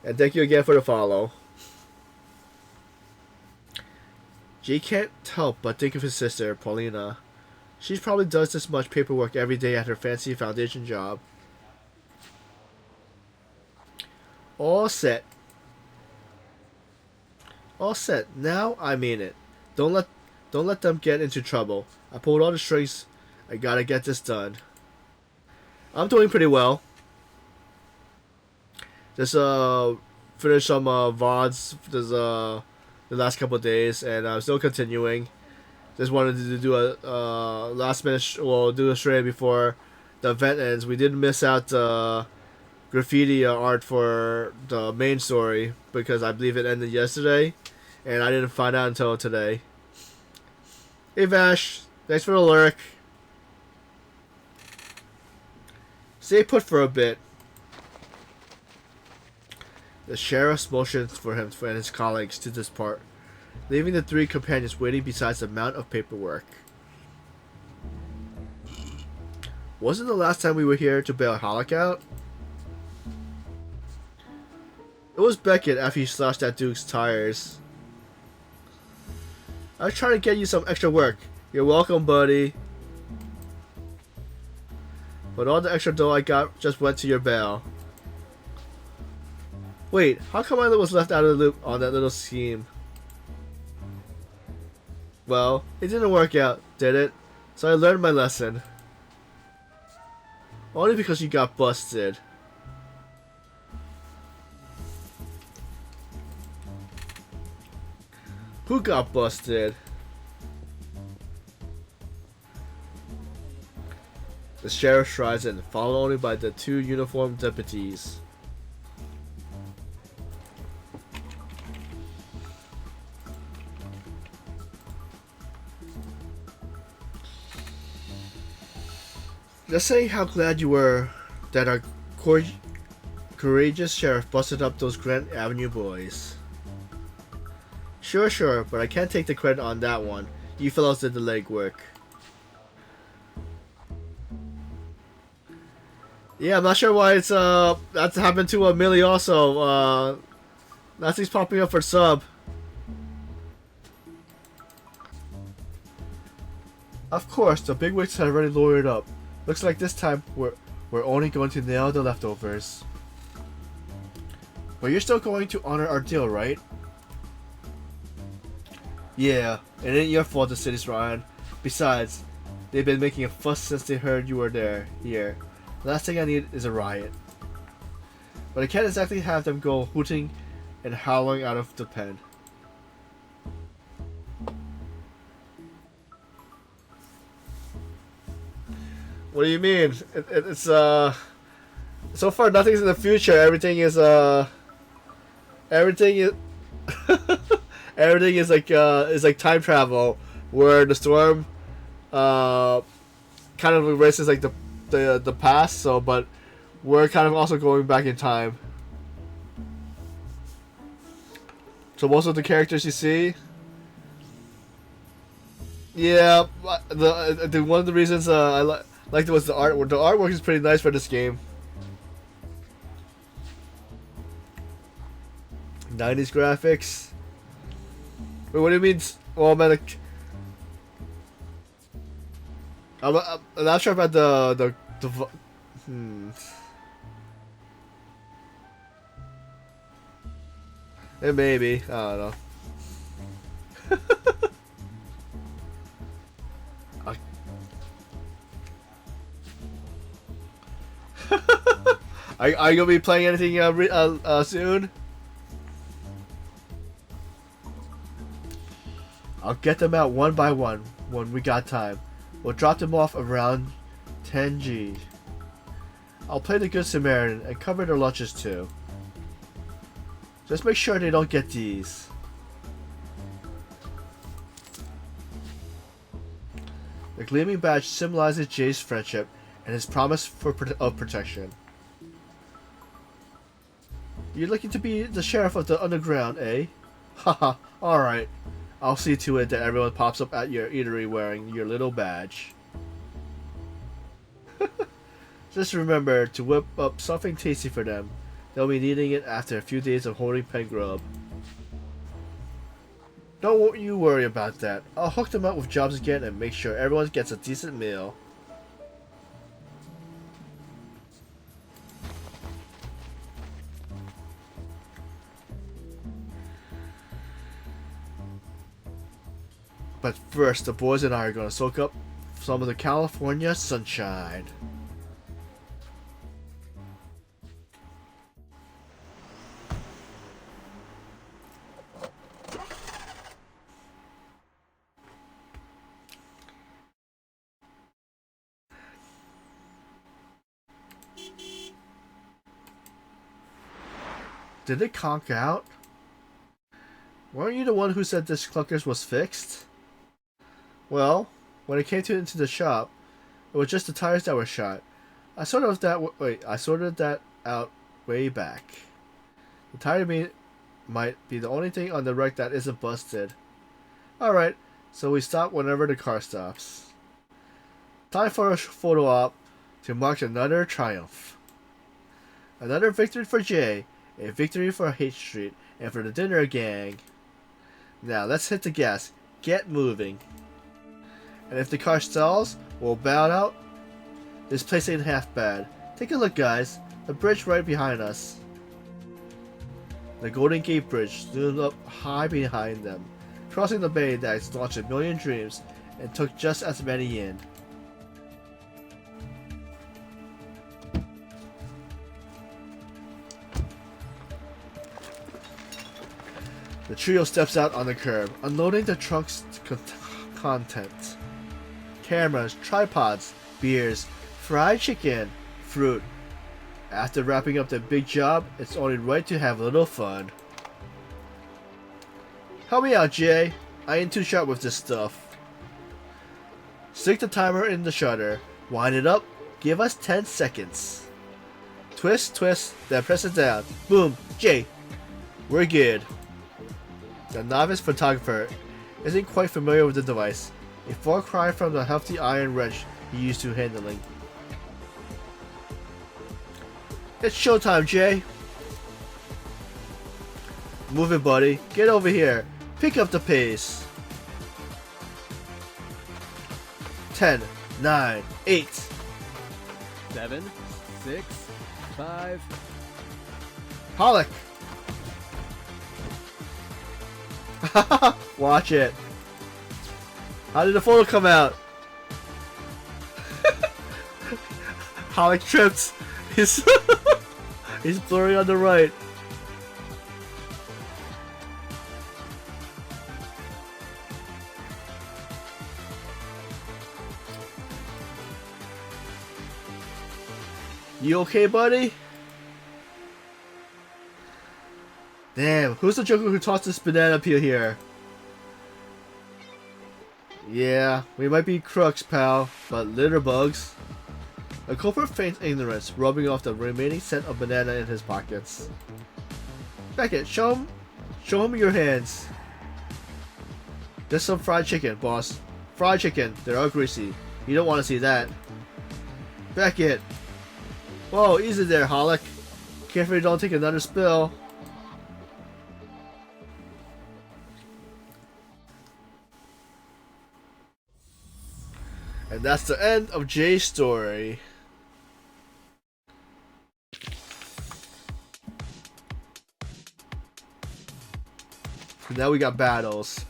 S1: And thank you again for the follow. Jay can't help but think of his sister, Paulina. She probably does this much paperwork every day at her fancy foundation job. All set. All set. Now I mean it. Don't let them get into trouble. I pulled all the strings. I gotta get this done. I'm doing pretty well. Just finished some VODs the last couple of days, and I'm still continuing. Just wanted to do a last minute, do a stream before the event ends. We did miss out the graffiti art for the main story because I believe it ended yesterday, and I didn't find out until today. Hey Vash, thanks for the lurk. Stay put for a bit. The sheriff motions for him and his colleagues to depart, leaving the three companions waiting beside the mound of paperwork. Wasn't the last time we were here to bail Halleck out? It was Beckett after he slashed that dude's tires. I was trying to get you some extra work. You're welcome, buddy. But all the extra dough I got just went to your bail. Wait, how come I was left out of the loop on that little scheme? Well, it didn't work out, did it? So I learned my lesson. Only because you got busted. Who got busted? The sheriff strides in, followed only by the two uniformed deputies. Just saying how glad you were that our courageous sheriff busted up those Grant Avenue boys. Sure, but I can't take the credit on that one. You fellows did the legwork. Yeah, I'm not sure why it's that's happened to Millie also. Nazi's popping up for sub. Of course, the bigwigs had already lawyered up. Looks like this time we're only going to nail the leftovers. But you're still going to honor our deal, right? Yeah, it ain't your fault the city's rotten. Besides, they've been making a fuss since they heard you were there. Here. Last thing I need is a riot. But I can't exactly have them go hooting and howling out of the pen. What do you mean? It's so far nothing's in the future. Everything is everything is everything is like time travel, where the storm kind of erases like the past. So, but we're kind of also going back in time. So most of the characters you see, yeah, the one of the reasons I liked it was the artwork. The artwork is pretty nice for this game. 90s graphics. Wait, what do you mean? Well, man, like, I'm not sure about the It maybe. I don't know. Are you gonna be playing anything soon? I'll get them out one by one when we got time. We'll drop them off around 10G. I'll play the Good Samaritan and cover their lunches too. Just make sure they don't get these. The gleaming badge symbolizes Jay's friendship and his promise of protection. You're looking to be the sheriff of the underground, eh? Haha, alright. I'll see to it that everyone pops up at your eatery wearing your little badge. Just remember to whip up something tasty for them. They'll be needing it after a few days of holding pen grub. Don't you worry about that. I'll hook them up with jobs again and make sure everyone gets a decent meal. But first, the boys and I are gonna soak up some of the California sunshine. Did it conk out? Weren't you the one who said this clunkers was fixed? Well, when I came into the shop, it was just the tires that were shot. I sorted that out way back. The tire might be the only thing on the wreck that isn't busted. Alright, so we stop whenever the car stops. Time for a photo op to mark another triumph. Another victory for Jay, a victory for H Street, and for the dinner gang. Now let's hit the gas. Get moving. And if the car stalls, we'll bow out. This place ain't half bad. Take a look, guys. The bridge right behind us. The Golden Gate Bridge loomed up high behind them, crossing the bay that launched a million dreams and took just as many in. The trio steps out on the curb, unloading the trunk's contents. Cameras, tripods, beers, fried chicken, fruit. After wrapping up the big job, it's only right to have a little fun. Help me out, Jay. I ain't too sharp with this stuff. Stick the timer in the shutter, wind it up, give us 10 seconds. Twist, twist, then press it down. Boom, Jay. We're good. The novice photographer isn't quite familiar with the device, a far cry from the hefty iron wrench he used to handling. It's showtime, Jay. Move it, buddy. Get over here. Pick up the pace. 10, 9, 8.
S6: 7, 6, 5.
S1: Pollock. Watch it. How did the photo come out? Holic tripped. He's he's blurry on the right. You okay, buddy? Damn, who's the joker who tossed this banana peel here? Yeah, we might be crooks, pal, but litter bugs. A culprit feigns ignorance, rubbing off the remaining scent of banana in his pockets. Beckett, show him your hands. There's some fried chicken, boss. Fried chicken, they're all greasy. You don't want to see that. Beckett! Whoa, easy there, Holic. Careful you don't take another spill. And that's the end of Jay's story. And now we got battles.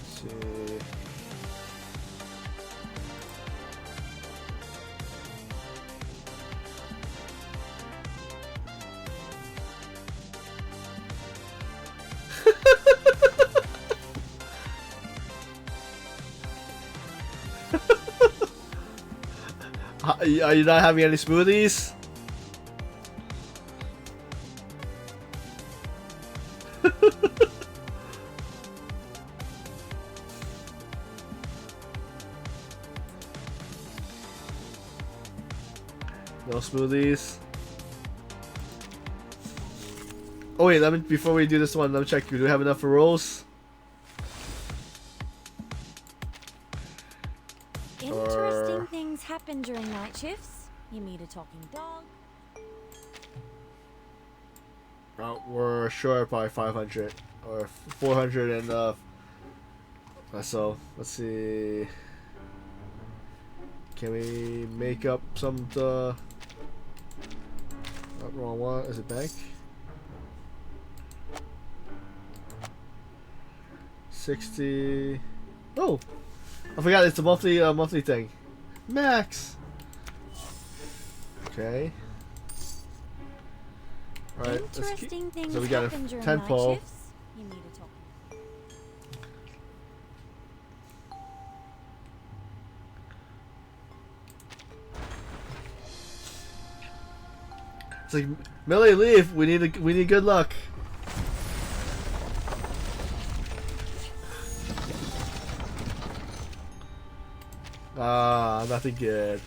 S1: See. Are you not having any smoothies? No smoothies. Oh wait, before we do this one, let me check. Do we have enough for rolls?
S8: Interesting things happen during night shifts. You meet a talking dog.
S1: We're short by 500 or 400 and so let's see. Can we make up some of the wrong one? Is it bank? 60. Oh, I forgot it's a monthly thing. Max. Okay. All right.
S8: Interesting things
S1: So we got a
S8: happen during
S1: 10
S8: night
S1: pole.
S8: shifts. You meet a talking.
S1: It's like, Millie, leave. We need good luck. Ah, nothing good.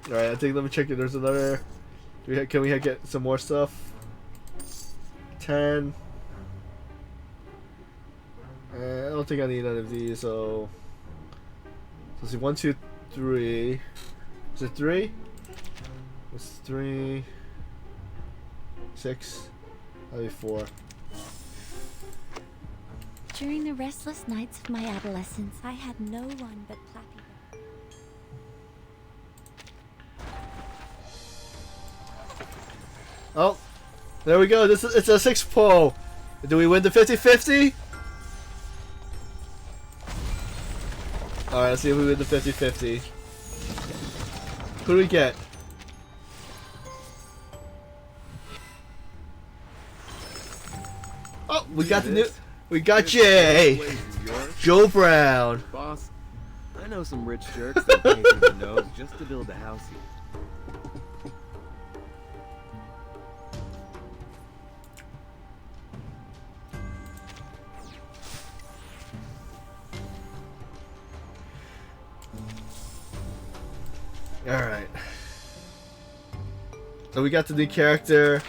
S1: Alright, I think let me check if there's another. Can we get some more stuff? 10. I don't think I need none of these, so let's see, 1, 2, 3. Is it 3? It's 3, 6. That'll be 4.
S8: During the restless nights of my adolescence, I had no one but Plappy.
S1: Oh, there we go. It's a 6 pull. Do we win the 50-50? Alright, let's see if we win the 50-50. Who do we get? Oh, we got the new. We got Jay! Joe Brown!
S6: Boss, I know some rich jerks that pay through the nose just to build a house here.
S1: Alright. So we got the new character.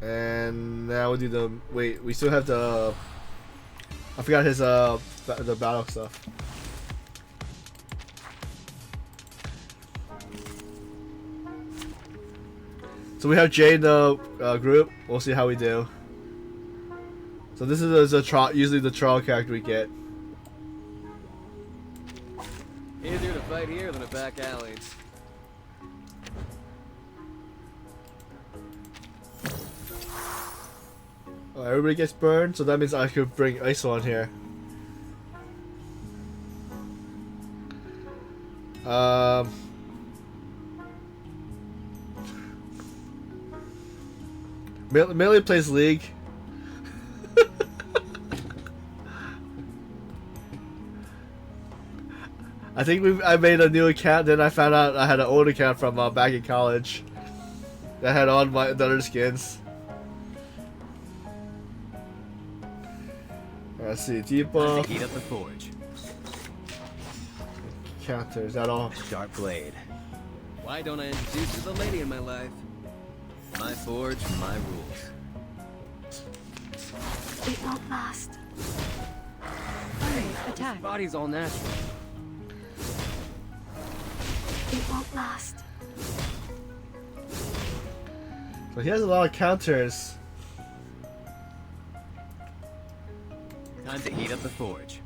S1: And now we'll do the... Wait, we still have the... I forgot his, the battle stuff. So we have Jay in the group. We'll see how we do. So this is usually the trial character we get.
S6: Easier to fight here than a back alley.
S1: Oh, everybody gets burned, so that means I could bring ice on here. Melee plays League. I think I made a new account, then I found out I had an old account from back in college that had all the other skins. Let's see, debuff.
S6: Heat up the forge.
S1: Counter, is that all?
S6: Sharp blade. Why don't I introduce you to the lady in my life? My forge, my rules.
S8: It won't last.
S9: Attack.
S6: Body's all natural.
S8: It won't last.
S1: So he has a lot of counters.
S6: Time to heat up the forge.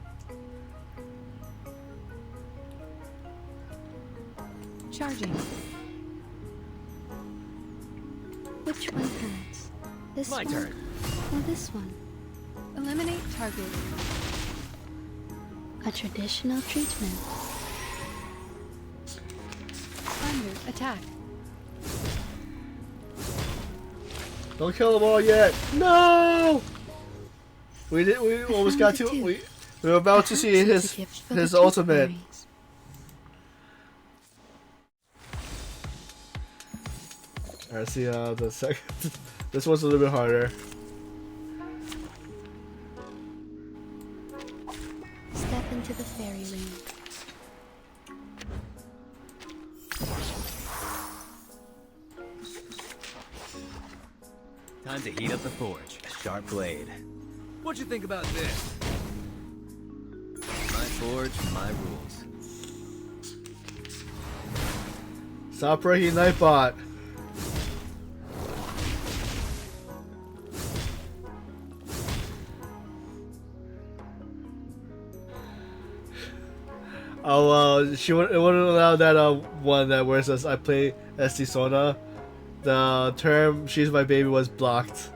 S9: Charging.
S8: Which one hurts? This
S6: My
S8: one
S6: turn.
S8: or this one?
S9: Eliminate target.
S8: A traditional treatment.
S9: Under attack.
S1: Don't kill them all yet. No. We almost got to. We were about to see his ultimate. Alright, see the second. This one's a little bit harder.
S8: Step into the fairy ring.
S6: Time to heat up the forge. A sharp blade. What'd you think about this? My forge, my rules.
S1: Stop breaking Nightbot. Oh, it wouldn't allow that one that where it says I play SD Sona. The term "she's my baby" was blocked.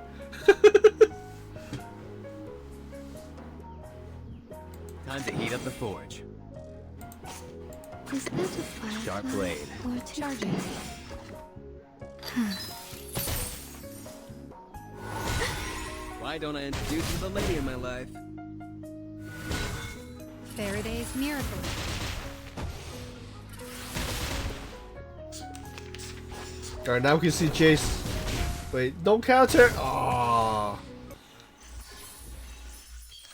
S6: Time to heat up the forge.
S8: Is that a fire?
S6: Sharp blade.
S8: Or a
S9: Charging.
S6: Why don't I introduce you to the lady in my life?
S9: Faraday's miracle.
S1: Alright, now we can see Jace. Wait, don't counter! Aww.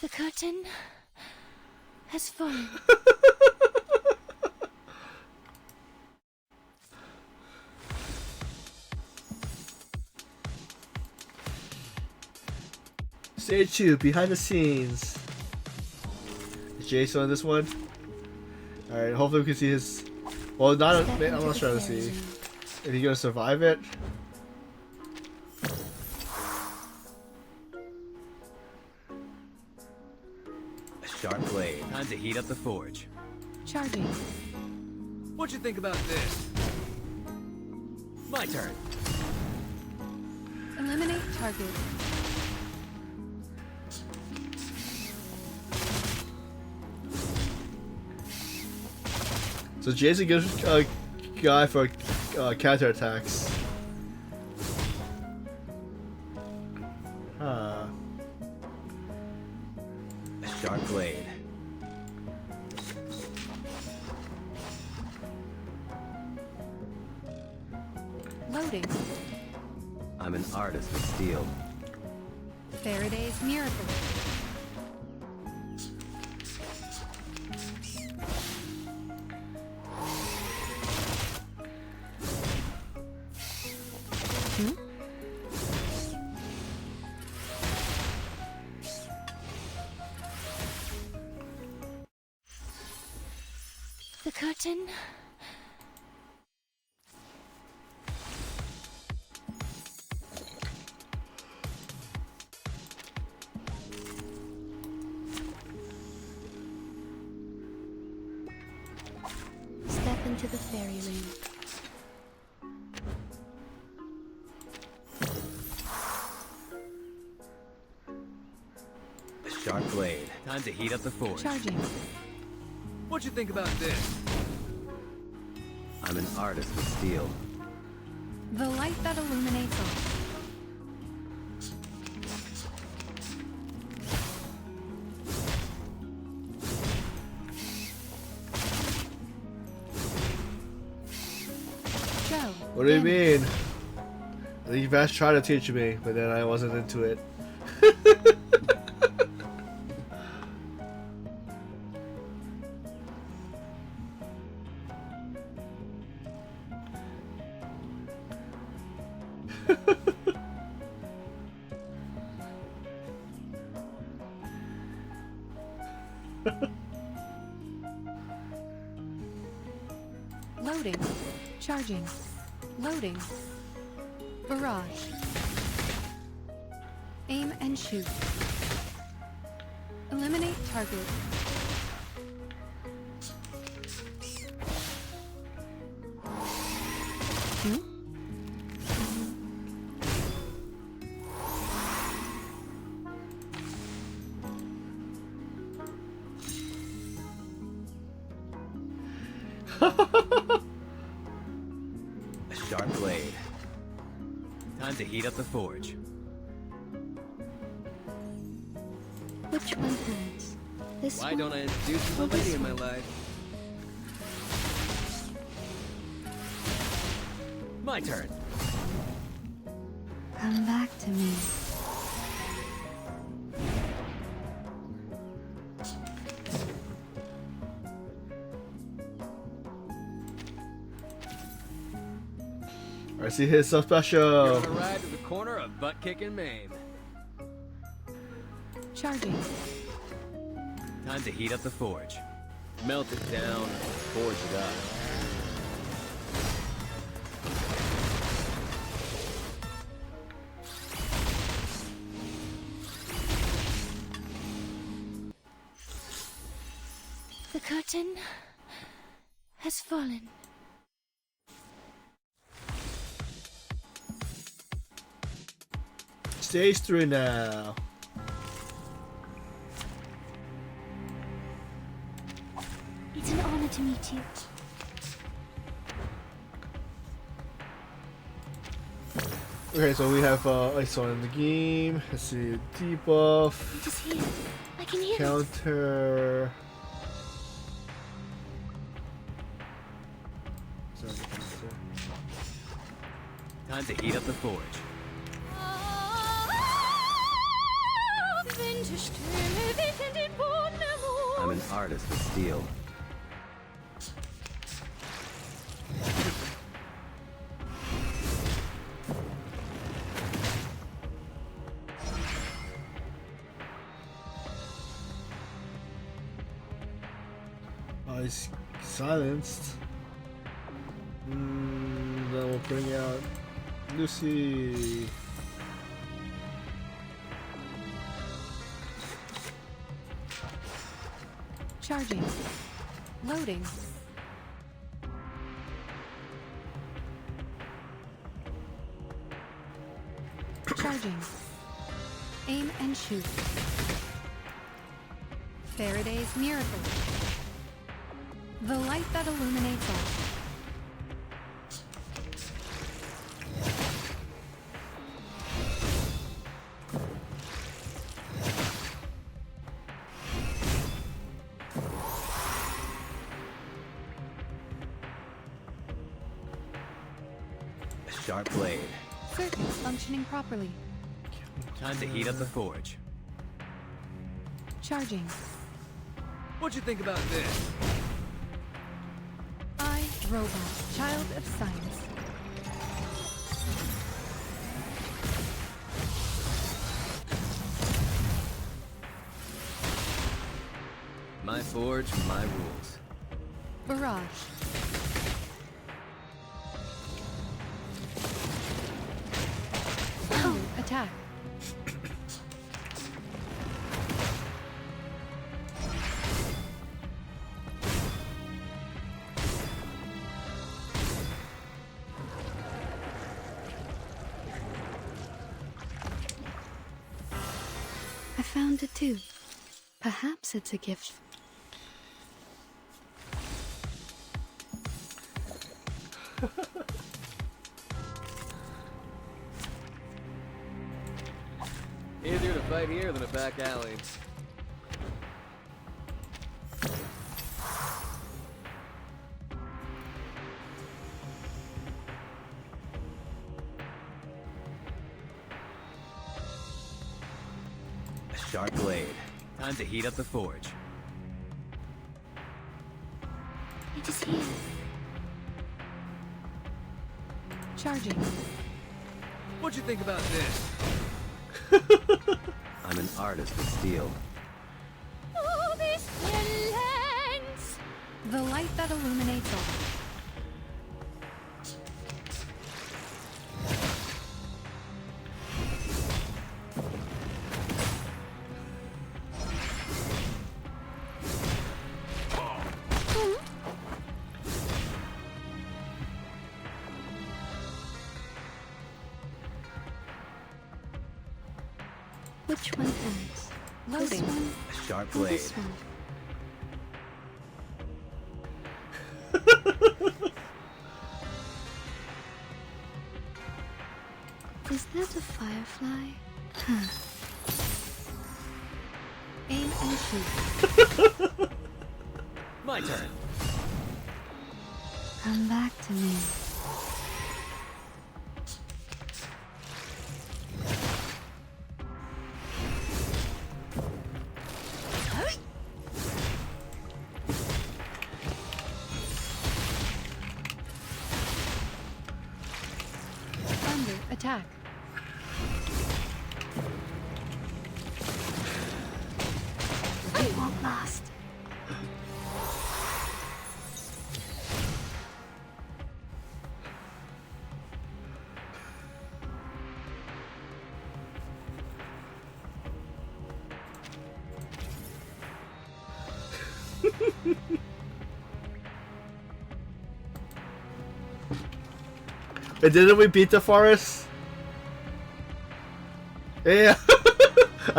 S8: The curtain has fallen.
S1: Stage 2, behind the scenes. Is Jace on this one? Alright, hopefully we can see his... Well, not. I'm not trying to see. Is he gonna survive it?
S6: A sharp blade. Time to heat up the forge.
S9: Charging.
S6: What'd you think about this? My turn.
S9: Eliminate target.
S1: So Jace a good guy for counter attacks. Huh.
S6: A sharp blade.
S9: Loading.
S6: I'm an artist with steel.
S9: Faraday's miracle.
S8: The curtain off into the fairyland.
S6: A sharp blade. Time to heat up the forge.
S9: Charging.
S6: What you think about this? I'm an artist with steel.
S9: The light that illuminates all. Joe.
S1: What do you
S9: Danny.
S1: mean? I think you guys tried to teach me, but then I wasn't into it.
S9: Loading. Charging. Loading. Barrage. Aim and shoot. Eliminate target. Hmm?
S6: A sharp blade. Time to heat up the forge.
S8: Which one hurts? This
S6: Why
S8: one?
S6: don't I introduce you to the lady in my life? My turn.
S8: Come back to me.
S1: I see his so
S6: You're
S1: special.
S6: on a ride to the corner of butt kicking Maine.
S9: Charging.
S6: Time to heat up the forge. Melt it down, forge it up.
S8: The curtain has fallen.
S1: Stage 3 now.
S8: It's an honor to meet you.
S1: Okay, so we have ice on in the game. Let's see, debuff,
S8: It is here. I can hear it.
S1: counter.
S6: Time to heat up the forge. I'm an artist with steel.
S1: Ice silenced. Then we'll bring out Lucy.
S9: Charging. Loading. Charging. Aim and shoot. Faraday's miracle. The light that illuminates all.
S6: A sharp blade.
S9: Circuits functioning properly.
S6: Time to heat up the forge.
S9: Charging.
S6: What you think about this?
S9: I, Robot, child of science.
S6: My forge, my rules.
S9: Barrage. Attack. found it too. Perhaps it's a gift.
S6: Easier to fight here than a back alley. A sharp blade. Time to heat up the forge.
S8: It is here.
S9: Charging.
S6: What'd you think about this? I'm an artist with steel.
S8: Oh, this villains!
S9: The light that illuminates all.
S8: Which one ends?
S9: Loading.
S8: This one
S6: A sharp
S8: or
S6: blade.
S8: this one? Is that a firefly? Huh.
S9: Aim and shoot.
S6: My turn.
S8: Come back to me.
S9: Thunder. Attack.
S8: It won't last.
S1: And didn't we beat the forest? Yeah. I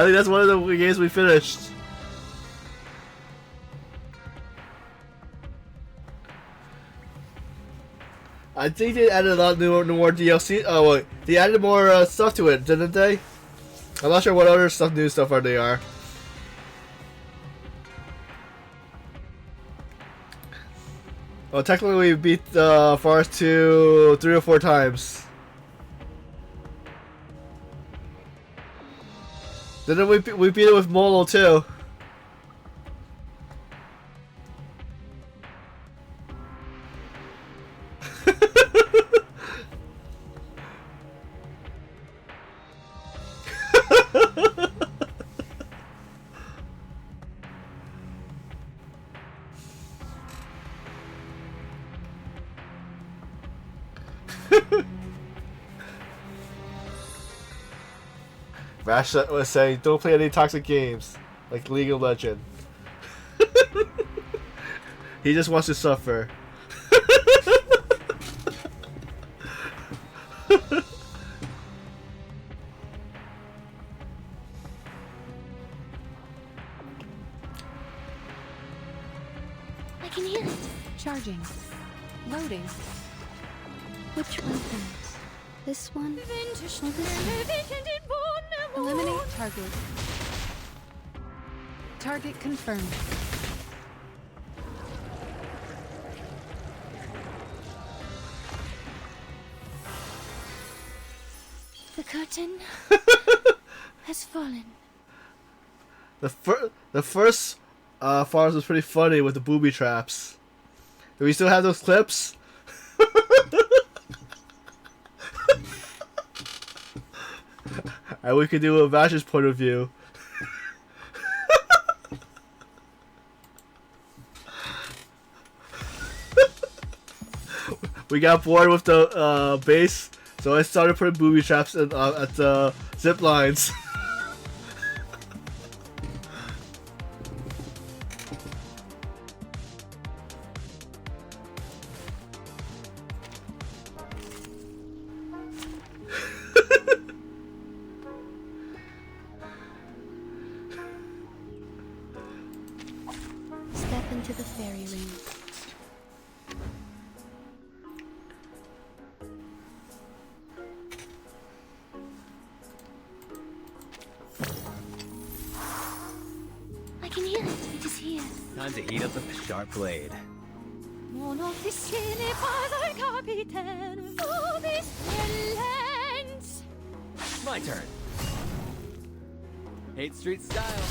S1: think that's one of the games we finished. I think they added a lot more DLC. Oh wait, they added more stuff to it, didn't they? I'm not sure what other new stuff they are. Well, technically we beat the forest 2 3 or 4 times. Didn't we beat it with Molo too? Rash was saying, don't play any toxic games, like League of Legends. He just wants to suffer.
S8: I can hear it.
S9: Charging. Loading.
S8: Which one ends? This one or this one?
S9: Eliminate target. Target confirmed.
S8: The curtain has fallen.
S1: The first farms was pretty funny with the booby traps. Do we still have those clips? And we could do a Vash's point of view. We got bored with the base, so I started putting booby traps at the zip lines.
S8: into the fairy ring. I can hear it. It is here.
S6: Time to heat up the sharp blade.
S8: Mon officier n'est pas un capitaine. Oh, this violence.
S6: My turn. 8th Street style.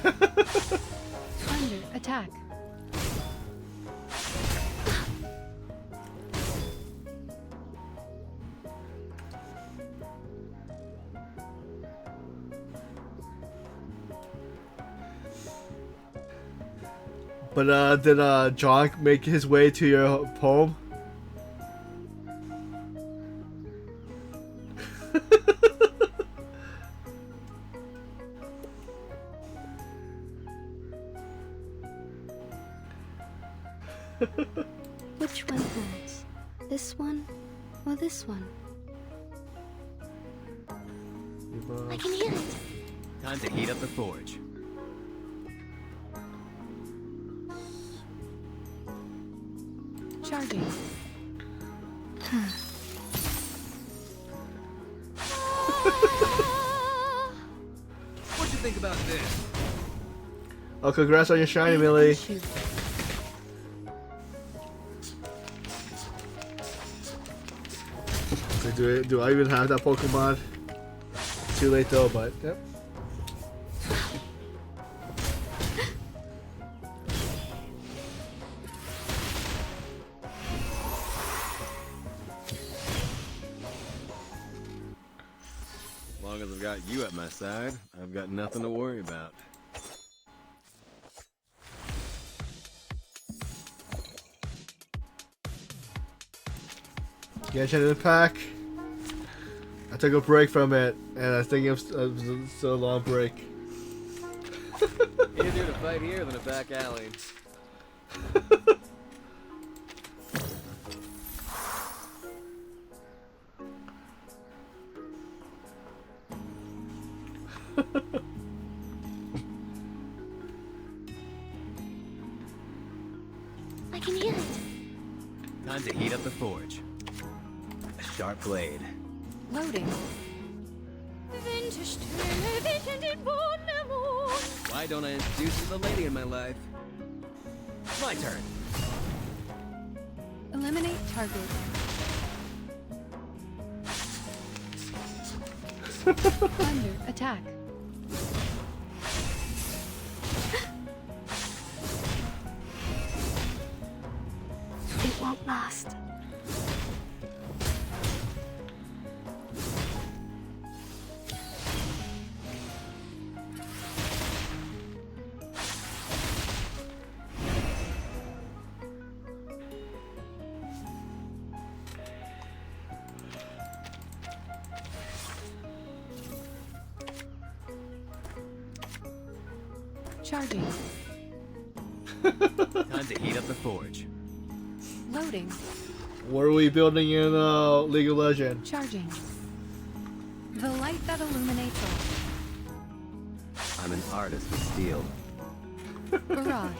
S9: Under attack.
S1: But did John make his way to your poem?
S8: Which one hurts? This one or this one? I can hear it.
S6: Time to heat up the forge.
S9: Charging.
S6: What'd you think about this?
S1: Oh, congrats on your shiny,
S9: Aim
S1: Millie.
S9: and shoot.
S1: Do I even have that Pokemon? Too late though, but yep.
S6: As long as I've got you at my side, I've got nothing to worry about.
S1: Genshin Impact. I took a break from it, and I think it was still a long break.
S6: Easier to fight here than a back alley.
S8: I can hear it.
S6: Time to heat up the forge. A sharp blade.
S9: Loading.
S6: Why don't I introduce you to the lady in my life? My turn.
S9: Eliminate target. Under attack.
S8: It won't last.
S9: Charging.
S6: Time to heat up the forge.
S9: Loading.
S1: What are we building in League of Legends?
S9: Charging. The light that illuminates all.
S6: I'm an artist with steel.
S9: Barrage.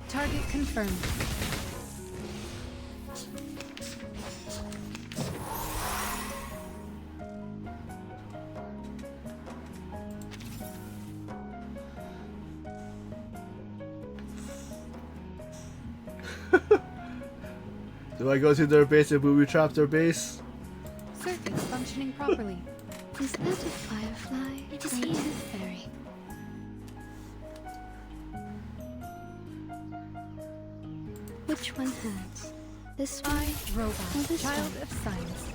S9: Target confirmed.
S1: Do I go to their base and booby trap their base?
S9: Circuits functioning properly.
S8: Is that a firefly? It is here. Fairy. Which one hurts? This one
S9: Robot.
S8: or this
S9: Child
S8: one?
S9: of science.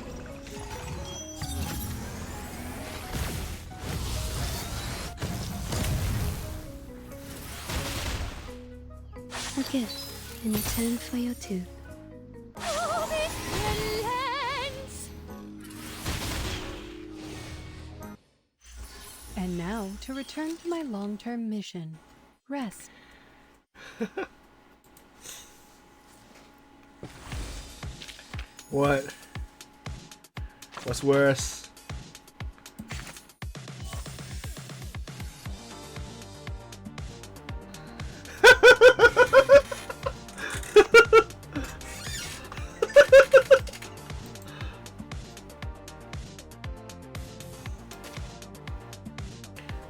S8: A gift in return for your tooth.
S9: And now to return to my long-term mission. Rest.
S1: What? What's worse?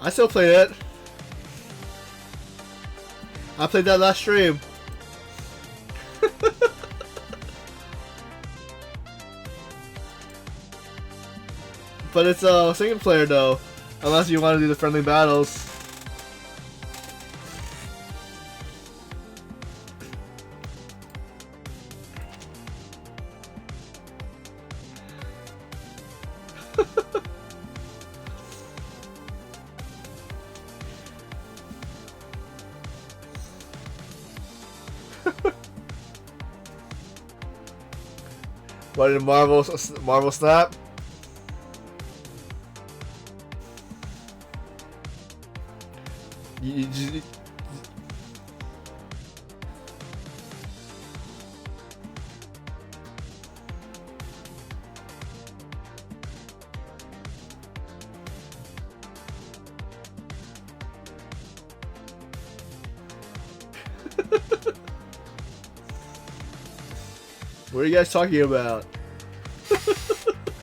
S1: I still play it. I played that last stream. But it's a single player though, unless you want to do the friendly battles. What did Marvel Snap? You what are you guys talking about?